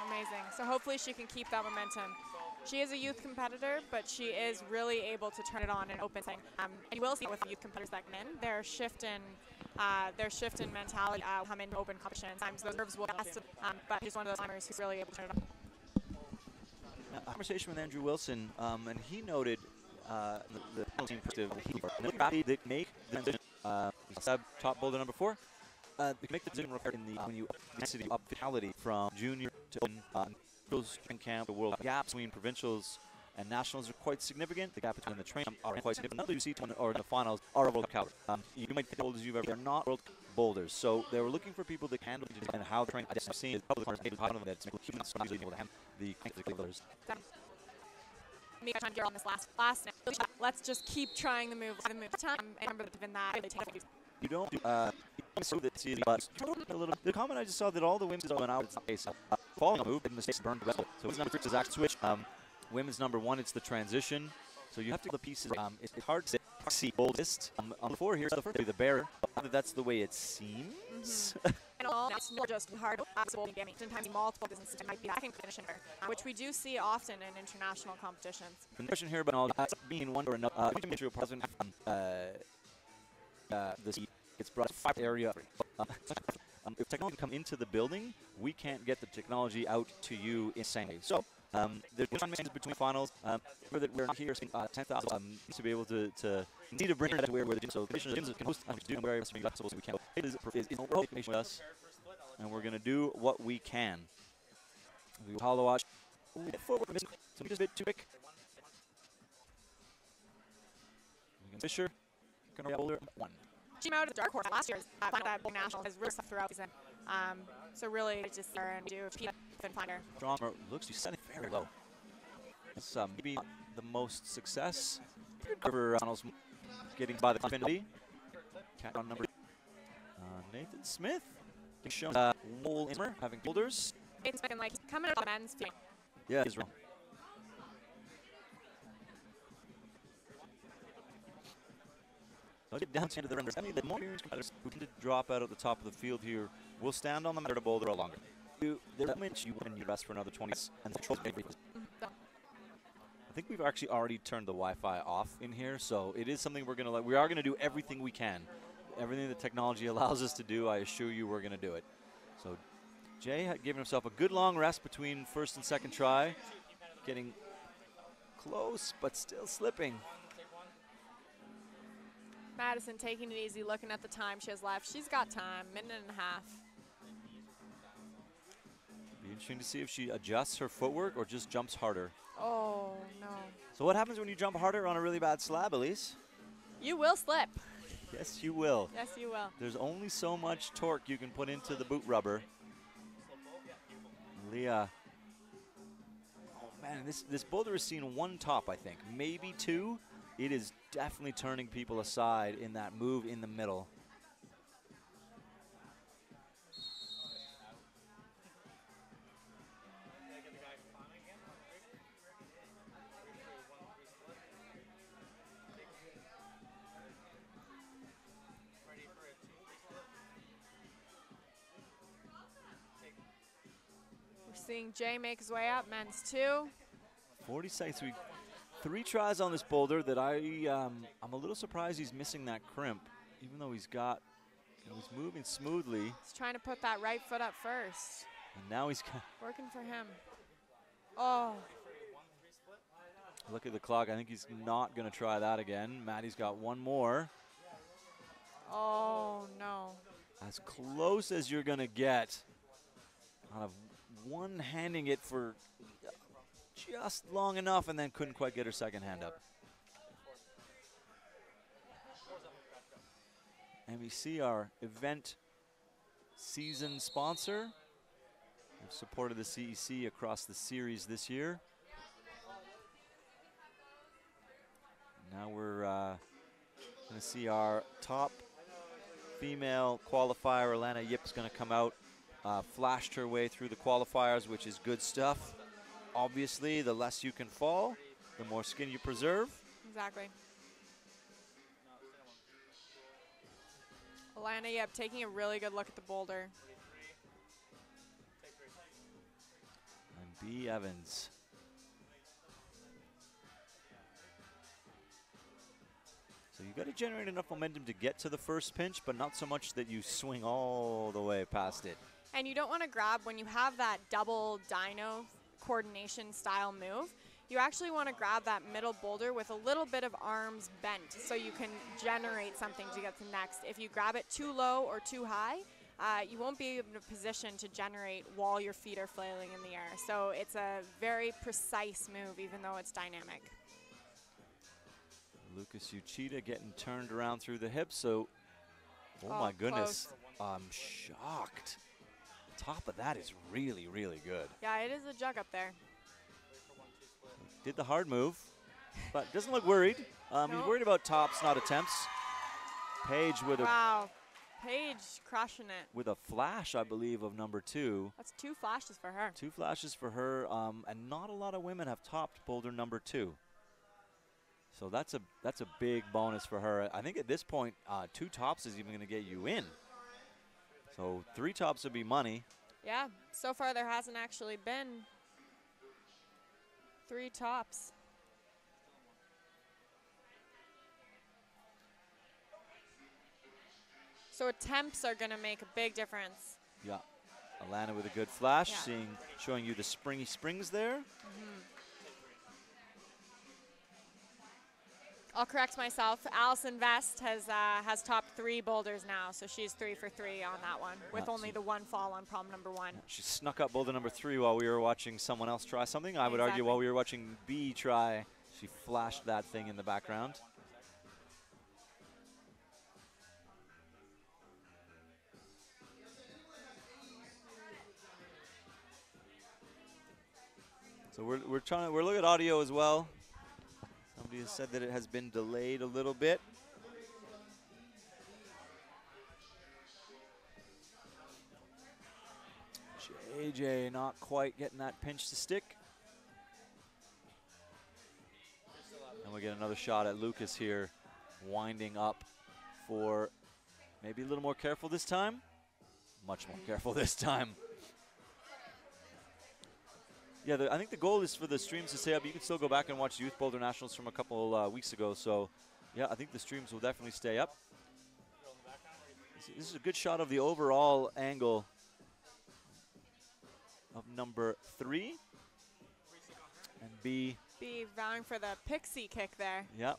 [SPEAKER 4] Amazing. So hopefully she can keep that momentum. She is a youth competitor, but she is really able to turn it on in open setting. And you will see with youth competitors that come in, their shift in mentality come into open competition. Sometimes those nerves will get but she's one of those climbers who's really able to turn it on.
[SPEAKER 3] A conversation with Andrew Wilson, and he noted the team perspective. They make the transition. Top boulder number 4. They can make the decision in the when you density up vitality from junior to training camp. The world gap between provincials and nationals are quite significant. The gap between the training are quite significant. None of you see or in the finals are World Cup Calgary. You might think the boulders you've ever. They're not World Cup boulders, so they were looking for people that can handle and how the training. I've seen is public that's humans able to handle the boulders.
[SPEAKER 4] Me trying to get on this last. Let's just keep trying the move. Time and remember that that really takes.
[SPEAKER 3] You don't do so that a little. The comment I just saw that all the women's going out. It's following a move and mistakes burned the So women's number 6 is actually switch. Women's number 1, it's the transition. So you have to get the pieces. It's hard to see boldest. On the 4 here, the bearer. That's the way it seems.
[SPEAKER 4] And that's more just hard. Sometimes multiple businesses might be backing finishing her, which we do see often in international competitions.
[SPEAKER 3] The question here about all being one or another. This gets brought to 5 area. If technology can come into the building, we can't get the technology out to you in the same way. So there's one between finals. That we're not here 10,000 to be able to need to bring that to where the gym. So the gyms can host do where we can. It is with us, and we're gonna do what we can. We will hollow watch. Forward, so just a bit too quick. Fisher, gonna Boulder 1.
[SPEAKER 4] She came out of the dark horse last year's that national has really stuff throughout the season. So really just there and do and find her.
[SPEAKER 3] Strong looks she's setting very low. It's maybe the most success for getting by the infinity. Cat on number Nathan Smith. Shown Wool Ismer having boulders.
[SPEAKER 4] Nathan Smith like coming out of the men's field.
[SPEAKER 3] Yeah, Israel. I'll get down to the renders. I mean, the more competitors who tend to drop out at the top of the field here will stand on the matter to boulder a longer. You win your rest for another 20 and the control. I think we've actually already turned the Wi-Fi off in here, so it is something we're gonna we are gonna do everything we can, everything the technology allows us to do. I assure you, we're gonna do it. So Jay had given himself a good long rest between first and second try, getting close but still slipping.
[SPEAKER 4] Madison taking it easy, looking at the time she has left. She's got time, minute and a half.
[SPEAKER 3] Be interesting to see if she adjusts her footwork or just jumps harder.
[SPEAKER 4] Oh, no.
[SPEAKER 3] So what happens when you jump harder on a really bad slab, Elise?
[SPEAKER 4] You will slip.
[SPEAKER 3] Yes, you will.
[SPEAKER 4] Yes, you will.
[SPEAKER 3] There's only so much torque you can put into the boot rubber. Leah. Oh, man, this boulder has seen one top, I think. Maybe 2. It is definitely turning people aside in that move in the middle.
[SPEAKER 4] We're seeing Jay make his way up, men's 2.
[SPEAKER 3] 40 seconds. 3 tries on this boulder that I'm a little surprised he's missing that crimp, even though he's moving smoothly.
[SPEAKER 4] He's trying to put that right foot up first.
[SPEAKER 3] And now he's
[SPEAKER 4] working for him. Oh.
[SPEAKER 3] Look at the clock. I think he's not going to try that again. Maddie's got one more.
[SPEAKER 4] Oh, no.
[SPEAKER 3] As close as you're going to get out of one-handing it for just long enough, and then couldn't quite get her second hand up. And we see our event season sponsor. We've supported the CEC across the series this year. Now we're going to see our top female qualifier, Alana Yip's going to come out, flashed her way through the qualifiers, which is good stuff. Obviously, the less you can fall, the more skin you preserve.
[SPEAKER 4] Exactly. Alana Yip taking a really good look at the boulder.
[SPEAKER 3] B. Evans. So you got to generate enough momentum to get to the first pinch, but not so much that you swing all the way past it.
[SPEAKER 4] And you don't want to grab, when you have that double dyno coordination style move, you actually want to grab that middle boulder with a little bit of arms bent so you can generate something to get to next. If you grab it too low or too high, you won't be in a position to generate while your feet are flailing in the air. So it's a very precise move, even though it's dynamic.
[SPEAKER 3] Lucas Uchida getting turned around through the hips, so, oh my goodness,
[SPEAKER 4] close.
[SPEAKER 3] I'm shocked. Top of that is really, really good.
[SPEAKER 4] Yeah, it is a jug up there.
[SPEAKER 3] Did the hard move, but doesn't look worried. He's worried about tops, not attempts. Paige with
[SPEAKER 4] wow. Paige crushing it.
[SPEAKER 3] With a flash, I believe, of number 2.
[SPEAKER 4] That's 2 flashes for her.
[SPEAKER 3] 2 flashes for her, and not a lot of women have topped Boulder number 2. So that's a big bonus for her. I think at this point, 2 tops is even going to get you in. So 3 tops would be money.
[SPEAKER 4] Yeah, so far there hasn't actually been 3 tops. So attempts are going to make a big difference.
[SPEAKER 3] Yeah, Alana with a good flash,
[SPEAKER 4] Yeah.
[SPEAKER 3] showing you the springy springs there.
[SPEAKER 4] I'll correct myself. Allison Vest has topped 3 boulders now, so she's 3 for 3 on that one, with only the 1 fall on prom number 1.
[SPEAKER 3] She snuck up boulder number 3 while we were watching someone else try something. I would argue
[SPEAKER 4] Exactly.
[SPEAKER 3] while we were watching B try, she flashed that thing in the background. So we're looking at audio as well. Somebody has said that it has been delayed a little bit. JJ not quite getting that pinch to stick. And we get another shot at Lucas here, winding up for maybe a little more careful this time. Much more careful this time. Yeah, I think the goal is for the streams to stay up. You can still go back and watch Youth Boulder Nationals from a couple weeks ago. So, yeah, I think the streams will definitely stay up. This is a good shot of the overall angle of number 3. And B
[SPEAKER 4] vowing for the pixie kick there.
[SPEAKER 3] Yeah,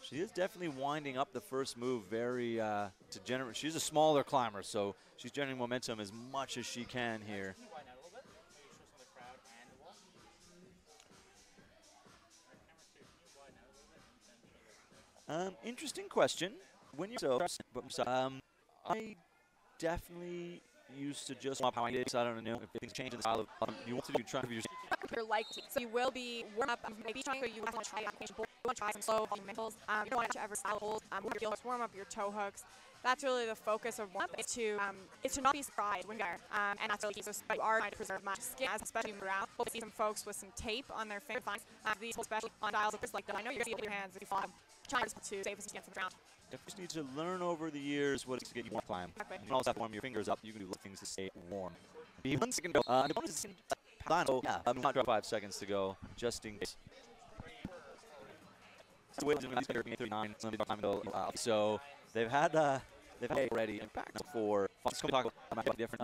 [SPEAKER 3] she is definitely winding up the first move very to generate. She's a smaller climber, so she's generating momentum as much as she can here. Interesting question. When you're I definitely used to just up how I did. So I don't know if things change in the style of you want to do try to use.
[SPEAKER 4] You're likely, so you will be warm up. Maybe trying. You want to try application. You want to try some slow fundamentals. You don't want to ever style holds. Warm up your toe hooks. That's really the focus of warm up. Is to not be surprised when you're and that's really key. So you are trying to preserve much skin, especially around. We'll see some folks with some tape on their fingers. These especially on dials like that. I know you're going to see your hands if you fall. Trying to save as you can from the ground.
[SPEAKER 3] You just need to learn over the years what it's to get you warm climb.
[SPEAKER 4] Exactly.
[SPEAKER 3] You can also have to warm your fingers up. You can do things to stay warm. Be 1 second go. The bonus is not drop 5 seconds to go, just in case. So they've had already impact for different.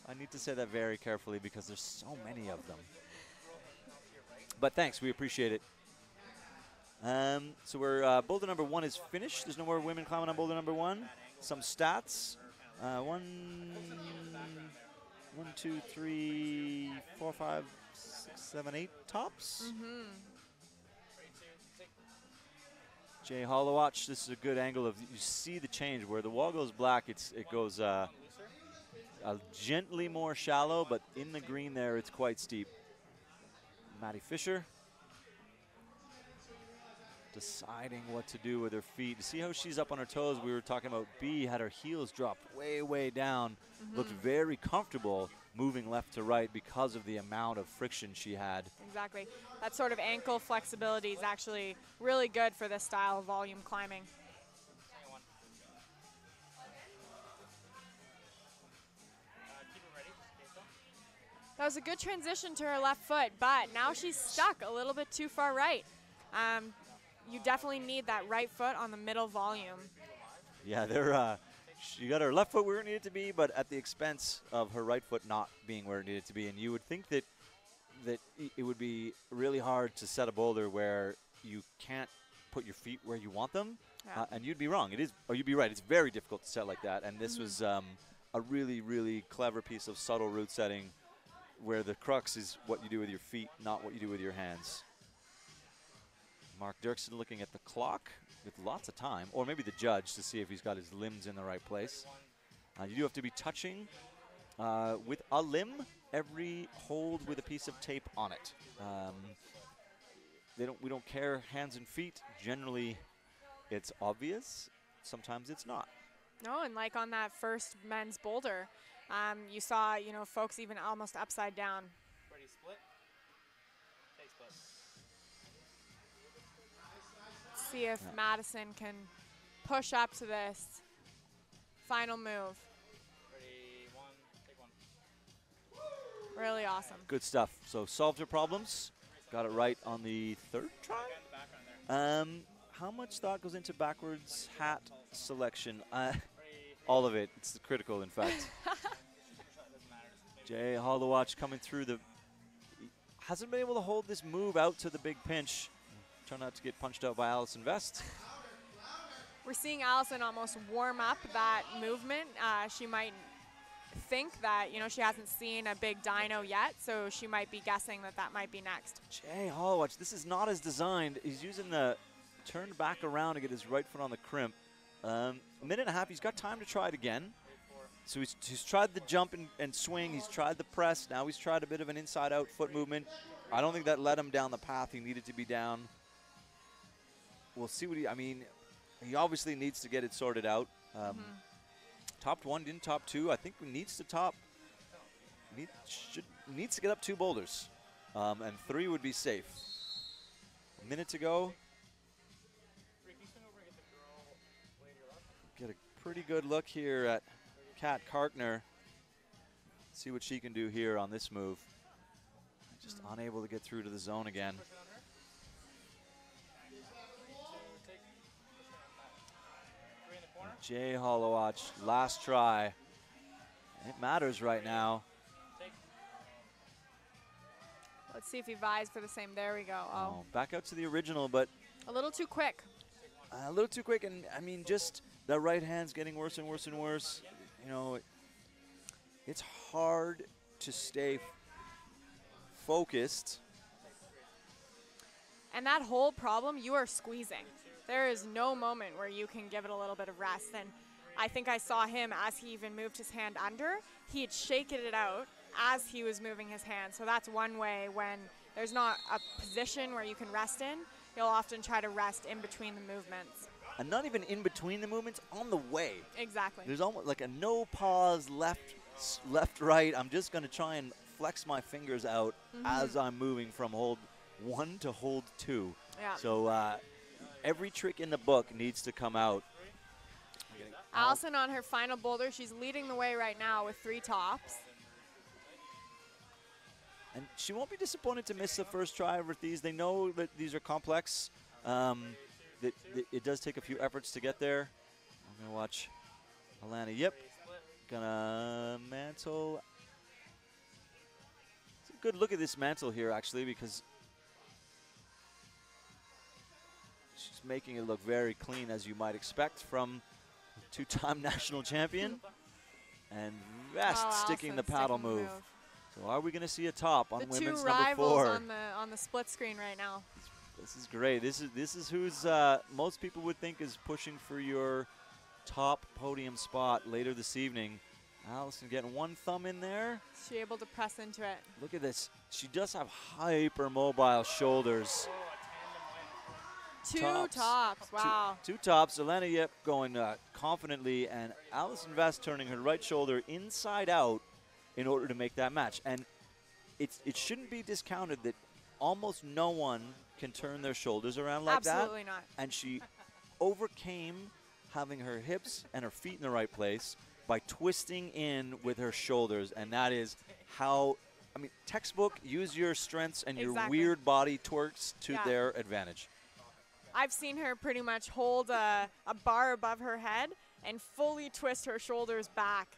[SPEAKER 3] I need to say that very carefully because there's so many of them. But thanks, we appreciate it. So we're boulder number 1 is finished. There's no more women climbing on boulder number 1. Some stats. 1, 2, 3, 4, 5, 6, 7, 8 tops. Jay Hollowatch, this is a good angle of you see the change where the wall goes black. It goes gently more shallow, but in the green there it's quite steep. Maddie Fisher deciding what to do with her feet. To see how she's up on her toes, we were talking about B had her heels dropped way, way down. Looked very comfortable moving left to right because of the amount of friction she had.
[SPEAKER 4] Exactly. That sort of ankle flexibility is actually really good for this style of volume climbing. That was a good transition to her left foot, but now she's stuck a little bit too far right. You definitely need that right foot on the middle volume.
[SPEAKER 3] Yeah, she got her left foot where it needed to be, but at the expense of her right foot not being where it needed to be. And you would think that it would be really hard to set a boulder where you can't put your feet where you want them, and you'd be wrong. It is, or you'd be right. It's very difficult to set like that, and this was a really, really clever piece of subtle route setting where the crux is what you do with your feet, not what you do with your hands. Mark Dirksen looking at the clock with lots of time, or maybe the judge to see if he's got his limbs in the right place. You do have to be touching with a limb every hold with a piece of tape on it. We don't care hands and feet. Generally, it's obvious. Sometimes it's not.
[SPEAKER 4] No, and like on that first men's boulder, you saw, folks even almost upside down.
[SPEAKER 5] Ready, split. Take split.
[SPEAKER 4] See if Madison can push up to this final move.
[SPEAKER 5] Ready, one, take one.
[SPEAKER 4] Really awesome.
[SPEAKER 3] Good stuff. So solved her problems. Got it right on the third try. How much thought goes into backwards hat selection? All of it. It's critical, in fact. Jay Hollowatch coming through hasn't been able to hold this move out to the big pinch. Trying not to get punched out by Allison Vest.
[SPEAKER 4] We're seeing Allison almost warm up that movement. She might think that, she hasn't seen a big dyno yet, so she might be guessing that might be next.
[SPEAKER 3] Jay Hollowatch, this is not as designed. He's using the turned back around to get his right foot on the crimp. A minute and a half, he's got time to try it again. So he's tried the jump and swing, he's tried the press, now he's tried a bit of an inside-out foot movement. I don't think that led him down the path he needed to be down. We'll see what he obviously needs to get it sorted out. Topped one, didn't top two. I think he needs to needs to get up 2 boulders, and 3 would be safe. A minute to go. Get a pretty good look here at Kat Karkner. See what she can do here on this move. Just unable to get through to the zone again. Jay Hollowatch, last try. It matters right now.
[SPEAKER 4] Let's see if he vies for the same. There we go. Oh.
[SPEAKER 3] Back out to the original, but
[SPEAKER 4] a little too quick.
[SPEAKER 3] A little too quick, and just the right hand's getting worse and worse and worse. It's hard to stay focused.
[SPEAKER 4] And that whole problem, you are squeezing. There is no moment where you can give it a little bit of rest. And I think I saw him as he even moved his hand under. He had shaken it out as he was moving his hand. So that's one way when there's not a position where you can rest in. You'll often try to rest in between the movements.
[SPEAKER 3] And not even in between the movements, on the way.
[SPEAKER 4] Exactly.
[SPEAKER 3] There's almost like a no pause, left, right. I'm just going to try and flex my fingers out as I'm moving from hold 1 to hold 2.
[SPEAKER 4] Yeah.
[SPEAKER 3] So every trick in the book needs to come out.
[SPEAKER 4] Allison on her final boulder. She's leading the way right now with 3 tops.
[SPEAKER 3] And she won't be disappointed to miss the first try with these. They know that these are complex. That it does take a few efforts to get there. I'm going to watch Alana. Yep. Gonna mantle. It's a good look at this mantle here, actually, because she's making it look very clean, as you might expect from 2-time national champion. And Vest sticking the paddle move. So are we going to see a top on women's number 4?
[SPEAKER 4] The 2 rivals on the split screen right now.
[SPEAKER 3] This is great. This is who's most people would think is pushing for your top podium spot later this evening. Allison getting 1 thumb in there.
[SPEAKER 4] Is she able to press into it?
[SPEAKER 3] Look at this. She does have hyper mobile shoulders.
[SPEAKER 4] 2 tops. Wow.
[SPEAKER 3] 2 tops. Elena Yip going confidently, and Allison Vest turning her right shoulder inside out in order to make that match. And it shouldn't be discounted that almost no one can turn their shoulders around like that.
[SPEAKER 4] Absolutely not.
[SPEAKER 3] And she overcame having her hips and her feet in the right place by twisting in with her shoulders, and that is how I mean, textbook, use your strengths and your
[SPEAKER 4] Exactly.
[SPEAKER 3] weird body twerks to
[SPEAKER 4] Yeah.
[SPEAKER 3] their advantage.
[SPEAKER 4] I've seen her pretty much hold a bar above her head and fully twist her shoulders back.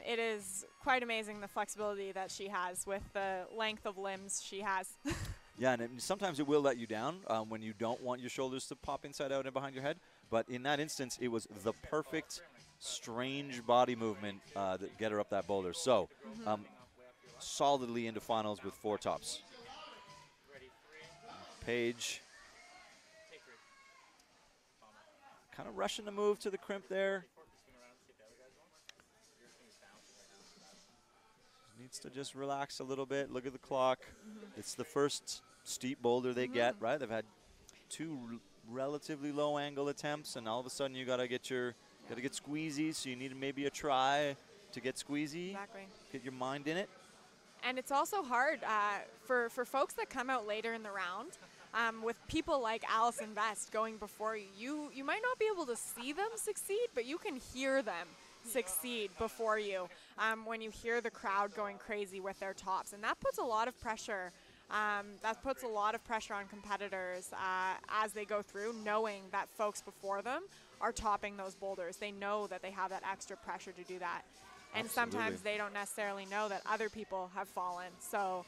[SPEAKER 4] It is quite amazing the flexibility that she has with the length of limbs she has.
[SPEAKER 3] Yeah, and sometimes it will let you down when you don't want your shoulders to pop inside out and behind your head. But in that instance, it was the perfect, strange body movement that get her up that boulder. So, solidly into finals with 4 tops. Paige kind of rushing the move to the crimp there. Needs to just relax a little bit. Look at the clock. It's the first steep boulder they get, right? They've had 2 relatively low angle attempts, and all of a sudden you gotta get squeezy. So you need maybe a try to get squeezy.
[SPEAKER 4] Exactly.
[SPEAKER 3] Get your mind in it.
[SPEAKER 4] And it's also hard for folks that come out later in the round. With people like Allison Vest going before you, you might not be able to see them succeed, but you can hear them succeed before you when you hear the crowd going crazy with their tops. And that puts a lot of pressure. That puts a lot of pressure on competitors as they go through, knowing that folks before them are topping those boulders. They know that they have that extra pressure to do that. And sometimes they don't necessarily know that other people have fallen. So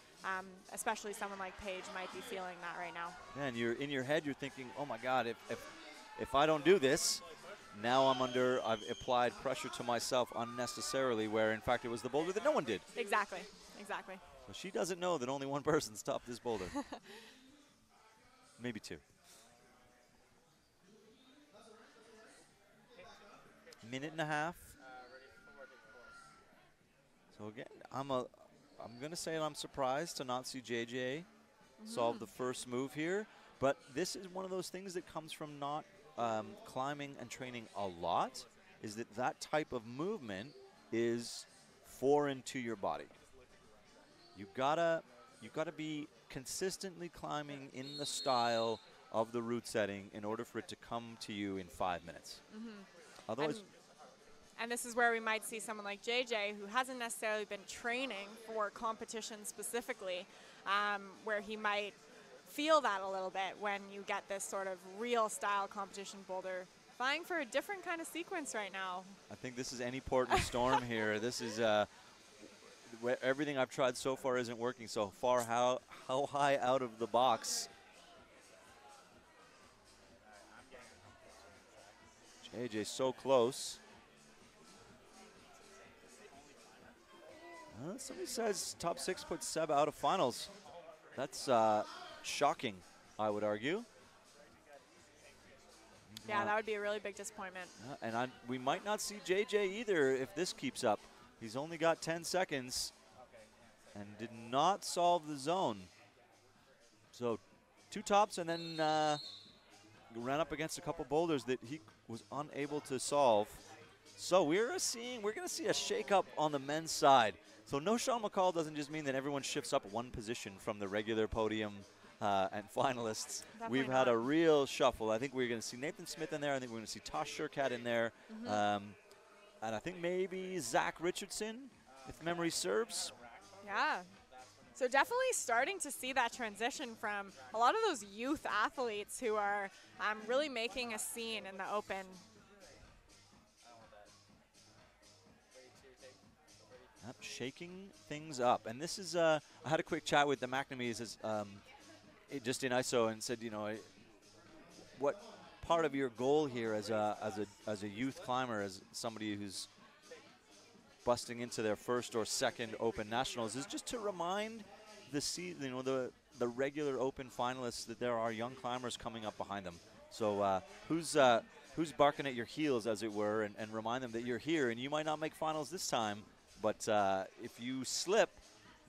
[SPEAKER 4] especially someone like Paige might be feeling that right now.
[SPEAKER 3] Yeah, and you're in your head, you're thinking, oh my God, if I don't do this, now I've applied pressure to myself unnecessarily, where in fact it was the boulder that no one did.
[SPEAKER 4] Exactly, exactly.
[SPEAKER 3] So she doesn't know that only one person's topped this boulder. Maybe 2. Minute and a half. So again, I'm gonna say I'm surprised to not see JJ solve the first move here, but this is one of those things that comes from not climbing and training a lot, is that type of movement is foreign to your body. You gotta be consistently climbing in the style of the route setting in order for it to come to you in 5 minutes. Otherwise.
[SPEAKER 4] And this is where we might see someone like JJ, who hasn't necessarily been training for competition specifically, where he might feel that a little bit when you get this sort of real style competition boulder. Vying for a different kind of sequence right now.
[SPEAKER 3] I think this is any port in a storm here. This is where everything I've tried so far isn't working so far. How high out of the box? JJ so close. Somebody says top 6 puts Seb out of finals. That's shocking, I would argue.
[SPEAKER 4] Yeah, that would be a really big disappointment.
[SPEAKER 3] And we might not see JJ either if this keeps up. He's only got 10 seconds and did not solve the zone. So 2 tops and then ran up against a couple boulders that he was unable to solve. So we're going to see a shake-up on the men's side. So no Sean Mccoll doesn't just mean that everyone shifts up 1 position from the regular podium and finalists.
[SPEAKER 4] Definitely
[SPEAKER 3] We've had a real shuffle. I think we're going to see Nathan Smith in there. I think we're going to see Tosh Shurkat in there. And I think maybe Zach Richardson, if memory serves.
[SPEAKER 4] Yeah. So definitely starting to see that transition from a lot of those youth athletes who are really making a scene in the open.
[SPEAKER 3] Shaking things up. And this is, I had a quick chat with the McNamees just in ISO and said, you know, what part of your goal here as a youth climber, as somebody who's busting into their first or second Open Nationals, is just to remind the regular Open finalists that there are young climbers coming up behind them. So who's barking at your heels, as it were, and remind them that you're here and you might not make finals this time, but if you slip,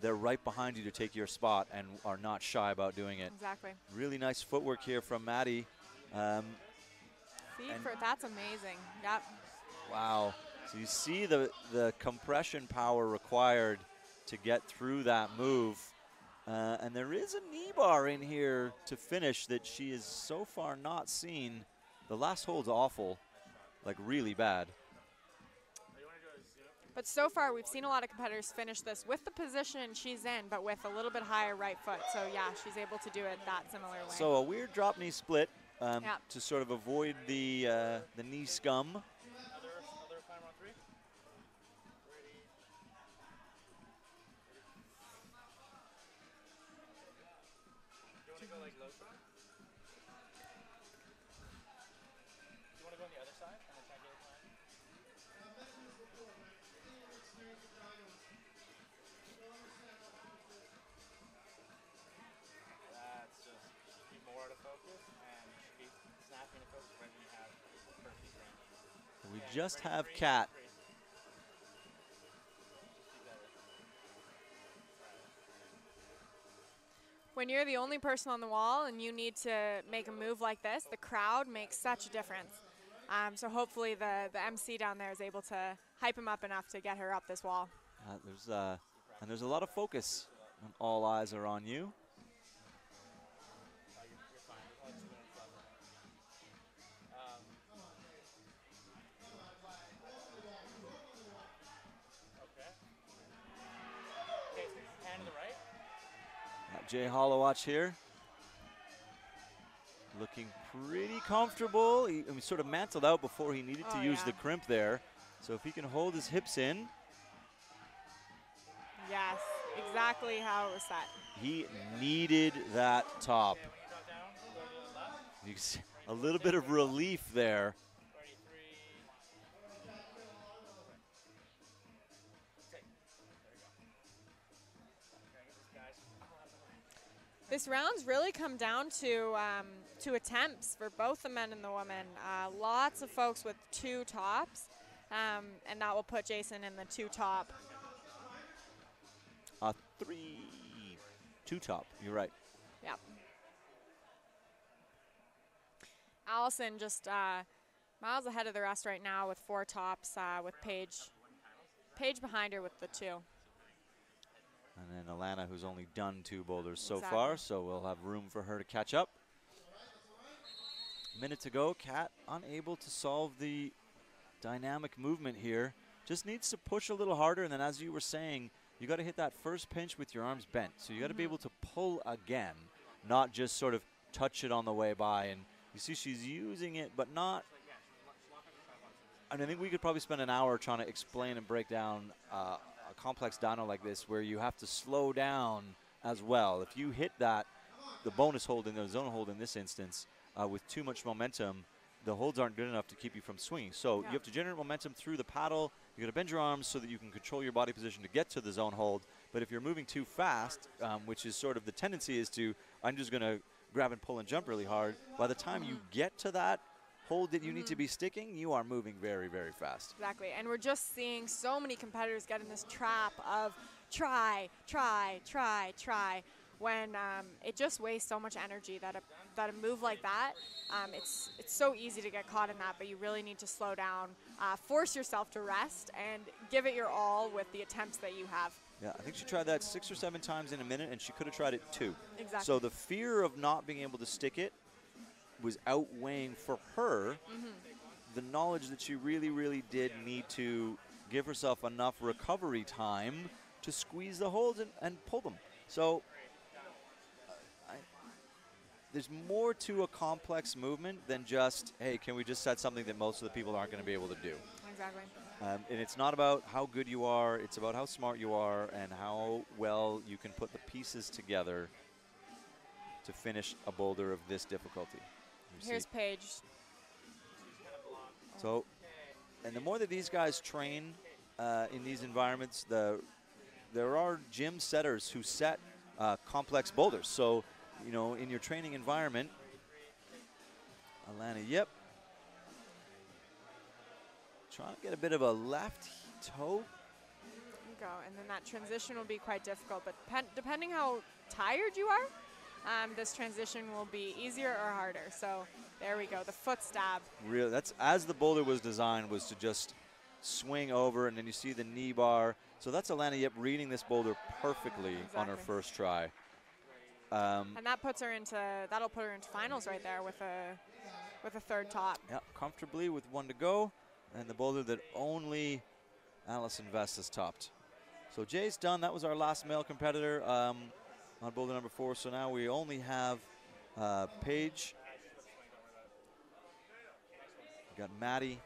[SPEAKER 3] they're right behind you to take your spot and are not shy about doing it.
[SPEAKER 4] Exactly.
[SPEAKER 3] Really nice footwork here from Maddie.
[SPEAKER 4] That's amazing. Yep.
[SPEAKER 3] Wow. So you see the compression power required to get through that move. And there is a knee bar in here to finish that she has so far not seen. The last hole's awful, like really bad.
[SPEAKER 4] But so far, we've seen a lot of competitors finish this with the position she's in, but with a little bit higher right foot. So yeah, she's able to do it that similar way.
[SPEAKER 3] So a weird drop knee split to sort of avoid the knee scum.
[SPEAKER 5] Other climber on 3. Ready. You want to go like low side? You want to go on the other side and then try to get a climb? That's just keep more out of focus and keep snapping the focus right when you have perfect range.
[SPEAKER 3] We just have Kat.
[SPEAKER 4] When you're the only person on the wall and you need to make a move like this, the crowd makes such a difference. So hopefully the MC down there is able to hype him up enough to get her up this wall.
[SPEAKER 3] There's a lot of focus, and all eyes are on you. Jay Hollowatch here, looking pretty comfortable. He sort of mantled out before he needed to use the crimp there. So if he can hold his hips in.
[SPEAKER 4] Yes, exactly how it was set.
[SPEAKER 3] He needed that top. You can see a little bit of relief there.
[SPEAKER 4] This round's really come down to attempts for both the men and the women. Lots of folks with 2 tops, and that will put Jason in the 2 top.
[SPEAKER 3] 2 top, you're right.
[SPEAKER 4] Yep. Allison just miles ahead of the rest right now with 4 tops, with Paige behind her with the 2.
[SPEAKER 3] And then Alana, who's only done 2 boulders so far, so we'll have room for her to catch up. A minute to go. Kat unable to solve the dynamic movement here. Just needs to push a little harder, and then as you were saying, you got to hit that first pinch with your arms bent. So you got to be able to pull again, not just sort of touch it on the way by. And you see she's using it, but not. I think we could probably spend an hour trying to explain and break down a complex dyno like this, where you have to slow down as well. If you hit that, the bonus hold and the zone hold in this instance, with too much momentum, the holds aren't good enough to keep you from swinging. So you have to generate momentum through the paddle. You got to bend your arms so that you can control your body position to get to the zone hold. But if you're moving too fast, which is sort of the tendency is to, I'm just going to grab and pull and jump really hard. By the time you get to that hold that you need to be sticking, you are moving very, very fast.
[SPEAKER 4] Exactly, and we're just seeing so many competitors get in this trap of try, when it just wastes so much energy that a move like that, it's so easy to get caught in that, but you really need to slow down, force yourself to rest, and give it your all with the attempts that you have.
[SPEAKER 3] Yeah, I think she tried that 6 or 7 times in a minute, and she could have tried it 2.
[SPEAKER 4] Exactly.
[SPEAKER 3] So the fear of not being able to stick it was outweighing for her the knowledge that she really, really did need to give herself enough recovery time to squeeze the holds and pull them. So there's more to a complex movement than just, hey, can we just set something that most of the people aren't going to be able to do?
[SPEAKER 4] Exactly.
[SPEAKER 3] And it's not about how good you are, it's about how smart you are and how well you can put the pieces together to finish a boulder of this difficulty.
[SPEAKER 4] Here's Paige.
[SPEAKER 3] So, and the more that these guys train in these environments, there are gym setters who set complex boulders. So, you know, in your training environment, Alana, trying to get a bit of a left toe.
[SPEAKER 4] There you go, and then that transition will be quite difficult, but depending how tired you are, this transition will be easier or harder. So there we go, the foot stab.
[SPEAKER 3] Really, that's as the boulder was designed, was to just swing over, and then you see the knee bar. So that's Alana reading this boulder perfectly on her first try.
[SPEAKER 4] And that puts her into, that'll put her into finals right there with a 3rd top.
[SPEAKER 3] Yeah, comfortably with 1 to go, and the boulder that only Allison Vest is topped. So Jay's done. That was our last male competitor on boulder number 4. So now we only have Paige. We got Maddie,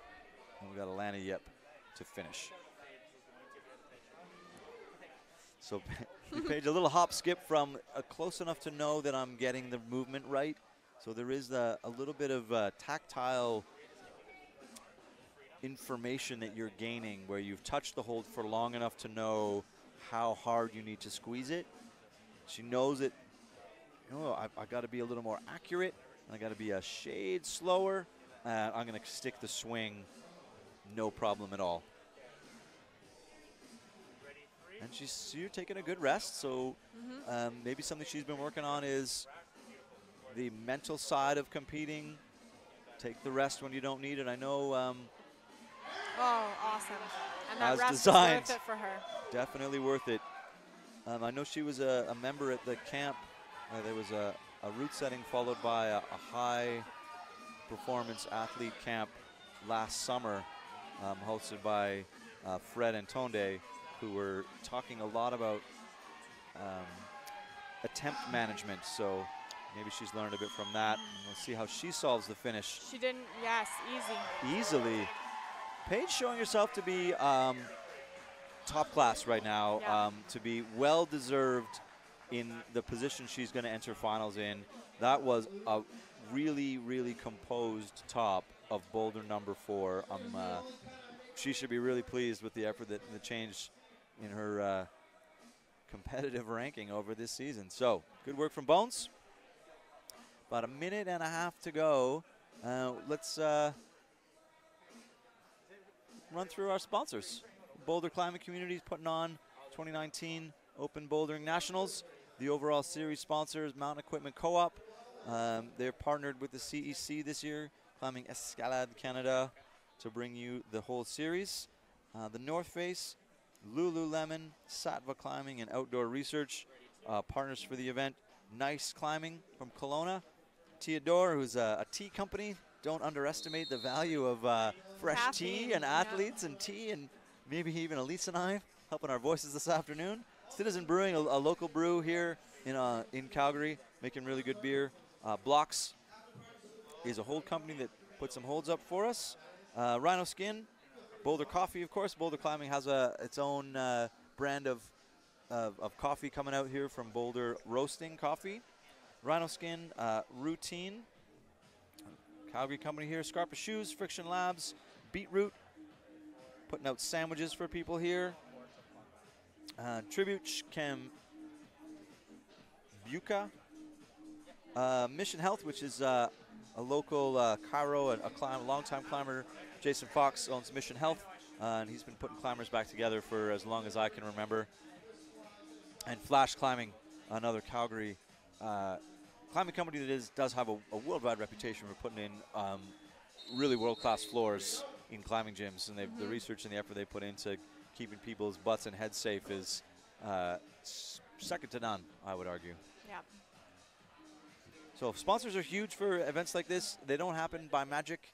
[SPEAKER 3] and we got Alana Yip to finish. So Paige, a little hop skip from close enough to know that I'm getting the movement right. So there is a little bit of tactile information that you're gaining where you've touched the hold for long enough to know how hard you need to squeeze it. She knows that, you know, I got to be a little more accurate, and I got to be a shade slower. I'm going to stick the swing, no problem at all. And you're taking a good rest, so maybe something she's been working on is the mental side of competing. Take the rest when you don't need it. I know.
[SPEAKER 4] Oh, awesome! And that
[SPEAKER 3] as
[SPEAKER 4] rest
[SPEAKER 3] designed,
[SPEAKER 4] is worth it for her.
[SPEAKER 3] Definitely worth it. I know she was a member at the camp. There was a route setting followed by a high performance athlete camp last summer, hosted by Fred and Tonde, who were talking a lot about attempt management. So maybe she's learned a bit from that. And we'll see how she solves the finish.
[SPEAKER 4] She didn't, yes, easy.
[SPEAKER 3] Easily. Paige showing herself to be top class right now,
[SPEAKER 4] yeah.
[SPEAKER 3] To be well-deserved in the position she's going to enter finals in. That was a really, really composed top of boulder number 4. She should be really pleased with the effort that the change in her competitive ranking over this season. So good work from Bones. About a minute and a half to go. Let's run through our sponsors. Boulder Climbing Community is putting on 2019 Open Bouldering Nationals. The overall series sponsors, Mountain Equipment Co-op. They're partnered with the CEC this year, climbing Escalade Canada, to bring you the whole series. The North Face, Lululemon, Satva Climbing, and Outdoor Research, partners for the event. Nice Climbing from Kelowna. Theodore, who's a tea company. Don't underestimate the value of fresh
[SPEAKER 4] Caffeine,
[SPEAKER 3] tea and athletes and tea, and maybe even Elise and I helping our voices this afternoon. Citizen Brewing, a local brew here in Calgary, making really good beer. Blocks is a hold company that put some holds up for us. Rhino Skin, Boulder Coffee, of course. Boulder Climbing has its own brand of coffee coming out here from Boulder Roasting Coffee. Rhino Skin, Routine, Calgary company here. Scarpa Shoes, Friction Labs, Beetroot, putting out sandwiches for people here. Tribute Chem Buca. Mission Health, which is a local chiro, a longtime climber. Jason Fox owns Mission Health, and he's been putting climbers back together for as long as I can remember. And Flash Climbing, another Calgary climbing company that does have a worldwide reputation for putting in really world-class floors in climbing gyms, and the research and the effort they put into keeping people's butts and heads safe is second to none, I would argue.
[SPEAKER 4] Yeah.
[SPEAKER 3] So sponsors are huge for events like this. They don't happen by magic.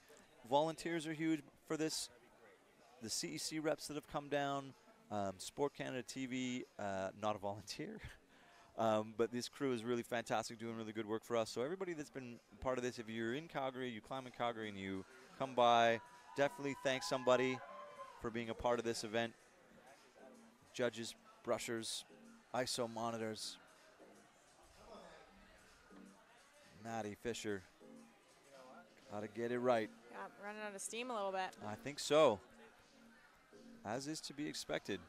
[SPEAKER 3] Volunteers are huge for this. The CEC reps that have come down, SportsCanada.TV, not a volunteer. But this crew is really fantastic, doing really good work for us. So everybody that's been part of this, if you're in Calgary, you climb in Calgary, and you come by, definitely thank somebody for being a part of this event. Judges, brushers, ISO monitors. Maddie Fisher, gotta get it right.
[SPEAKER 4] Yeah, running out of steam a little bit.
[SPEAKER 3] I think so, as is to be expected.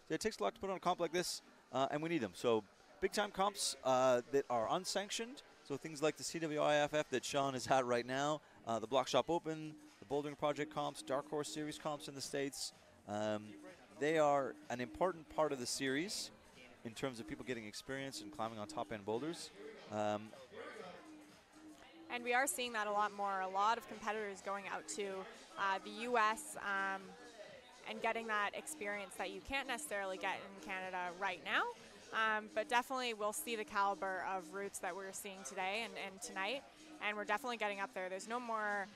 [SPEAKER 3] It takes a lot to put on a comp like this, and we need them. So big time comps that are unsanctioned, so things like the CWIFF that Sean is at right now, the Block Shop Open, the Bouldering Project comps, Dark Horse Series comps in the States. They are an important part of the series in terms of people getting experience and climbing on top-end boulders.
[SPEAKER 4] And we are seeing that a lot more. A lot of competitors going out to the U.S. And getting that experience that you can't necessarily get in Canada right now. But definitely we'll see the caliber of routes that we're seeing today and tonight. and we're definitely getting up there. There's no more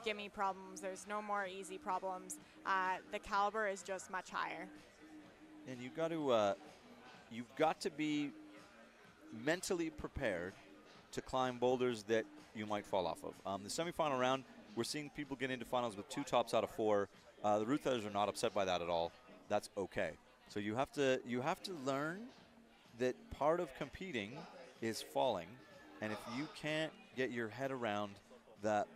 [SPEAKER 4] gimme problems. There's no more easy problems. The caliber is just much higher.
[SPEAKER 3] And you've got to be mentally prepared to climb boulders that you might fall off of. The semifinal round, we're seeing people get into finals with 2 tops out of 4. The route setters are not upset by that at all. That's okay. So you have to learn that part of competing is falling, and if you can't get your head around that,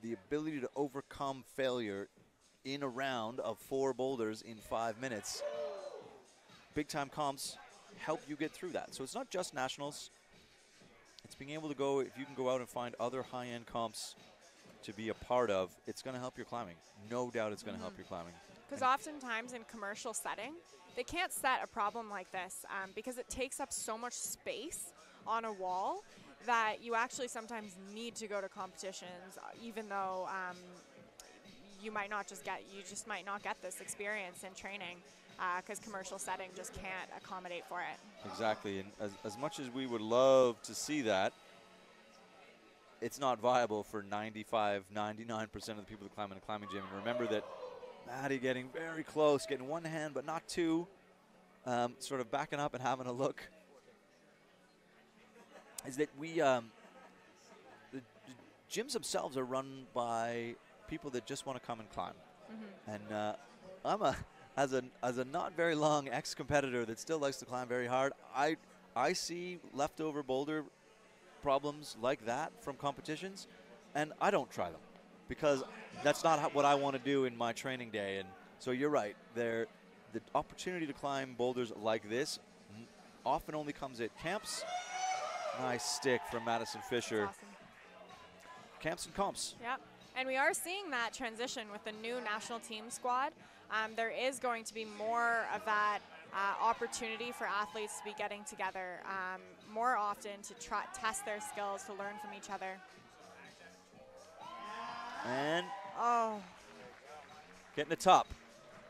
[SPEAKER 3] the ability to overcome failure in a round of 4 boulders in 5 minutes, big time comps help you get through that. So it's not just nationals. It's being able to go, if you can go out and find other high-end comps to be a part of, it's going to help your climbing. No doubt it's going to help your climbing.
[SPEAKER 4] Because oftentimes in commercial setting, they can't set a problem like this because it takes up so much space on a wall that you actually sometimes need to go to competitions, even though you just might not get this experience in training because commercial setting just can't accommodate for it.
[SPEAKER 3] Exactly, and as much as we would love to see that, it's not viable for 95, 99% of the people that climb in a climbing gym. And remember that Maddie getting very close, getting one hand but not two, sort of backing up and having a look, is that the gyms themselves are run by people that just want to come and climb. And I'm as a not very long ex-competitor that still likes to climb very hard, I see leftover boulder problems like that from competitions, and I don't try them because that's not what I want to do in my training day. And so you're right, the opportunity to climb boulders like this often only comes at camps. Nice stick from Madison Fisher.
[SPEAKER 4] Awesome.
[SPEAKER 3] Camps and comps.
[SPEAKER 4] Yep. And we are seeing that transition with the new national team squad. There is going to be more of that opportunity for athletes to be getting together more often to test their skills, to learn from each other.
[SPEAKER 3] And getting the top.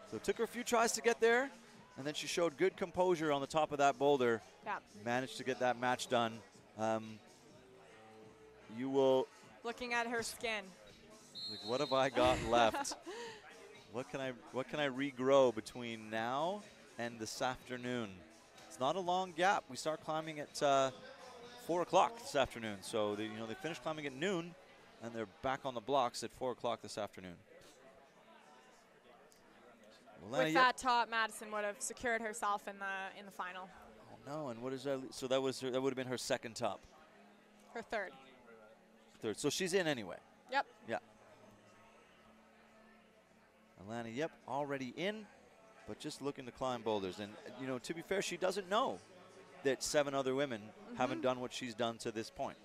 [SPEAKER 3] So it took her a few tries to get there, and then she showed good composure on the top of that boulder.
[SPEAKER 4] Yeah.
[SPEAKER 3] Managed to get that match done. You will...
[SPEAKER 4] Looking at her skin.
[SPEAKER 3] Like, what have I got left? What can I regrow between now and this afternoon? It's not a long gap. We start climbing at 4 o'clock this afternoon. So they finish climbing at noon, and they're back on the blocks at 4 o'clock this afternoon. Well,
[SPEAKER 4] with that top, Madison would have secured herself in the final.
[SPEAKER 3] Oh no! And what is that? So that would have been her second top.
[SPEAKER 4] Her third.
[SPEAKER 3] Third. So she's in anyway.
[SPEAKER 4] Yep.
[SPEAKER 3] Yeah. Alana, yep, already in, but just looking to climb boulders. And, to be fair, she doesn't know that 7 other women haven't done what she's done to this point.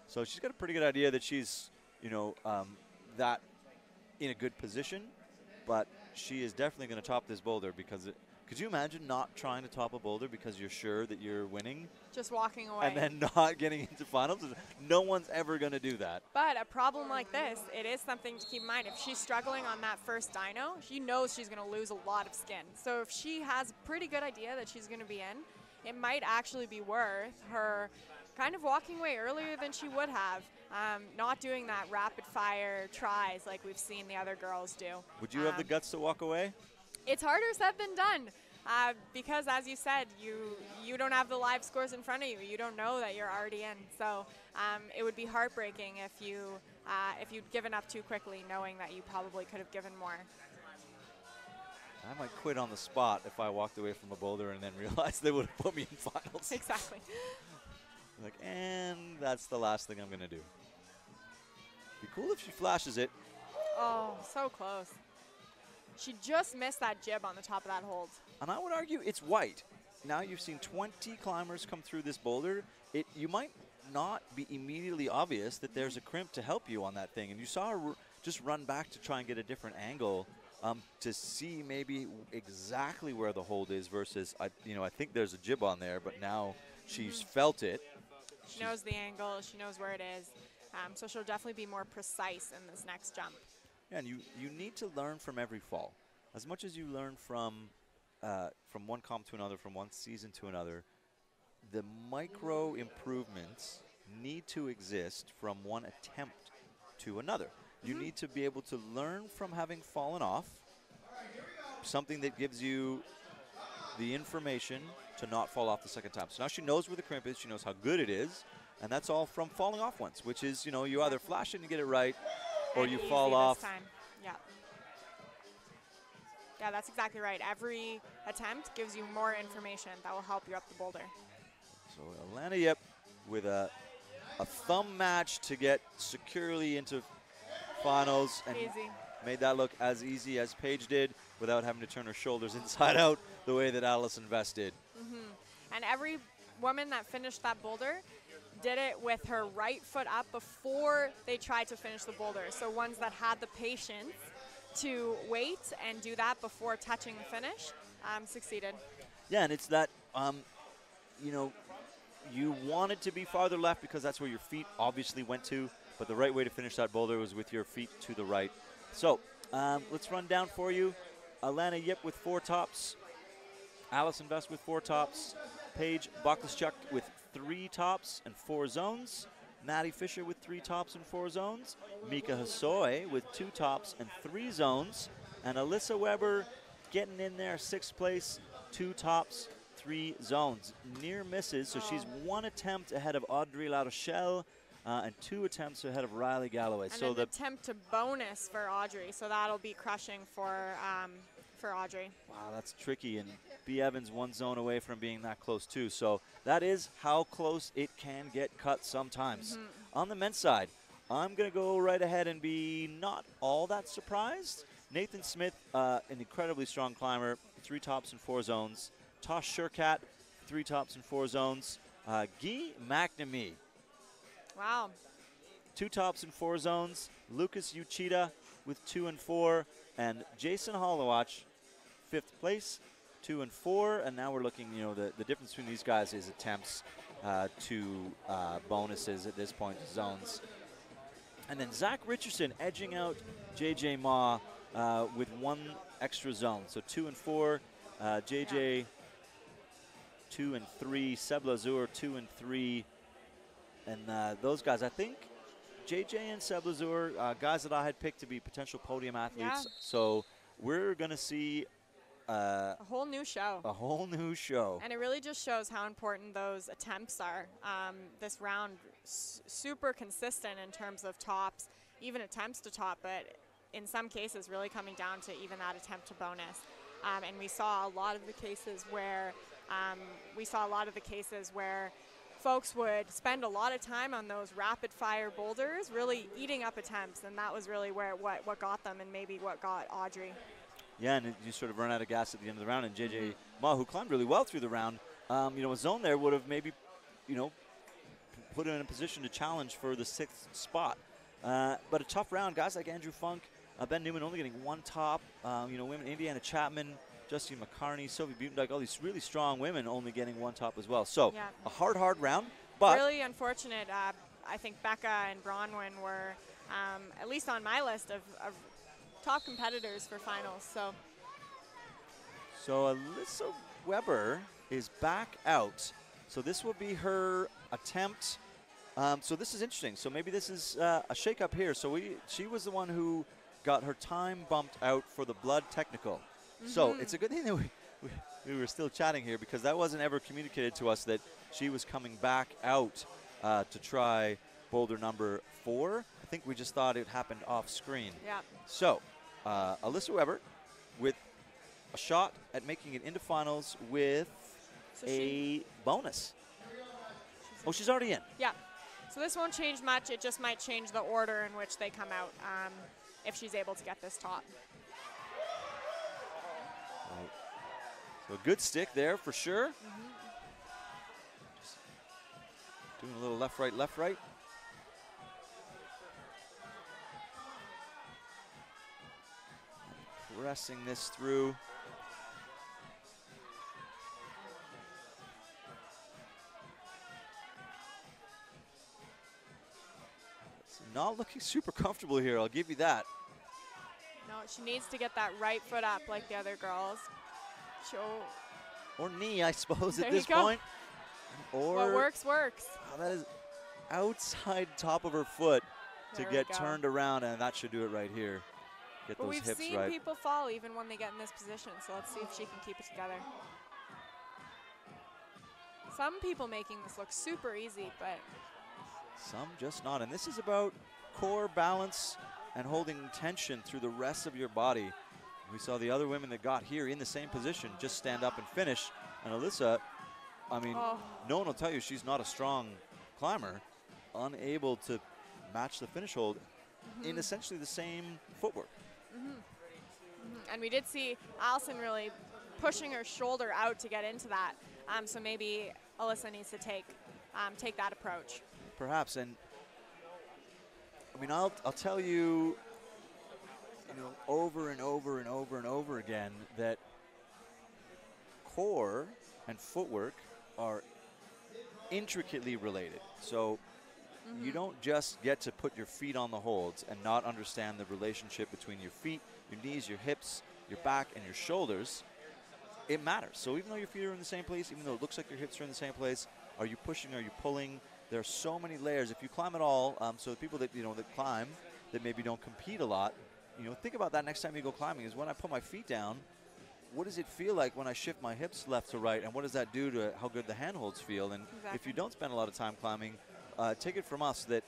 [SPEAKER 3] So she's got a pretty good idea that she's, that in a good position, but she is definitely going to top this boulder because could you imagine not trying to top a boulder because you're sure that you're winning?
[SPEAKER 4] Just walking away.
[SPEAKER 3] And then not getting into finals? No one's ever going to do that.
[SPEAKER 4] But a problem like this, it is something to keep in mind. If she's struggling on that first dyno, she knows she's going to lose a lot of skin. So if she has a pretty good idea that she's going to be in, it might actually be worth her kind of walking away earlier than she would have, not doing that rapid fire tries like we've seen the other girls do.
[SPEAKER 3] Would you have the guts to walk away?
[SPEAKER 4] It's harder said than done because, as you said, you don't have the live scores in front of you. You don't know that you're already in. So it would be heartbreaking if you'd given up too quickly, knowing that you probably could have given more.
[SPEAKER 3] I might quit on the spot if I walked away from a boulder and then realized they would have put me in finals.
[SPEAKER 4] Exactly.
[SPEAKER 3] Like, and that's the last thing I'm going to do. Be cool if she flashes it.
[SPEAKER 4] Oh, so close. She just missed that jib on the top of that hold.
[SPEAKER 3] And I would argue it's white. Now you've seen 20 climbers come through this boulder. You might not be immediately obvious that there's a crimp to help you on that thing. And you saw her just run back to try and get a different angle to see maybe exactly where the hold is versus, I think there's a jib on there, but now she's felt it.
[SPEAKER 4] She knows the angle. She knows where it is. So she'll definitely be more precise in this next jump.
[SPEAKER 3] Yeah, and you need to learn from every fall. As much as you learn from one comp to another, from one season to another, the micro improvements need to exist from one attempt to another. You need to be able to learn from having fallen off, something that gives you the information to not fall off the second time. So now she knows where the crimp is, she knows how good it is, and that's all from falling off once, which is, you know, you either flash it and get it right, or you fall off.
[SPEAKER 4] This time. Yeah. Yeah, that's exactly right. Every attempt gives you more information that will help you up the boulder.
[SPEAKER 3] So Alana Yip with a thumb match to get securely into finals, and
[SPEAKER 4] Easy.
[SPEAKER 3] made that look as easy as Paige did without having to turn her shoulders inside out the way that Allison Vest did.
[SPEAKER 4] And every woman that finished that boulder did it with her right foot up before they tried to finish the boulder. So ones that had the patience to wait and do that before touching the finish succeeded.
[SPEAKER 3] Yeah, and it's that, you know, you wanted to be farther left because that's where your feet obviously went to, but the right way to finish that boulder was with your feet to the right. So let's run down for you. Alana Yip with 4 tops, Allison Vest with 4 tops, Paige Boklaschuk with 3 tops and 4 zones, Maddie Fisher with 3 tops and 4 zones, Mika Hassoy with 2 tops and 3 zones, and Alyssa Weber getting in there, 6th place, 2 tops, 3 zones. Near misses, so she's 1 attempt ahead of Audrey LaRochelle and 2 attempts ahead of Riley Galloway.
[SPEAKER 4] And
[SPEAKER 3] so
[SPEAKER 4] an
[SPEAKER 3] the
[SPEAKER 4] attempt to bonus for Audrey, so that'll be crushing for Audrey.
[SPEAKER 3] wow, that's tricky, and B. Evans 1 zone away from being that close too. So that is how close it can get cut sometimes. On the men's side, I'm going to go right ahead and be not all that surprised. Nathan Smith, an incredibly strong climber, 3 tops and 4 zones. Tosh Sherkat, 3 tops and 4 zones. Guy McNamee,
[SPEAKER 4] Wow.
[SPEAKER 3] 2 tops and 4 zones. Lucas Uchida with 2 and 4. And Jason Hollowatch, 5th place, 2 and 4. And now we're looking, you know, the difference between these guys is attempts to bonuses at this point, zones. And then Zach Richardson edging out JJ Ma with 1 extra zone. So 2 and 4. JJ 2 and 3. Seb Lazur 2 and 3. And those guys, I think JJ and Seb Lazur, guys that I had picked to be potential podium athletes.
[SPEAKER 4] Yeah.
[SPEAKER 3] So we're going to see
[SPEAKER 4] A whole new show.
[SPEAKER 3] a whole new show.
[SPEAKER 4] And it really just shows how important those attempts are. This round, super consistent in terms of tops, even attempts to top, but in some cases really coming down to even that attempt to bonus. And we saw a lot of the cases where folks would spend a lot of time on those rapid fire boulders, really eating up attempts, and that was really where what got them and maybe what got Audrey.
[SPEAKER 3] Yeah, and you sort of run out of gas at the end of the round, and JJ Ma, who climbed really well through the round, you know, a zone there would have maybe, you know, put him in a position to challenge for the 6th spot. But a tough round, guys like Andrew Funk, Ben Newman only getting 1 top, you know, women, Indiana Chapman, Justine McCarney, Sophie Butendyke, all these really strong women only getting 1 top as well. So
[SPEAKER 4] Yeah.
[SPEAKER 3] a hard round, but
[SPEAKER 4] Really unfortunate. I think Becca and Bronwyn were at least on my list of top competitors for finals.
[SPEAKER 3] So Alyssa Weber is back out. So this will be her attempt. So this is interesting. So maybe this is a shake-up here. So she was the one who got her time bumped out for the blood technical. So it's a good thing that we were still chatting here, because that wasn't ever communicated to us that she was coming back out to try boulder number 4. I think we just thought it happened off screen.
[SPEAKER 4] Yeah.
[SPEAKER 3] So Alyssa Weber with a shot at making it into finals with a bonus. Oh, she's already in.
[SPEAKER 4] Yeah. So this won't change much. It just might change the order in which they come out if she's able to get this top.
[SPEAKER 3] So a good stick there for sure. Just doing a little left, right, left, right. Pressing this through. It's not looking super comfortable here, I'll give you that.
[SPEAKER 4] No, she needs to get that right foot up like the other girls.
[SPEAKER 3] Or knee, I suppose,
[SPEAKER 4] There
[SPEAKER 3] at
[SPEAKER 4] you
[SPEAKER 3] this
[SPEAKER 4] go.
[SPEAKER 3] point. Or
[SPEAKER 4] What works, works.
[SPEAKER 3] oh, that is outside top of her foot to
[SPEAKER 4] There we
[SPEAKER 3] get
[SPEAKER 4] go.
[SPEAKER 3] turned around, and that should do it right here. Get
[SPEAKER 4] But
[SPEAKER 3] those
[SPEAKER 4] we've
[SPEAKER 3] hips
[SPEAKER 4] seen
[SPEAKER 3] right.
[SPEAKER 4] people fall even when they get in this position, so let's see if she can keep it together. Some people making this look super easy, but
[SPEAKER 3] Some just not. And this is about core balance and holding tension through the rest of your body. We saw the other women that got here in the same position just stand up and finish. And Alyssa, I mean, no one will tell you she's not a strong climber, unable to match the finish hold in essentially the same footwork.
[SPEAKER 4] and we did see Allison really pushing her shoulder out to get into that. So maybe Alyssa needs to take that approach.
[SPEAKER 3] Perhaps, and I mean, I'll tell you, over and over and over and over again that core and footwork are intricately related. So you don't just get to put your feet on the holds and not understand the relationship between your feet, your knees, your hips, your back, and your shoulders. It matters. So even though your feet are in the same place, even though it looks like your hips are in the same place, are you pushing, are you pulling? There are so many layers. If you climb at all, so the people that that climb that maybe don't compete a lot, think about that next time you go climbing. Is when I put my feet down, what does it feel like when I shift my hips left to right, and what does that do to how good the handholds feel? And if you don't spend a lot of time climbing, take it from us that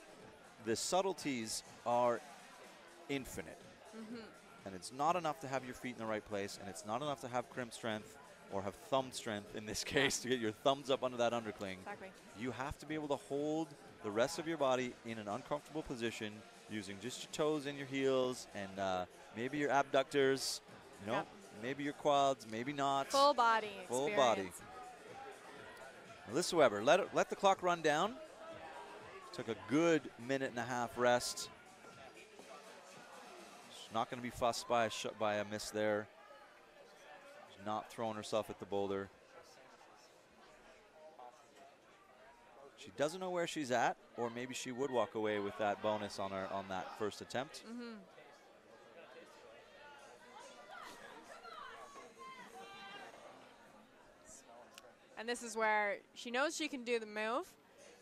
[SPEAKER 3] the subtleties are infinite. And it's not enough to have your feet in the right place, and it's not enough to have crimp strength or have thumb strength in this case to get your thumbs up under that undercling.
[SPEAKER 4] Exactly.
[SPEAKER 3] You have to be able to hold the rest of your body in an uncomfortable position using just your toes and your heels and maybe your abductors, maybe your quads, maybe not.
[SPEAKER 4] Full body
[SPEAKER 3] Full
[SPEAKER 4] experience.
[SPEAKER 3] body. Alyssa Weber, let the clock run down. Took a good minute and a half rest. She's not going to be fussed by a miss there. She's not throwing herself at the boulder. She doesn't know where she's at, or maybe she would walk away with that bonus on that first attempt.
[SPEAKER 4] And this is where she knows she can do the move,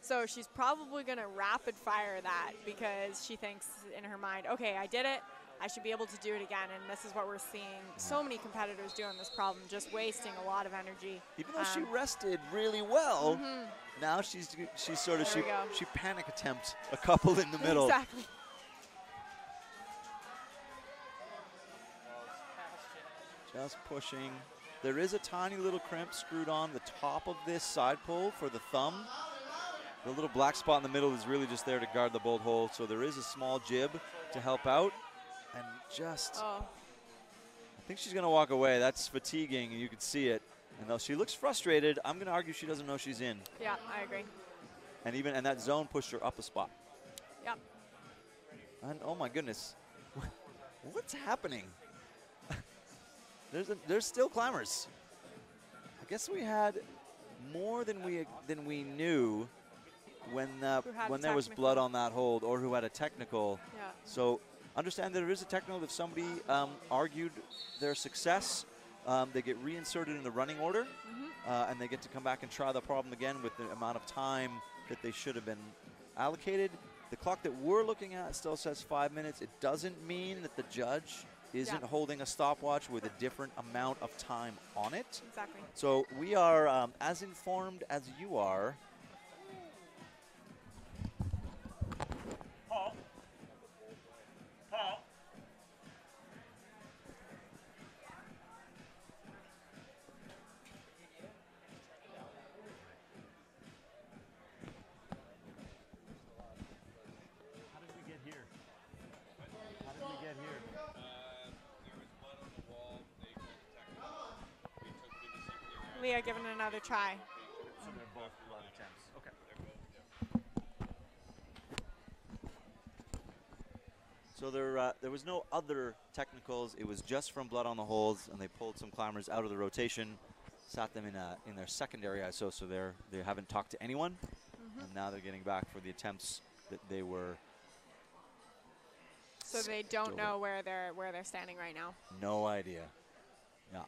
[SPEAKER 4] so she's probably going to rapid fire that because she thinks in her mind, okay, I did it, I should be able to do it again. And this is what we're seeing so many competitors do on this problem, just wasting a lot of energy.
[SPEAKER 3] Even though she rested really well, now she panic attempt a couple in the middle.
[SPEAKER 4] Exactly.
[SPEAKER 3] Just pushing. There is a tiny little crimp screwed on the top of this side pole for the thumb. The little black spot in the middle is really just there to guard the bolt hole, so there is a small jib to help out. And just, I think she's going to walk away. That's fatiguing, and you can see it. And though she looks frustrated, I'm going to argue she doesn't know she's in.
[SPEAKER 4] Yeah, I agree.
[SPEAKER 3] And that zone pushed her up a spot.
[SPEAKER 4] Yep.
[SPEAKER 3] And oh my goodness, what's happening? There's still climbers. I guess we had more than we knew when there was blood on that hold, or who had a technical.
[SPEAKER 4] Yeah.
[SPEAKER 3] So understand that there is a technical. If somebody argued their success, they get reinserted in the running order, and they get to come back and try the problem again with the amount of time that they should have been allocated. The clock that we're looking at still says 5 minutes. It doesn't mean that the judge isn't holding a stopwatch with a different amount of time on it.
[SPEAKER 4] Exactly.
[SPEAKER 3] So we are as informed as you are.
[SPEAKER 5] Paul.
[SPEAKER 3] How did we get here? How did we get here?
[SPEAKER 6] There was blood on the wall. They called the technical. We took it into secondary.
[SPEAKER 4] Leah giving it another try.
[SPEAKER 3] So they're both blood attempts. Okay. So there was no other technicals. It was just from blood on the holds, and they pulled some climbers out of the rotation, sat them in their secondary ISO, so they haven't talked to anyone, and now they're getting back for the attempts that they were.
[SPEAKER 4] So they don't know where they're standing right now.
[SPEAKER 3] No idea. Yeah.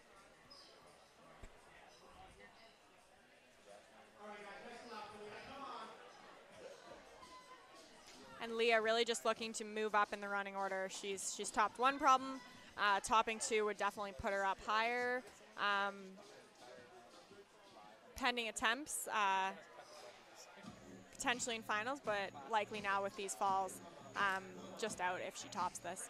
[SPEAKER 4] And Leah really just looking to move up in the running order. She's topped one problem. Topping two would definitely put her up higher. Pending attempts, potentially in finals, but likely now with these falls, just out if she tops this.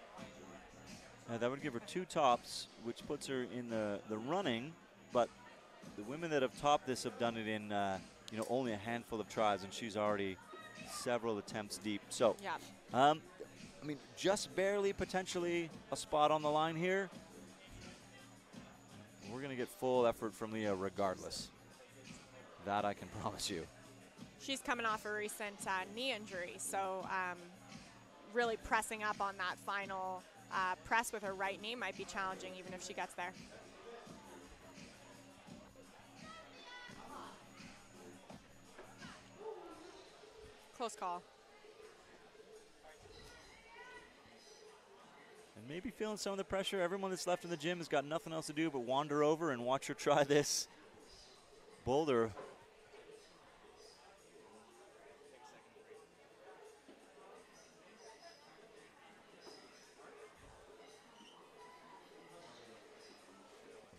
[SPEAKER 3] That would give her 2 tops, which puts her in the running, but the women that have topped this have done it in only a handful of tries, and she's already several attempts deep. So,
[SPEAKER 4] yeah.
[SPEAKER 3] I mean, just barely potentially a spot on the line here. We're going to get full effort from Leah regardless. That I can promise you.
[SPEAKER 4] She's coming off a recent knee injury, so really pressing up on that final press with her right knee might be challenging even if she gets there. Close call.
[SPEAKER 3] And maybe feeling some of the pressure. Everyone that's left in the gym has got nothing else to do but wander over and watch her try this. Boulder.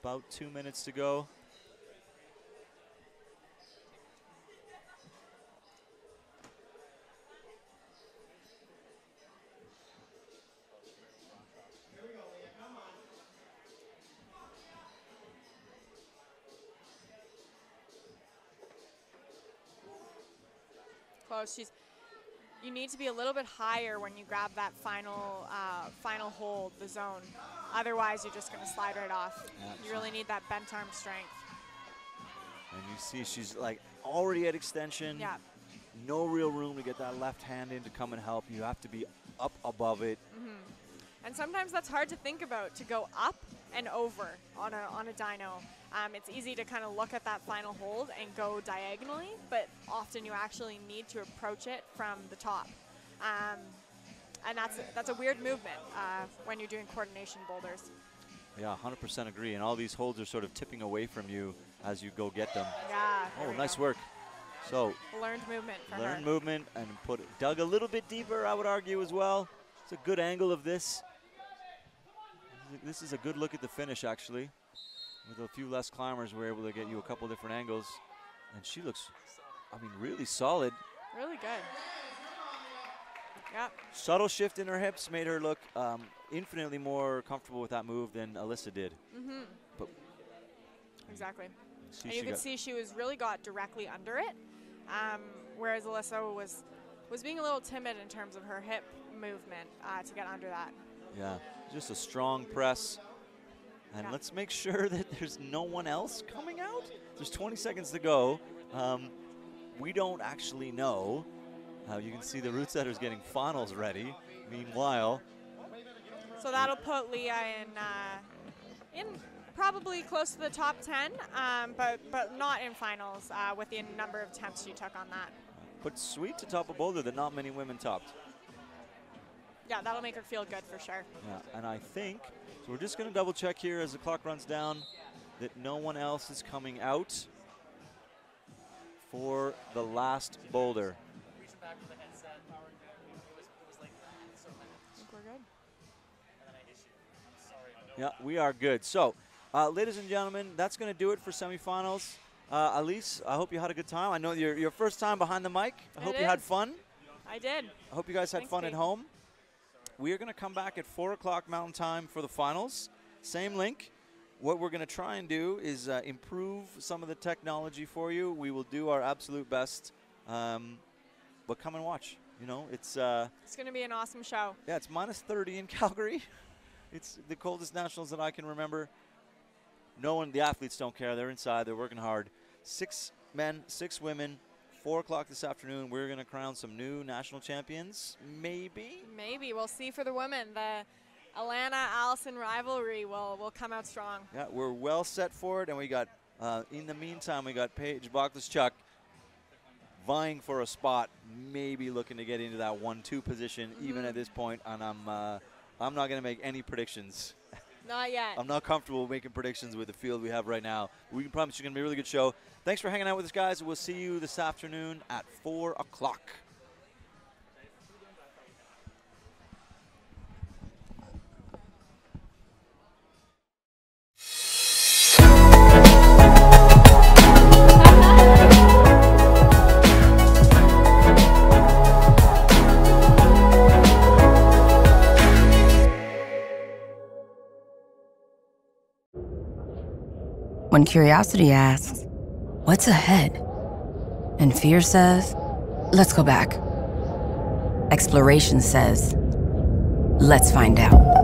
[SPEAKER 3] About 2 minutes to go.
[SPEAKER 4] Close. You need to be a little bit higher when you grab that final hold, the zone. Otherwise, you're just going to slide right off. You really need that bent arm strength.
[SPEAKER 3] And you see she's like already at extension.
[SPEAKER 4] Yeah.
[SPEAKER 3] No real room to get that left hand in to come and help. You have to be up above it.
[SPEAKER 4] Mm-hmm. And sometimes that's hard to think about, to go up and over on a dyno. It's easy to kind of look at that final hold and go diagonally, but often you actually need to approach it from the top. And that's a weird movement when you're doing coordination boulders.
[SPEAKER 3] Yeah, 100% agree. And all these holds are sort of tipping away from you as you go get them.
[SPEAKER 4] Yeah.
[SPEAKER 3] Oh, nice work. So
[SPEAKER 4] learned movement for her.
[SPEAKER 3] Learned movement and dug a little bit deeper, I would argue as well. It's a good angle of this. This is a good look at the finish, actually. With a few less climbers, we're able to get you a couple different angles. And she looks, I mean, really solid.
[SPEAKER 4] Really good. Yep.
[SPEAKER 3] Subtle shift in her hips made her look infinitely more comfortable with that move than Alyssa did.
[SPEAKER 4] Mm-hmm.
[SPEAKER 3] But
[SPEAKER 4] exactly. And you could see she really got directly under it, whereas Alyssa was being a little timid in terms of her hip movement to get under that.
[SPEAKER 3] Yeah, just a strong press. And let's make sure that there's no one else coming out. There's 20 seconds to go. We don't actually know. You can see the root setters getting finals ready. Meanwhile,
[SPEAKER 4] so that'll put Leah in probably close to the top 10, but not in finals with the number of attempts she took on that.
[SPEAKER 3] But sweet to top a boulder that not many women topped.
[SPEAKER 4] Yeah, that'll make her feel good for sure.
[SPEAKER 3] Yeah, and I think, so we're just going to double check here as the clock runs down that no one else is coming out for the last boulder.
[SPEAKER 4] I think we're good.
[SPEAKER 3] Yeah, we are good. So, ladies and gentlemen, that's going to do it for semifinals. Elise, I hope you had a good time. I know your first time behind the mic. I hope you had fun.
[SPEAKER 4] I did.
[SPEAKER 3] I hope you guys had fun at home. We are going to come back at 4 o'clock Mountain Time for the finals. Same link. What we're going to try and do is improve some of the technology for you. We will do our absolute best. But come and watch. You know, it's
[SPEAKER 4] going to be an awesome show.
[SPEAKER 3] Yeah, it's minus 30 in Calgary. It's the coldest nationals that I can remember. The athletes don't care. They're inside. They're working hard. 6 men, 6 women. 4 o'clock this afternoon, we're going to crown some new national champions, maybe?
[SPEAKER 4] Maybe. We'll see for the women. The Alana-Allison rivalry will come out strong.
[SPEAKER 3] Yeah, we're well set for it, and we got, in the meantime, we got Paige Bokleshchuk vying for a spot, maybe looking to get into that 1-2 position, even at this point, and I'm not going to make any predictions.
[SPEAKER 4] Not yet.
[SPEAKER 3] I'm not comfortable making predictions with the field we have right now. We can promise you it's going to be a really good show. Thanks for hanging out with us, guys. We'll see you this afternoon at 4 o'clock.
[SPEAKER 7] When curiosity asks, what's ahead? And fear says, let's go back. Exploration says, let's find out.